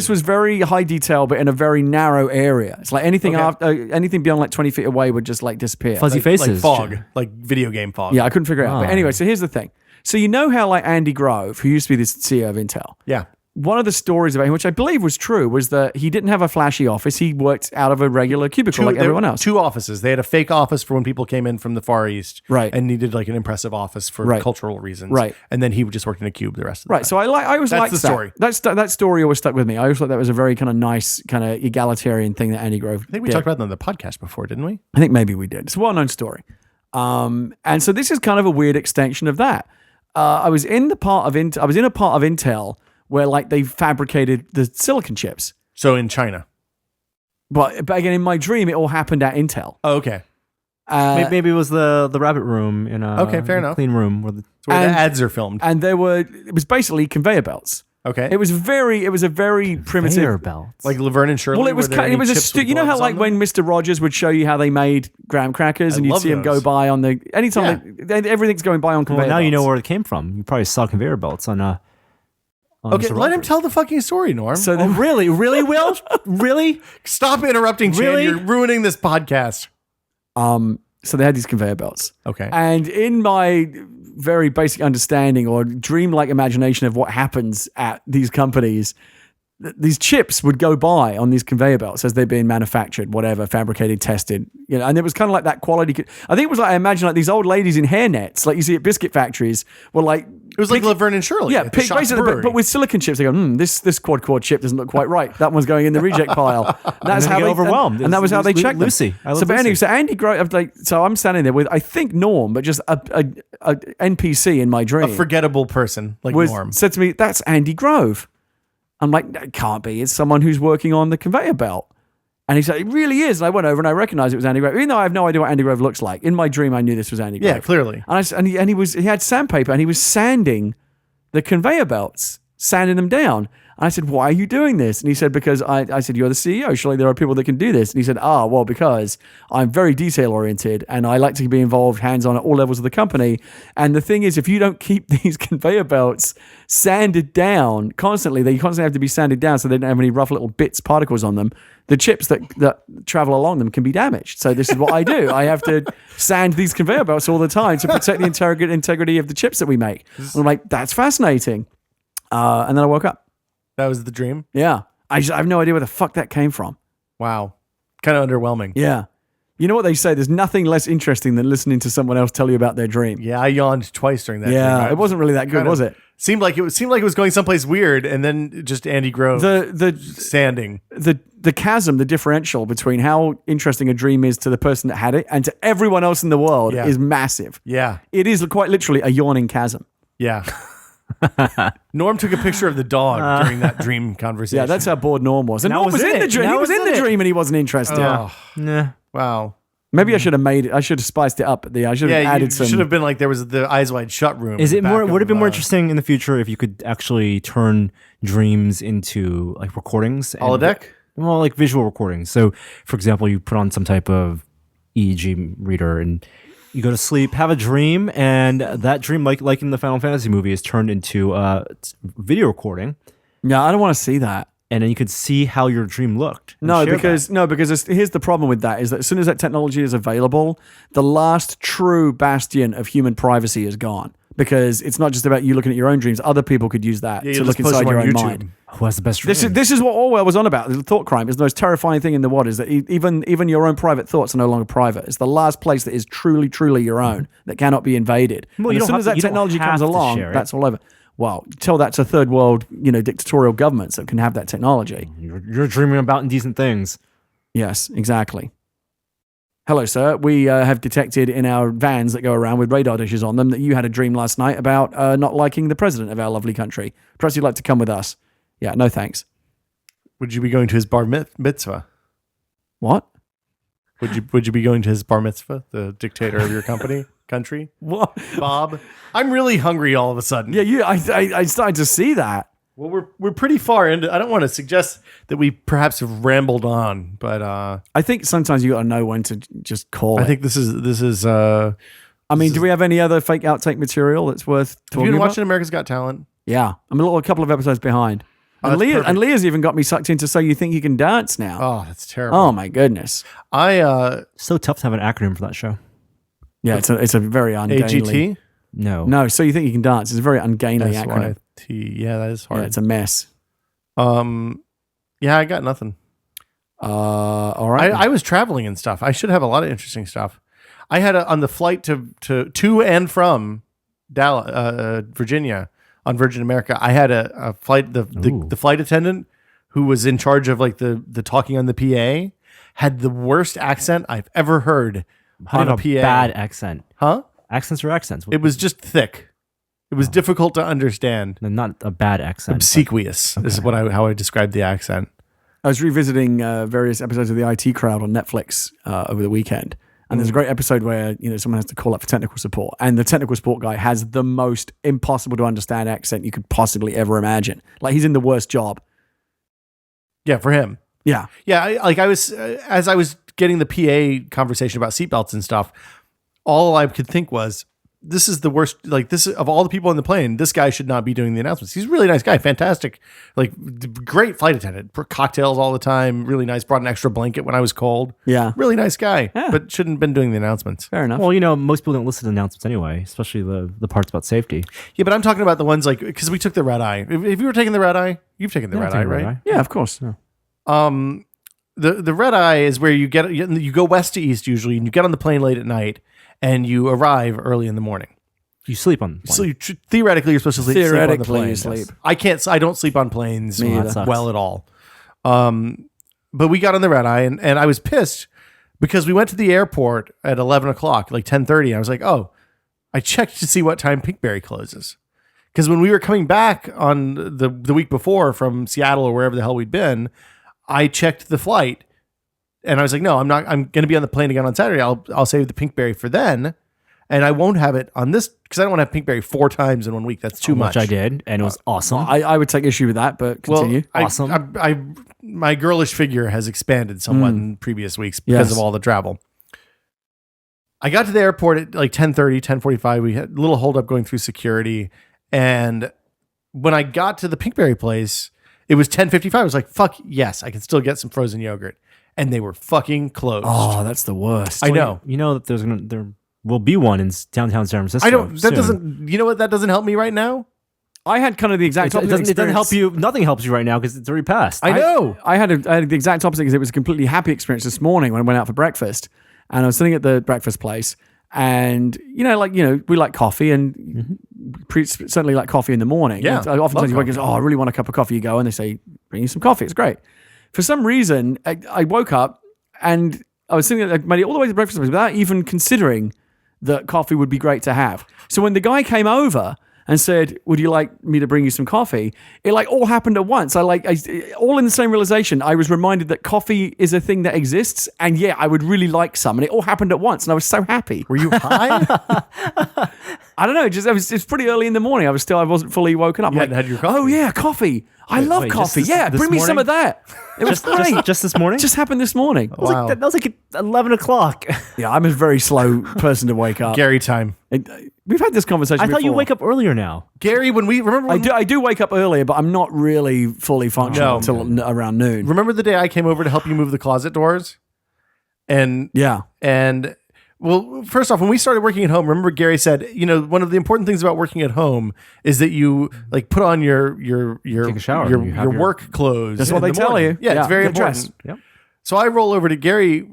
was very high detail, but in a very narrow area. It's like anything anything beyond like 20 feet away would just like disappear. Fuzzy faces. like fog, like video game fog. Yeah, I couldn't figure it out. But anyway, so here's the thing. So you know how like Andy Grove, who used to be the CEO of Intel, Yeah. one of the stories about him, which I believe was true, was that he didn't have a flashy office. He worked out of a regular cubicle like everyone else. Two offices. They had a fake office for when people came in from the Far East, Right. and needed like an impressive office for Right. cultural reasons, Right. And then he just worked in a cube the rest of the Right, time. so I always That's liked the story. That story always stuck with me. I always thought that was a very kind of nice, kind of egalitarian thing that Andy Grove I think we did. talked about that on the podcast before, didn't we? I think maybe we did. It's a well-known story. And so this is kind of a weird extension of that. I was in a part of Intel where like they fabricated the silicon chips. So in China. But again, in my dream, it all happened at Intel. Oh, okay. Maybe it was the rabbit room in a Okay, fair enough. clean room where It's where the ads are filmed. And it was basically conveyor belts. Okay. It was a very primitive. conveyor belts. Like Laverne and Shirley. Well, it was were there kind. It any was chips with you know how gloves like on when them? Mr. Rogers would show you how they made graham crackers, and you'd love see them go those. by on the anytime everything's going by on conveyor. Well, now you know belts. where it came from. You probably saw conveyor belts on Okay, Mr. let him Rogers. tell the fucking story, Norm. So Oh, then, really, Will? Really? Stop interrupting, Chan. Really? You're ruining this podcast. so they had these conveyor belts. Okay. And in my very basic understanding or dreamlike imagination of what happens at these companies, these chips would go by on these conveyor belts as they're being manufactured, whatever, fabricated, tested, and it was kind of like that quality. I think it was like, I imagine like these old ladies in hairnets, like you see at biscuit factories, were like, It was like Laverne and Shirley. yeah, at the Shops basically, Brewery. but with silicon chips, they go, this quad core chip doesn't look quite right. That one's going in the reject pile. That's then how they get overwhelmed. and that was how they checked them. Lucy. I love So, but anyway, Lucy. so Andy Grove, so I'm standing there with, I think Norm, but just a NPC in my dream. a forgettable person like Norm. Said to me, that's Andy Grove. I'm like, no, it can't be. It's someone who's working on the conveyor belt. And he said, it really is. And I went over and I recognized it was Andy Grove, even though I have no idea what Andy Grove looks like. In my dream, I knew this was Andy Grove. Yeah, clearly. And he had sandpaper and he was sanding the conveyor belts, sanding them down. And I said, why are you doing this? And he said, because I said, you're the CEO. Surely there are people that can do this. And he said, well, because I'm very detail oriented and I like to be involved hands-on at all levels of the company. And the thing is, if you don't keep these conveyor belts sanded down constantly, they constantly have to be sanded down so they don't have any rough little bits, particles on them. The chips that travel along them can be damaged. So this is what I do. I have to sand these conveyor belts all the time to protect the integrity of the chips that we make. And I'm like, that's fascinating. And then I woke up. That was the dream. Yeah. I have no idea where the fuck that came from. Wow. Kind of underwhelming. Yeah. You know what they say? There's nothing less interesting than listening to someone else tell you about their dream. Yeah, I yawned twice during that. Yeah. dream. It wasn't really that good, was it? Seemed like it was going someplace weird, and then just Andy Grove sanding. The chasm, the differential between how interesting a dream is to the person that had it and to everyone else in the world is massive. Yeah, It is quite literally a yawning chasm. yeah. Norm took a picture of the dog during that dream conversation. Yeah, that's how bored Norm was. And That Norm was was in it. the dream. That He was was in the it. dream and he wasn't interested. Oh, Nah. wow. Maybe I should have spiced it up. I should have Yeah, added you some. should have been like there was the Eyes Wide Shut room. Is in it the more? back Would it of, be more interesting in the future if you could actually turn dreams into like recordings? and- holodeck? Well, like visual recordings. So, for example, you put on some type of EEG reader and you go to sleep, have a dream, and that dream, like in the Final Fantasy movie, is turned into a video recording, Yeah, I don't want to see that. and then you could see how your dream looked. and No, share because here's the problem with that is that as soon as that technology is available, the last true bastion of human privacy is gone. because it's not just about you looking at your own dreams. Other people could use that Yeah, to you look just post inside them your on own YouTube. mind. Who has the best dream? This is what Orwell was on about. The thought crime is the most terrifying thing in the world. Is that even your own private thoughts are no longer private. It's the last place that is truly your own that cannot be invaded. Well, and you as don't soon as have- that you don't technology have comes to along, share it. that's all over. Well, tell that to third world, dictatorial governments that can have that technology. You're dreaming about indecent things. Yes, exactly. Hello, sir. We have detected in our vans that go around with radar dishes on them that you had a dream last night about not liking the president of our lovely country. Perhaps you'd like to come with us. Yeah, no thanks. Would you be going to his bar mitzvah? What? Would you be going to his bar mitzvah, the dictator of your country? What? Bob, I'm really hungry all of a sudden. Yeah, I started to see that. Well, we're pretty far into. I don't want to suggest that we perhaps have rambled on, but I think sometimes you got to know when to just call it. I think this is. I mean, do we have any other fake outtake material that's worth Have talking you been about? watching America's Got Talent? Yeah, I'm a couple of episodes behind. Oh, And, that's perfect. Leah's even got me sucked into So You Think You Can Dance now. Oh, that's terrible. Oh my goodness. I So tough to have an acronym for that show. Yeah, it's a very ungainly. AGT. No. So You Think You Can Dance. It's a very ungainly acronym. SYT. Yeah, that is hard. Yeah, it's a mess. Yeah, I got nothing. All right. I was traveling and stuff. I should have a lot of interesting stuff. I had on the flight to and from Dallas, Virginia, on Virgin America. I had a flight. The flight attendant who was in charge of like the talking on the PA had the worst accent I've ever heard How on do a you have PA. bad accent? Huh? Accents or accents? It was just thick. It was difficult to understand. Not a bad accent. Obsequious is what how I described the accent. I was revisiting various episodes of the IT Crowd on Netflix over the weekend. And there's a great episode where someone has to call up for technical support, and the technical support guy has the most impossible to understand accent you could possibly ever imagine. Like he's in the worst job. Yeah, for him. Yeah. Yeah, I was as I was getting the PA conversation about seatbelts and stuff, all I could think was, this is the worst. Like this of all the people on the plane, this guy should not be doing the announcements. He's a really nice guy, fantastic, like great flight attendant, cocktails all the time, really nice. Brought an extra blanket when I was cold. Yeah. Really nice guy, Yeah. but shouldn't have been doing the announcements. Fair enough. Well, most people don't listen to announcements anyway, especially the parts about safety. Yeah, but I'm talking about the ones like because we took the red eye. If you were taking the red eye, you've taken the red eye, right? Yeah, of course. The red eye is where you go west to east usually, and you get on the plane late at night, and you arrive early in the morning. You sleep on. So theoretically, you're supposed to sleep on the Theoretically, plane. you sleep. I don't sleep on planes Me either. Sucks. well at all. But we got on the red eye, and I was pissed because we went to the airport at 11 o'clock, like 10:30. I was like, oh, I checked to see what time Pinkberry closes. Because when we were coming back on the week before from Seattle or wherever the hell we'd been, I checked the flight, and I was like, no, I'm not. I'm going to be on the plane again on Saturday. I'll save the Pinkberry for then. And I won't have it on this because I don't want to have Pinkberry 4 times in 1 week. That's too much. Which I did, and it was awesome. I would take issue with that, but continue. Awesome. My girlish figure has expanded somewhat in previous weeks because Yes. of all the travel. I got to the airport at like 10:30, 10:45. We had a little holdup going through security. And when I got to the Pinkberry place, it was 10:55. I was like, fuck yes, I can still get some frozen yogurt. And they were fucking closed. Oh, that's the worst. I know. You know that there will be one in downtown San Francisco. I don't, that soon. doesn't, you know what? That doesn't help me right now. I had kind of the exact It opposite doesn't experience. help you. Nothing helps you right now because it's already passed. I know. I had the exact opposite because it was a completely happy experience this morning when I went out for breakfast, and I was sitting at the breakfast place, and we like coffee, and certainly like coffee in the morning. Yeah, And oftentimes you love wake up, I really want a cup of coffee. You go and they say, bring you some coffee. It's great. For some reason, I woke up and I was sitting there, I made it all the way to the breakfast place without even considering that coffee would be great to have. So when the guy came over and said, would you like me to bring you some coffee? It like all happened at once. I all in the same realization. I was reminded that coffee is a thing that exists. And yeah, I would really like some. And it all happened at once. And I was so happy. Were you high? I don't know. It's pretty early in the morning. I wasn't fully woken up. You I'm hadn't had your coffee? Oh yeah, coffee. I love wait, coffee. just Yeah, this bring me some morning? of that. It was great. Just this morning. Just happened this morning. Wow. that was like at 11 o'clock. Yeah, I'm a very slow person to wake up. Gary time. We've had this conversation I thought you before. wake up earlier now. Gary, I do wake up earlier, but I'm not really fully functional No. until around noon. remember the day I came over to help you move the closet doors? And Yeah. Well, first off, when we started working at home, remember Gary said, one of the important things about working at home is that you like put on your Take a shower your, when you have your your- work clothes. That's in what they the tell morning. you. Yeah, it's very get important. dressed. Yep. So I roll over to Gary.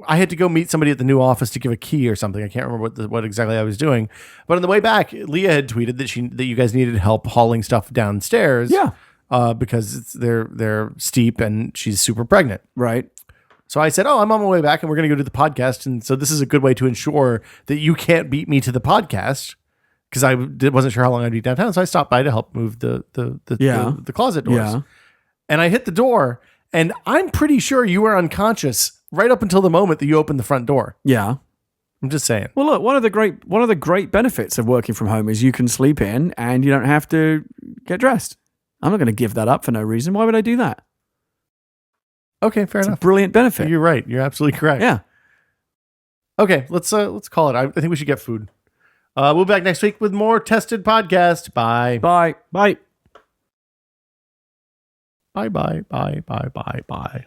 I had to go meet somebody at the new office to give a key or something. I can't remember what exactly I was doing. But on the way back, Leah had tweeted that you guys needed help hauling stuff downstairs. Yeah. Because they're steep and she's super pregnant. Right. So I said, "Oh, I'm on my way back, and we're going to go do the podcast." And so this is a good way to ensure that you can't beat me to the podcast because I wasn't sure how long I'd be downtown. So I stopped by to help move the closet doors. Yeah. And I hit the door, and I'm pretty sure you were unconscious right up until the moment that you opened the front door. Yeah. I'm just saying. Well, look, one of the great benefits of working from home is you can sleep in and you don't have to get dressed. I'm not going to give that up for no reason. Why would I do that? Okay, fair It's a enough. brilliant benefit. You're right. You're absolutely correct. Yeah. Okay, let's call it. I think we should get food. We'll be back next week with more Tested Podcast. Bye. Bye. Bye. Bye. Bye. Bye. Bye. Bye. Bye.